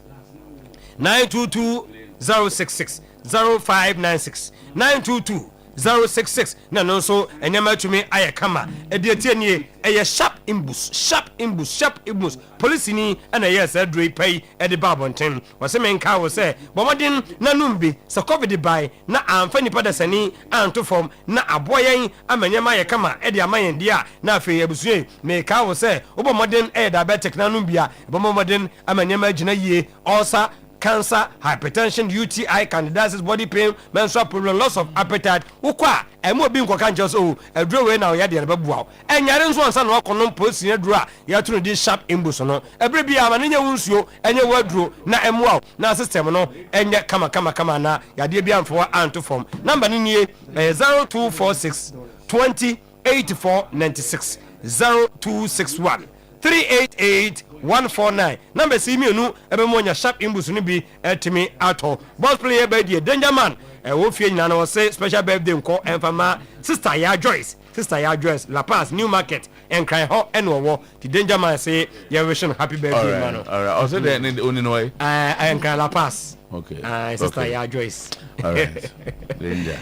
922 066 0596 922 066 na no so enyama tumi aye kama edi etie nie eye sharp imbus police ni na yes adroi pay edi babonten wase menka wo se bomodin na numbi se covid by na amfa nipa da sani anto form na aboyen amanyama aye kama edi amayen dia na afi ebusue meka wo se obomodin diabetic na numbia bomodin amanyama agina yie ulcer, cancer, hypertension, UTI, candidiasis, body pain, menstrual problem, loss of appetite. Ukwa, emo bi nko kan just oh, e draw we na o ya de bebuaw. Enyare nso ansa na wakono police draw ya tunu di sharp imbus no. Ebre bia ama nya wunsuo, enye wadro na emuaw na system no enye kama na ya de bia amfo anto form. Number ni nie 0246 20 84 96 0261 388 149. Number see me no ebe mo nya sharp imbus no bi etimi ato. Boss player by the danger man. Wo fie nyina no say special birthday nko enfama sister ya Joyce. Sister ya Joyce La Paz New Market and cry ho eno the danger man say you wish happy birthday man. All right. Also there only no way. I am cry La Paz. Okay. Sister ya Joyce. All right. Danger.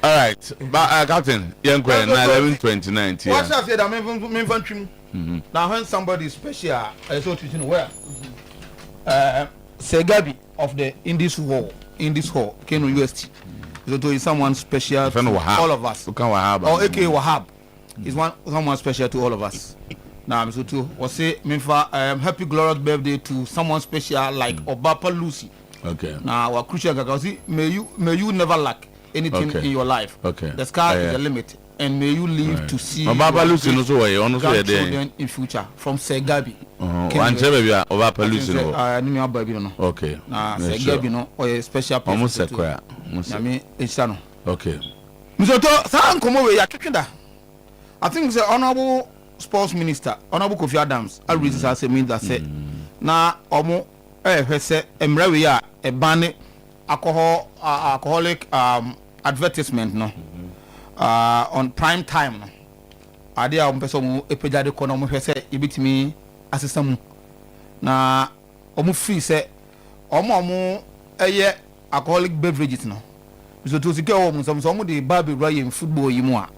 All right. But Captain, young queen 11:29 here. What's up here that me now when somebody special so to where Segabi of the in this hall Kano UST so to is someone special to all of us or AK Wahab is someone special to all of us now so to was say happy glorious birthday to someone special like Obapa Lucy. Okay, now our crucial Gagazi, may you never lack anything in your life. Okay, the sky is the limit. And may you live to see grandchildren in future from Segabi. Okay. Segabi no or special person. Okay. I think the Honorable Sports Minister, Honorable Kofi Adams, I read this mean that said na omo say emre ya e ban alcoholic advertisement no. On prime time no ade a mpese mu epejade ko no mo hwese ebitimi asesam na omo free se omo eye alcoholic beverages no so to sike omo so omo de baby right in football yi mu a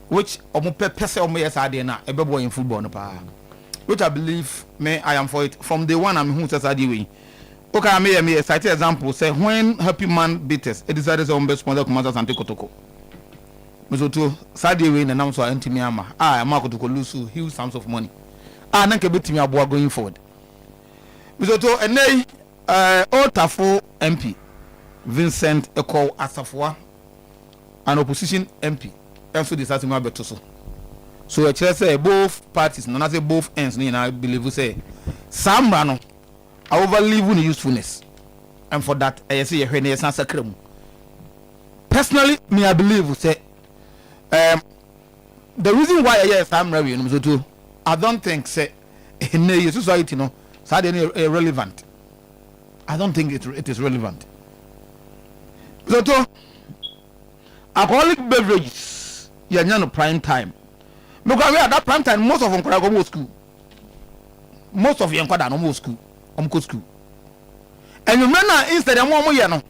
which omo pese omo yes ade na ebebo in football no pa which I believe I am for it from the one I'm who says ade we okay me cite example say when Happy Man Bitters it decided to be sponsor Commander Sante Kotoko Mesoto Saturday we na nam so antimi ama amakoto ko lose huge sums of money na nke betimi aboa going forward Mesoto enei Otafo MP Vincent Eko Asafua an opposition MP also decided to abeto so I say both parties no na say both ends no na believe say samra no I overlive in usefulness and for that I say you hwe na sakra mu personally me I believe say the reason why I'm reviewing so too I don't think say in the society no so irrelevant. I don't think it is relevant. So too alcoholic beverages you no prime time because we at that prime time most of them go school, most of them no school school and you remember instead of one year no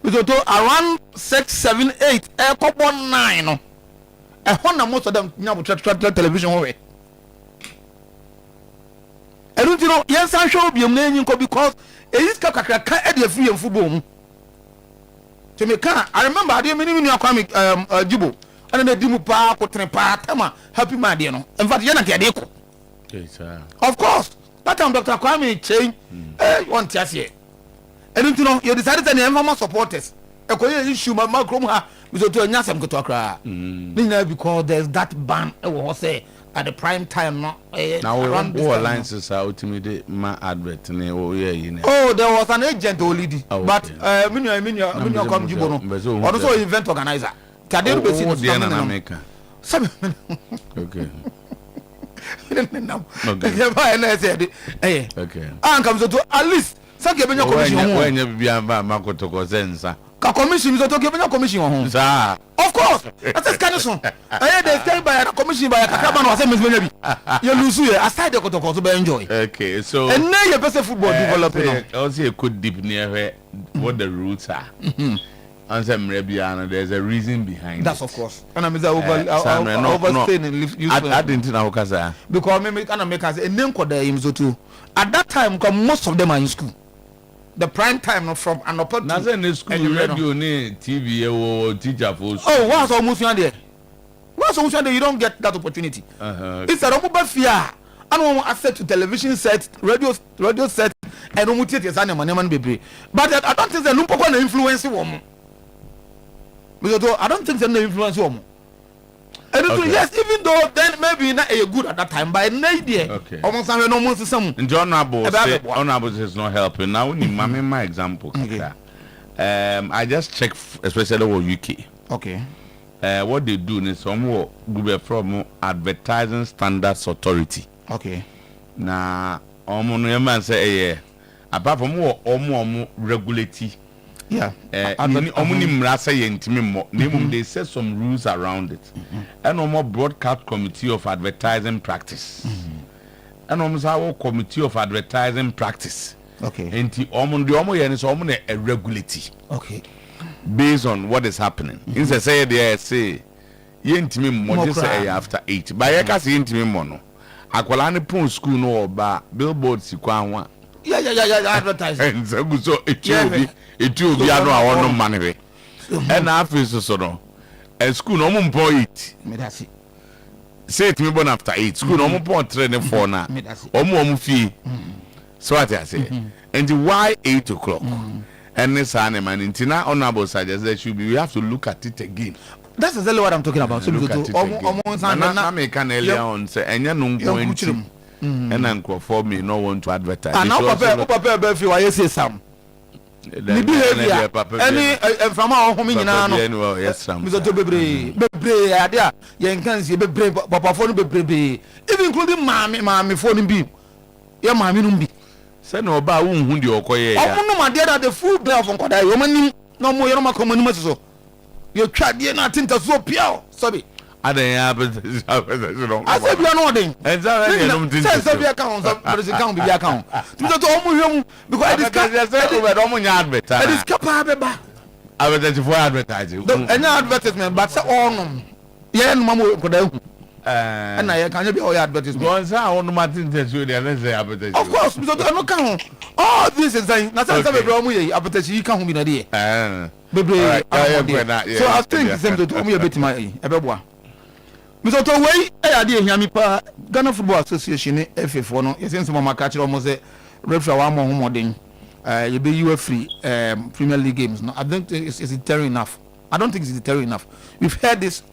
so to around 6, 7, 8 couple 9 no most of them television way I don't know yes I show be because it is kakaka e dey free in football to me can I remember I dey many kwame Jibo and they dimu pa ko tren pa tama Happy Man dey no in fact yana ke dey ko of course that time Dr. Kwame change one tias here and you know you decided to name supporters e ko issue ma krom ha so to nya sem keto akra because there's that ban e wo say at the prime time no now all alliances are ultimately my advert oh there was an agent already but minyo come Jibo no also event organizer tade be see okay okay come so to at least sanke benyo commission when you be amba makoto ko sensa ka commission so to ke benyo commission ho sa of course that is kind of so they stay by the commission by kakaba no say benyo bi you lose you aside the kotoko so be enjoy okay so and now you person football developing also you could deep near where what the roots are answer Mrebiana, there's a reason behind that's it. of course. And I'm overstaying and live I didn't know because maybe can make us a name called the too. At that time, most of them are in school. The prime time from an opportunity. Nothing in school, radio, TV, or teacher for. Oh, what's almost one day? What's almost one day? You don't get that opportunity. It's a robot fear. I don't want access to television set, radio set, and don't take your son and my baby. But I don't think they're no influence woman. I don't think they're no influence woman. Yes, even though then maybe not a good at that time, but an idea. Okay. Almost some. John Honorable is not helping. Now, my example. Okay. I just check, especially with UK. Okay. What they do is some group from Advertising Standards Authority. Okay. Now, man say apart from regulatory. Yeah. They set some rules around it. And more broadcast committee of advertising practice. And almost our committee of advertising practice. Okay. And the a regulatory. Okay. Based on what is happening. Instead say they say after 8. By a case intime mono. Akwala ne pon school no ba billboard si kwa yeah advertising. So it will be no I want money. And after so no. A school no mo point. Me that's it. Say it me born after 8. School no mo point train for na. Omo fee. So what I say. And why 8 o'clock? And this animal intina honorable suggest that should be we have to look at it again. That's exactly what I'm talking about. So look at it again. I make an earlier on say and you know going to and uncle for me no want to advertise. And now papa if you say some the behavior any from our home in no yes some Mr. Bebre idea yen can see bebre papa phone bebre even including mommy phone bi ya mommy no bi say no ba wo hu de okoye ya omo no ma dey that the full glove on koda yo mani no mo yero makoma ni maso you try dey na tinta so pia sorry adan ya be no I said you are not doing and say be account so account be account to omo hwem because this omo nya advertise this kapa be ba advertise for advertising any advertisement but say on yeah no mama koda hu and I can be all advertisement go say on Martin tell you dey say advertise of course because no can all this is saying na say be omo ye advertise you can hu bi na dey bebre so I think same to omo ye betima ebeboa Mr. Toway, I did hear me pa Ghana Football Association FF no yes some ma catch almost referee one more thing you be you free Premier League games no I don't think it's deterring enough. I don't think it's deterring enough. We've heard this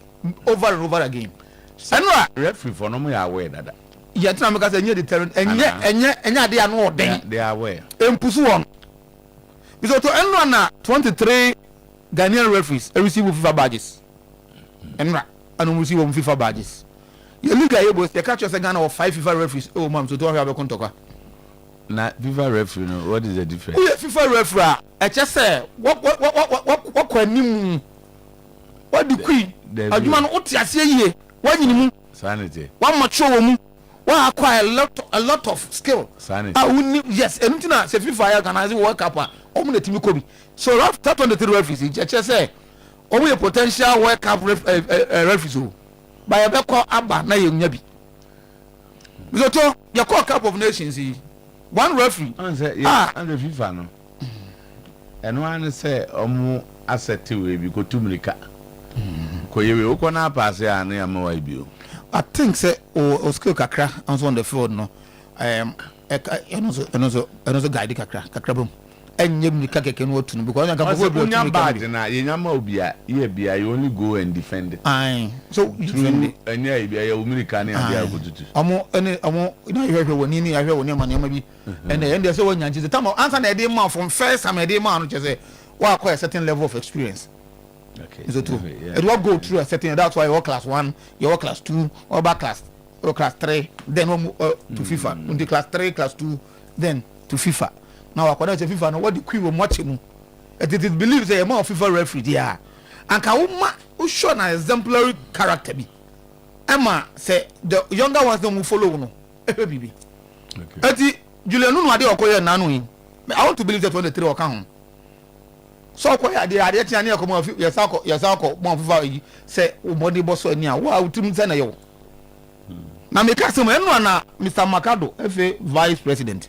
over and over again. Anwa referee for no me aware that. Yeah, tell me because enye deterrent enye dey no den. They are aware. Empusu won. Mr. To enwa na 23 Ghanaian referees receive FIFA badges. Enwa and we see one FIFA badges. You look at you catch us Ghana of 5 FIFA referees. Oh, ma'am, so to have a contoka. Na FIFA referee, no. What is the difference? Who FIFA referee? I just say what queen? What the queen? A man what you say here? What you mean? Sanity. One mature woman. One acquire a lot of skill. Sanity. Yes, anything I say FIFA organize World Cup. The team Kobe. So after 23 referees, I just say. Only a potential World Cup referee by a call Abba na Yabi. Because you call Cup of Nations, one referee. And the FIFA no. And one say Omu asset to you go to America. Koyewe ukona pass ya na yama ibio. I think say o skill kakra and so on the field no. Enozo guide kakra boom. Enyem ni kake no tunu because nka go be tunu badge na yenyama obia ye bia you only go and defend it. Aye. So you defend it. Enya bia ye America na bia go tutu. Omo na hwehwe woni ni ahwe woni ma na bi. Ende say won nyanchi time answer na dey man from first time dey man no che wa acquire a certain level of experience. Okay. Is it true? It will go through a certain that's why you're class 1, you're class 2, or back class 3, then to FIFA. Until class 3, class 2, then to FIFA. Now according to FIFA no what the queen will watch him. It is believed that amount of FIFA referee there. And Kauma who show an exemplary character be. Emma say the younger ones don't follow no. Okay. Eti Julian no ade okoye nanu yi. I want to believe that 23 account. so ko ya de tiane ko mo yesako mo fufa yi say o body boss ani a wa utim say na yo na me ka say mo eno na Mr. Makado FA vice president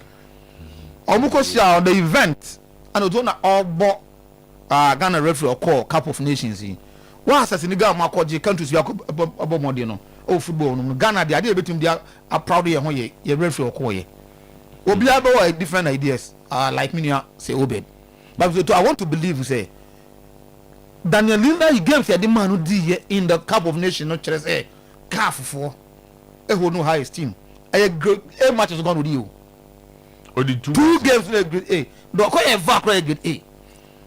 omuko sia on the event and ozo na ogbo Ghana referee call Cup of Nations yi wa assassin ga ma koje countries ya obo mode no o football no Ghana de ade betum dia proud ye ho ye referee call ye obi abo different ideas like me say Obed. But so I want to believe say Daniel Linda games the man who did in the Cup of Nations not just say CAF for who no highest team. A great A match is gone with you. Or the two games like grade A. Do ko ever grade A.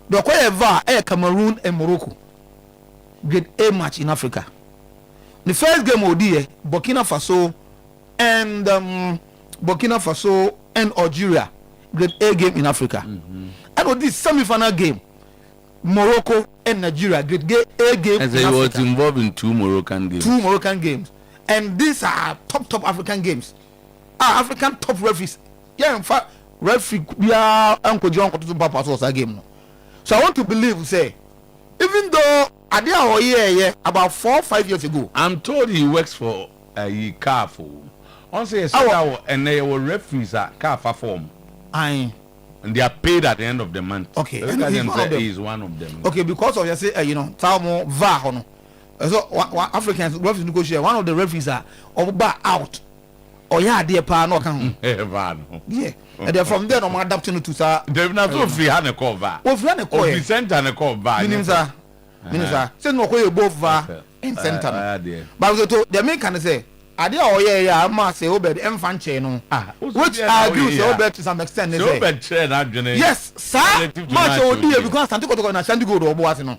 Do ko ever Cameroon and Morocco. Grade A match in Africa. The first game will be Burkina Faso and Algeria. Grade A game in Africa. And with this semi-final game, Morocco and Nigeria, grade A game. And they was involved in 2 Moroccan games. 2 Moroccan games, and these are top African games. African top referees. Yeah, in fact, referee we are Uncle John to Papa was a game. So I want to believe, say, even though I did about 4 or 5 years ago, I'm told he works for a careful. Also, and they were referees at CAF form. And they are paid at the end of the month. Okay, and he's one of them. Okay, because of you say Tamo VAR so Africans referees negotiate. One of the referees are out. Oh yeah, dear pa no can. Yeah, and they're from there no more adapting to sir. They've not so free hand a call VAR. Oh, free hand a call. Center and a call VAR. Minister, say no call both VAR in center. But so the main can say. Ade a ma say Obed emfanche no which I agree say Obed to some extent say Obed trade that journey yes sir match odi because Santiago to go na Santiago do obo ase no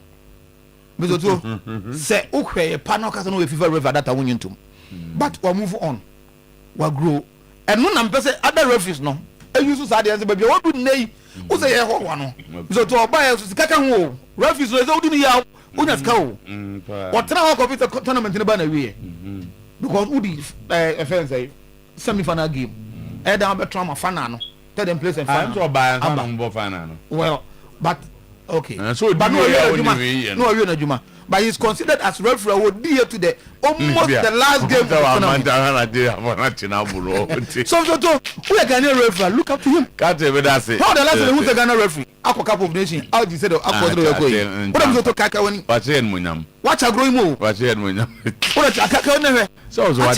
because to say ukwe panel case no we FIFA referee that won yintum but we move on we grow and no na say other referees no e use so ade say baby we do nei o say ye ho wa no so to oba ye so kaka ho referees so say odi ni ya unya ska o what na ho compete tournament ni ba na wie because Udi say semi-final game. Down be trauma final. Tell them place and final. Well, but okay. So but no Juma. But he's considered as referee would be here today. Almost the last game of the tournament. So who are Ghana referee? Look up to him. Can't say that's it. How the last who's the Ghana referee? Ako Cup of Nations. How you say the Ako going? What am I to kaka when? Watch a growing move. Watch it munyam. What a kaka never. So was watch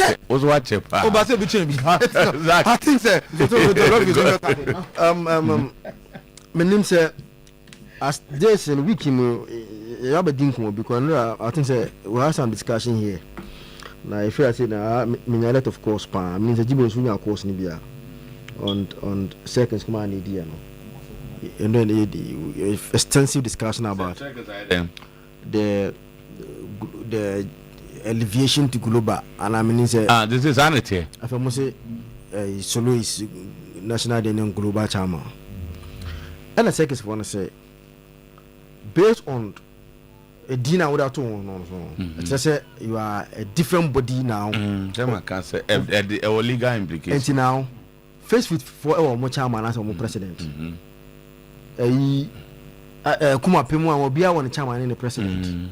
it. Oh, but say between me. I think say my name say as this in week you have a dinkum because I think say we have some discussion here. Now if I say na me a lot of course pa means the Jibon Sunya course ni bia on seconds come on idea no. And then the extensive discussion about the elevation to global and I mean say this is sanity. I must say solo is national then global chairman. And the second one say based on a dinner without two no. Say you are a different body now. Them can say a legal implication. And now face with for our more chairman as our president. Kuma Pemu and Obia one chairman and the president.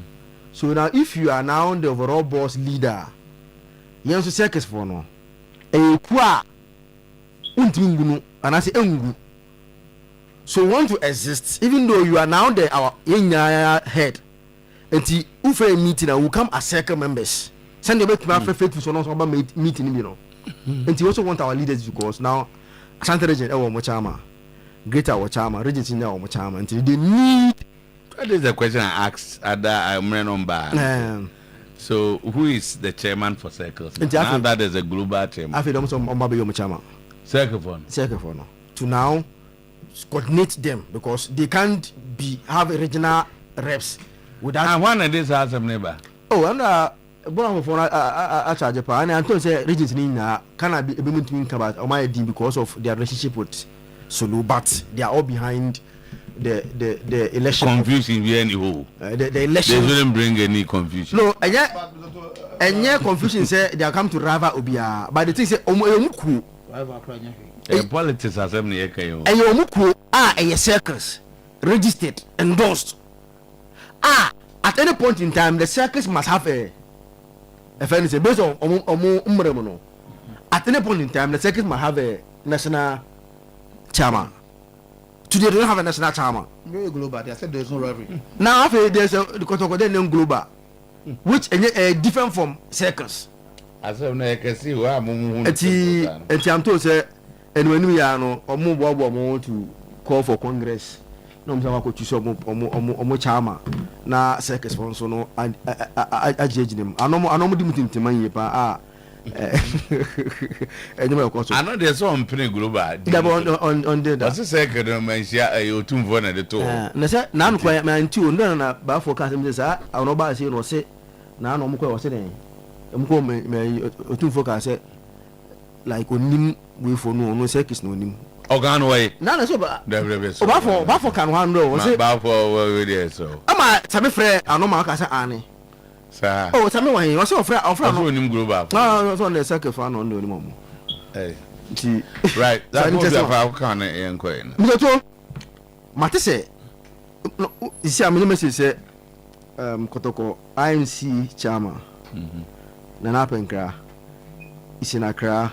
So now if you are now the overall boss leader, you have to circus for no. Kwa untingu and I say engu. So you want to exist even though you are now our head. And the ufe meeting and will come as circle members. Send the back to my faithful so not about meeting you know. And you also want our leaders because now Santa Region Mochama, Greater Wachama, Regent in our Mochama until they need. That is the question I asked at the so who is the chairman for circles? Now that is a global chairman. I feel almost on Babayo Mochama. Circle to now coordinate them because they can't have regional reps without. And one of these has some neighbor. Oh, and one of I charge Japan and Anton say regions can be able to think about my deal because of their relationship with Sulu, but they are all behind the election. Confusion anyhow. The election. They shouldn't bring any confusion. No, and confusion say they are come to rival Obia, but the thing say politics assembly and your muku a circus. registered, endorsed. At any point in time, the circus must have a based on at any point in time, the circus must have a national chairman. Today, they don't have a national chairman. Very global. They said there's no rivalry. Now, there's a global, which is different from circus. As I can see, where I'm told, say, and when we are to call for Congress. No, I'm going to choose a chairman. Na circus sponsor no, I judge them. I know much to money. I know there's some pretty global. On the that's a second mention you too one at the toe. Now, quiet man too. No, but for custom this, I don't know about you. No, say now, no more was saying. I'm going to focus like on him. We for no circus no him. Organ way. None so bad. For can one row. Was it bad for so? Am I some friend? I know my cousin Annie. Sir. Oh, tell me why you was so afraid of him global. No, on the second fan on the moment. Hey, right. That's what I can inquire. Mr. Matisse, you see, I'm going to say, Kotoko, IMC chairman, Nana Penkra, is in Accra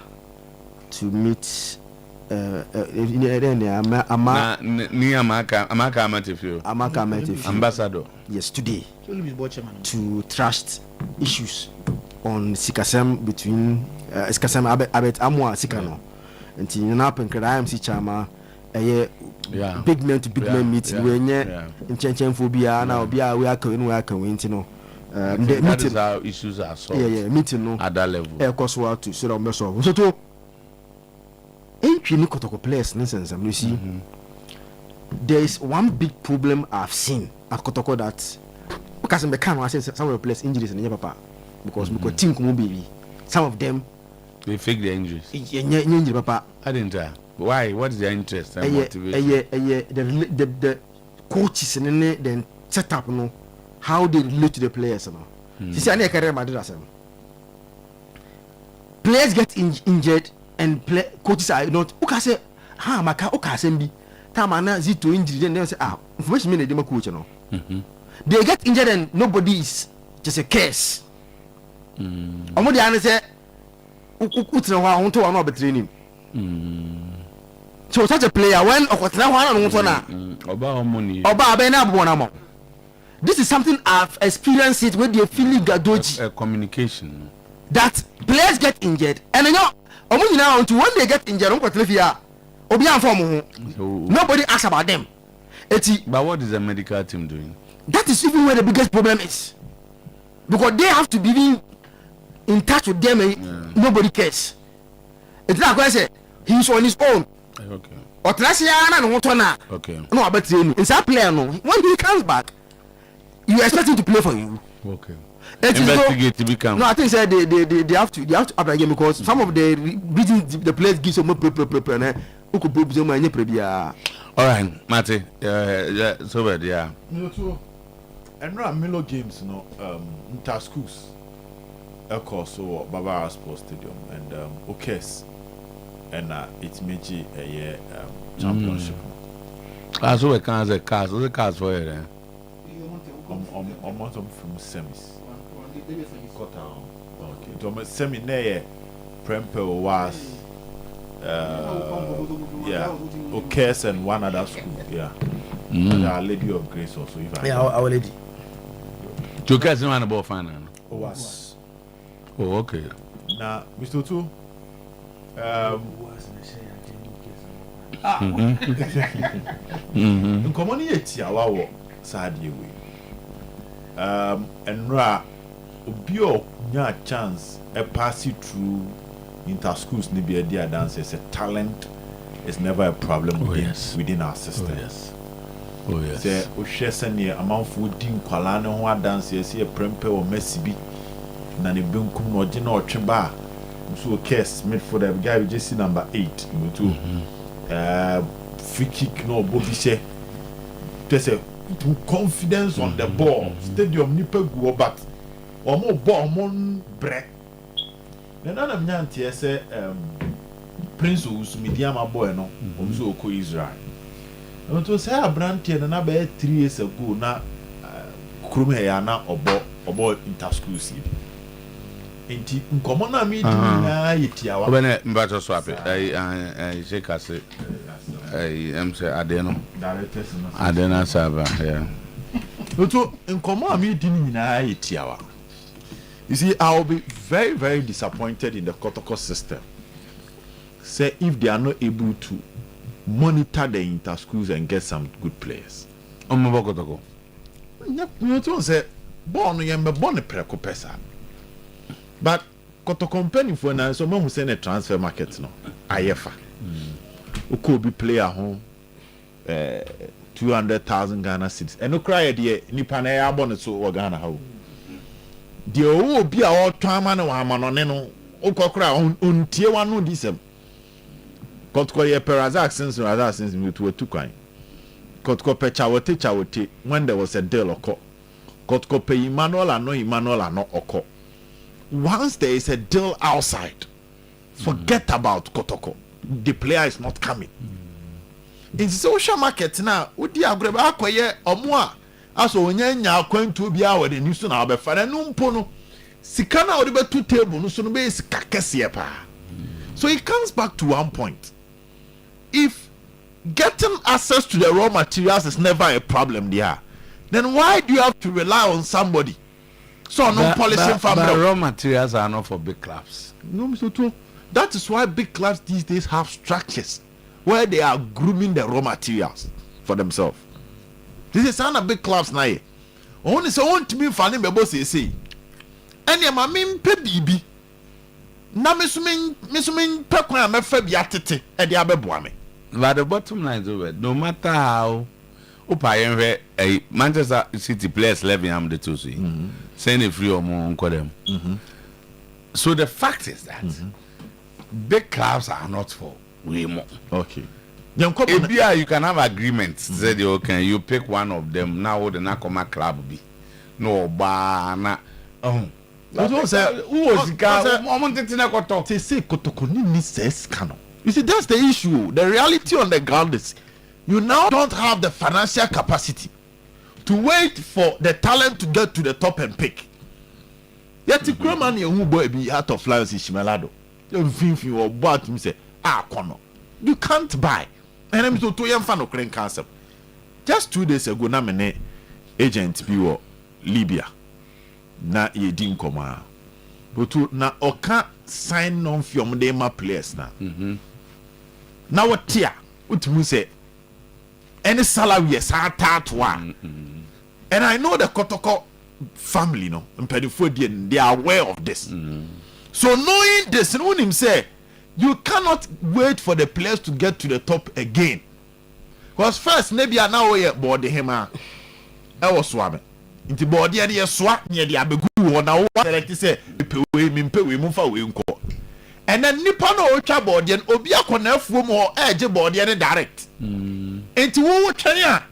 to meet. Ambassador. Yes, today to trust issues on Sikasem between Sikasem Abet Amwa Sikano and Tina Penkra IMC Chama big man to big man meeting when in Chechen phobia now be we are going you know. That is how issues are solved. Yeah, meeting no at that level. Air Coswa to sit on Meso. So to Kotoko place, nonsense. You see, there is one big problem I've seen at Kotoko that because I can't say some of the place injuries in your papa because team baby, some of them they fake the injuries. Papa, I didn't try. Why? What is their interest and motivation? The coaches and then set up, how they relate to the players. Players get injured. And coaches are not. Say, maka sembi. Tamana zito injury. Then they say, information mean they coach, They get injured and nobody is just a case. Omo dey say, utina wa honto wa no be training. So such a player when okotina wa no honto na. Oba be na abo na mo. This is something I've experienced it with the feeling gadoji. Communication. That players get injured and when they get injured, nobody asks about them. But what is the medical team doing? That is even where the biggest problem is. Because they have to be in touch with them and nobody cares. It's like I say, he's on his own. Okay. Okay. No, but it's a player. No, when he comes back, you expect him to play for you. Okay. Investigate to become. No, I think they have to up again because some of the regions the players give some prepare. All right, Mate. So bad, yeah. And Milo games, inter schools. Course, so Barbara Sports Stadium and Okes and it's Meiji a year championship. As well as the cars for it. On from semis. Okay. To semi near Prempel was Okes and one other school. Yeah. Our Lady of Grace also. If our lady. To catch one about final. Was. Oh, okay. Now, Mr. Two. Community our sad way. And Ra Obio nya chance a pass you through inter schools maybe a dance is a talent is never a problem within our system. Oh yes. Say o share senior amount food din kwala ne ho dance yes e prempe o masibi na ne benkum no je na otwe ba so case midfield the guy we just see number 8 free kick no bobi she say confidence on the ball stadium nipa go but omo ball mon break na na nyantie say prince usumidi ama boy no omso ko Israel to say Abrantia na be 3 years ago na kurum he ya na obo inter-school seed. Enti nkomo na me di na yetiawa. Obene mbato swap I shake as am say adeno. Adena server, yeah. So nkomo me di na yetiawa. You see, I'll be very, very disappointed in the Kotoko system. Say if they are not able to monitor the inter-schools and get some good players. Kotoko. You know, say, born preko pesa. But Kotoko penny for now, so who send a transfer market no. Ayefa. Uko be player home 200,000 Ghana cedis. And no cry the nipa na ya born so Ghana how. The o bi a o twama na wa ma no ne no ukokra ontie wa no disem kotko ye perazak since me to kwan kotko pe chawote when there was a deal oko kotko pe Emmanuel ano oko. Once there is a deal outside, forget about Kotoko. The player is not coming. In the social market now, udi agreba akoye omwa aso onyanya akwantu bia we the news na obefa na mpo no sika na odi be two table no so no be sika kese pa. So it comes back to one point. If getting access to the raw materials is never a problem there, then why do you have to rely on somebody? So no polishing from the raw materials are not for big clubs. No, Mr. Too. That is why big clubs these days have structures where they are grooming the raw materials for themselves. This is not a big clubs now. Only so want to be funny me boss say. Any ma me pe bibi. Na me sumin pe kwan me fa bia tete e de abeboa me. But the bottom line is over. No matter how a Manchester City players 11 am the two see. Saying a free or more on them. So the fact is that big clubs are not for way more. Okay. ABI, you can have agreements. Say okay, you pick one of them. Now the Nakoma club be no bana. Who was you see, that's the issue. The reality on the ground is you now don't have the financial capacity to wait for the talent to get to the top and pick. Yet the Kroman who boy be out of lions in Shimelado. You or what me say, kono. You can't buy. And I'm to young fan of crane concept. Just 2 days ago, na mene agent be Libya. Na ye din koma. But na oka sign on from them players na. Now what tier? What you say? Any salary is hard one. And I know the Kotoko family, no, they are aware of this. So knowing this, and when him say, you cannot wait for the players to get to the top again. Because first, maybe I now way board him. I was swabbing. Into body and swap near the abegu or now what say, we move away. And then Nippano Ocha body and Obia Conef or edge body and direct. Into wo Kenya.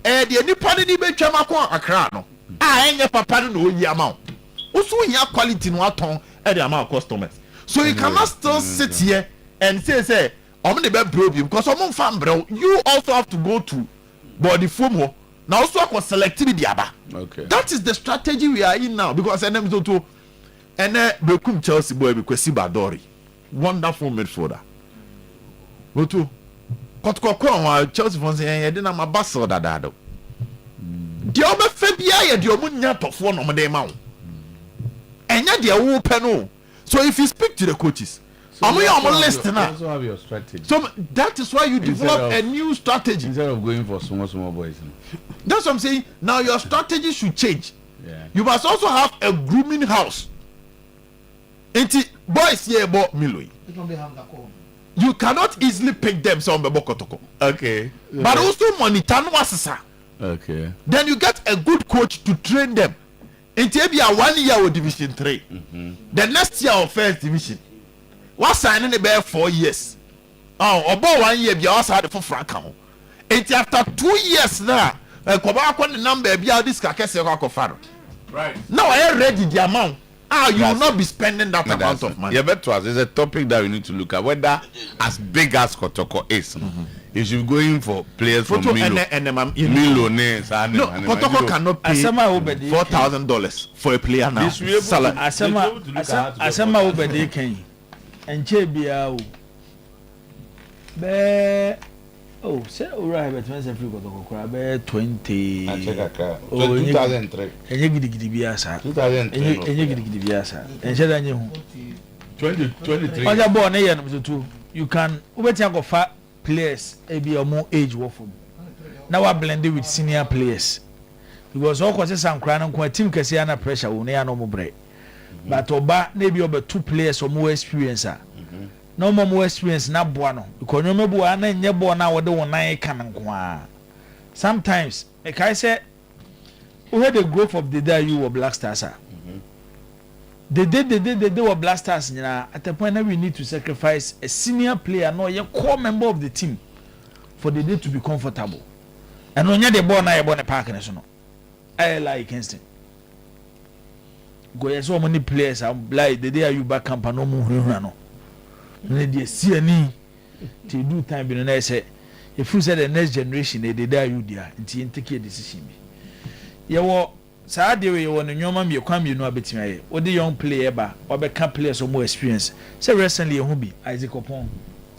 The Nippon ni be chamako akrano. Enye papa no yi amount. Also ya quality no aton e the amount customers. So you cannot still sit here and say I'm the best problem because I'm fan bro. You also have to go to body fomo. Now also I selective the aba. Okay. That is the strategy we are in now because NM so to Bekum Chelsea boy because Badori. Wonderful midfielder. Go to Kotko Chelsea fans say dey na ma basel dadado. The obe febia ye the omunya tofo no mo ma wo. Enya de wo pe no. So if you speak to the coaches, you list now. Also have your strategy. So that is why you develop a new strategy instead of going for small boys. That's what I'm saying. Now your strategy should change. Yeah. You must also have a grooming house. Boys here about Miloi. You cannot easily pick them some Bokotoko. Okay. But also monitor no assessor. Okay. Then you get a good coach to train them. Until you are 1 year with Division 3. The next year of First Division. What signing about 4 years? Oh, about 1 year, you also had for Franco. Until after 2 years now, the number be this right. Now I ready the amount. You will not be spending that amount of money. Yeah, but it's a topic that we need to look at. Whether as big as Kotoko is, You should go in for players from Milo. Milo, no, Protocol cannot pay $4,000 for a player now. Asama obedi kan. Enche bia o. Be oh, say ora have between free Protocol be 20. I check aka. 2003. Enye gidigidi bia sa. 2003. Enye gidigidi bia sa. Enche da nye hu. 2023. Oja ball na ye no to you can obeti akofa players ebi omo age wo from. Now we blend it with senior players. Because all causes some crying and team can see under pressure when they are no more break. But oba maybe over 2 players or more experience. No more experience na buano. Because no more buana and your now what the one I can. Sometimes, like I said, we had the growth of the day you were Black Stars. They were Black Stars. At the point that we need to sacrifice a senior player, no, a core member of the team, for the day to be comfortable. And when you're the born, I born a park in the I like Kingston. Go so many players. I'm like the day you back camp and no more run. They see a need to do time in the say if you said the next generation, they did you there until you take a decision. You were sad way you want to know, you come, you know a bit. What the young player, or become players or more experience. So recently, a hobby, Isaac Opon,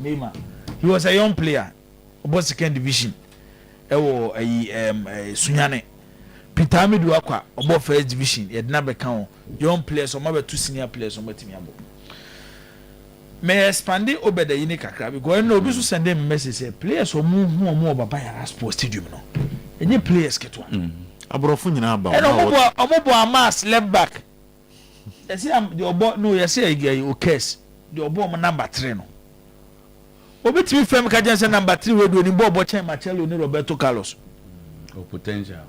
Neymar. He was a young player, about second division. Ewo Sunyane Peter Amidu akwa obo first division ye na be kan young players or maybe 2 senior players or matimi abo me expand obeda yini kakra because no obi so send them message say players o mu hu o mu baba ya sports stadium no enye players ketwa abrofo nyina ba omo amas left back say am the obo no you say o case the obo number 3 no obetimi fam ka janse number 3 we do ni bobo chen Marcelo ni Roberto Carlos o potential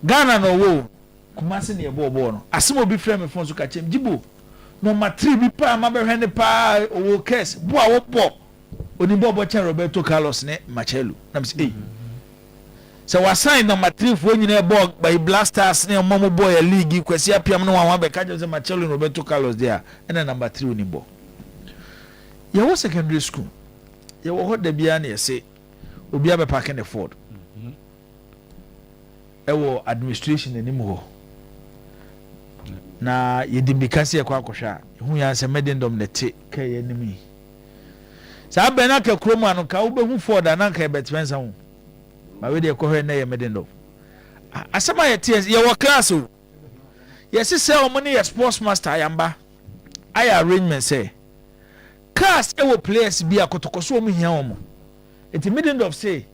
Ghana no wo Kumasi ne bobo no asem obi frame phone so ka chem jibo number 3 bi pa ma be hwene pa o case bo a wo bo oni bobo chen Roberto Carlos ne Marcelo na say so we sign number 3 for nyina bo by Blasters ne momo boy league kwasi apiam no wa be ka janse Marcelo Roberto Carlos there and number 3 oni bo ya wo secondary school you will hold the biane say obi abe parking the Ford ewo administration anymore na yedimikasi ya kwa akosha hu ya se medendom nete kai enemy sa be na ka kromo anu ka ubehu Ford ananka betwensa hu ma we de kohwe na ye medendom asama ye ties ye wo class o ye se o money ye sports master yamba I arrangement say cast ewo players bi akotokoso omu hia omo enti middle of say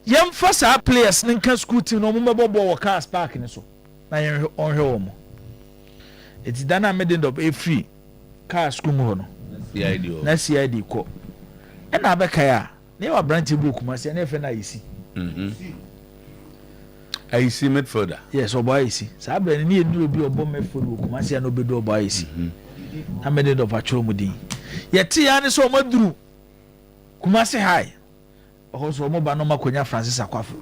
yem fasa players ninka school team no omo bebo wo cast park ni so na yen onhwe omo enti dana middle of a free cast school mu no na CID ko e na abeka ya na wa branch book ma se na efe na yisi I see midfielder yes obo yisi sa abere ni eduro bi obo midfielder book ma se na obedo obo yisi na middle of achoro mudin yeti ya ni so maduru Kumasi high oho mo ba no makonya Francis Akwafu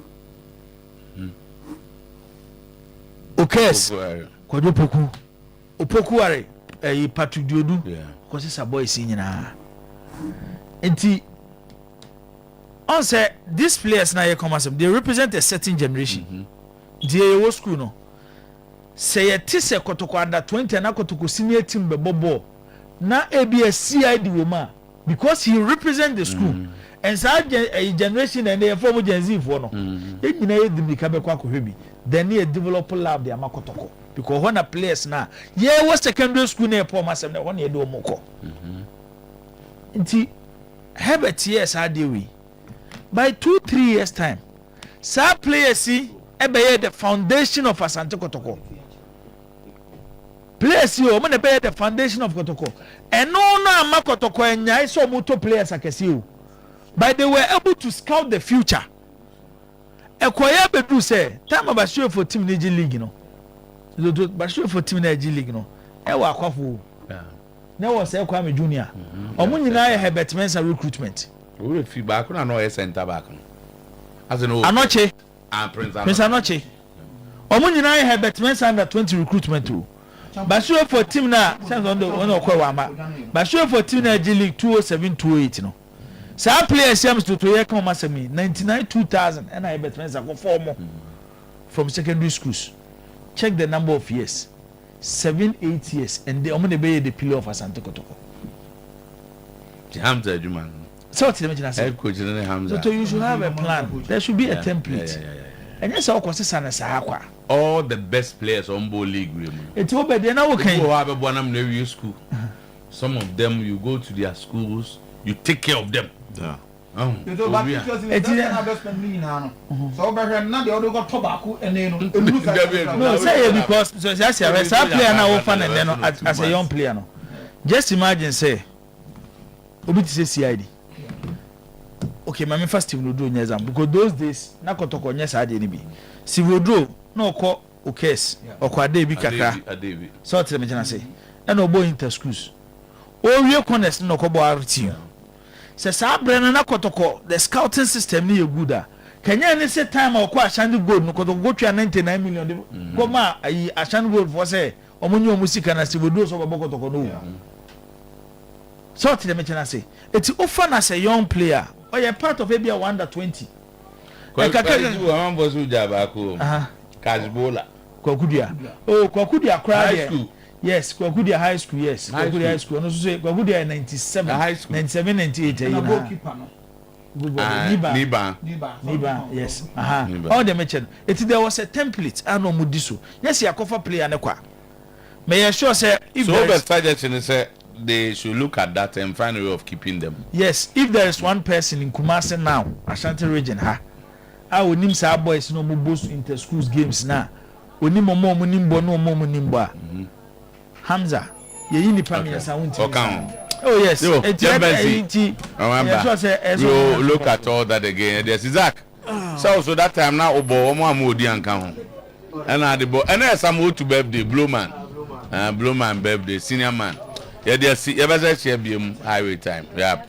okes kojo poku opoku are Patrick Diodu ko se boys nyina enti on say these players na ye come as they represent a certain generation they wo school no say yeti se kotoko under 20 na kotoko senior team be bobo na ABS CID woman because he represent the school and such a generation and they form Gen Z for no you know the kabe kwa kohwebi then they develop lab the amakotoko because when a players na yeah was secondary school na poor masem na when you do moko nti Herbert yes how dey we by 2-3 years time sa players see ebe the foundation of Asante Kotoko players yo mo na be the foundation of Kotoko and no amakotoko enya so moto players akesi o but they were able to scout the future ekoya bedu say time abasho for team na G League no do basho for team na G League no e wa akwafo na wo say Kwame Junior omo nyina ya Herbert Mensah recruitment we re fi back na no e center back no as no anoche and Prince anoche omo nyina ya Herbert Mensah under 20 recruitment o basho for team na sense on the one okwa wa ma basho for team na G League 2007-2008 no Some players seems to hear come as me 99 2000 and I bet friends go for more from secondary schools. Check the number of years. 7-8 years and the only be the pillar of Asante Kotoko. Hamza Juman. So what you say? Coach Hamza. So you should have a plan. There should be a template. And yes, of course, Sahakwa. All the best players on both league. It's over there now. Okay. You have a Bonham school. Some of them you go to their schools, you take care of them. Yeah. So no, say because so that's a player now fan and then as a young player no. Just imagine say obi to say CID. Okay, my first team will do nyezam because those days na kotoko nyesa ade ni bi. Si wodro na okọ okes okọ bi kakra. So tell me na say. And obo inter schools. O wie corners na okọ bo RT. Say sa brand na kotoko the scouting system ni good. Kenya any say time okọ Ashandi Gold no kotoko go twa 99 million. Go ma ayi Ashandi Gold for say omonyo musika na si wodro so bo kotoko no. So tell me na say. It's often as a young player. Or you're part of maybe a under 20. Kajbola. Kwakudia. Oh, Kwakudia high school. Yes, Kwakudia high school, yes. Kwakudia high school. And also say Kwakudia 97. High school. 97, 98. Goalkeeper, no? Niba, yes. All the mention. There was a template. I know Mudisu. Yes, you cover player nekwa. May I sure say if so the suggestion is they should look at that and find a way of keeping them. Yes, if there is one person in Kumasi now, Ashanti region, I will name some boys no more boost inter schools games now. We need more nimbo no more nimbo. Hamza, ye ni pami sound. Oh yes. You look at all that again. There's Isaac. So that time now obo omo amodi anka ho. And at the bo and there's some to birthday blue man birthday senior man. Yeah, they see ever say highway time. Yeah.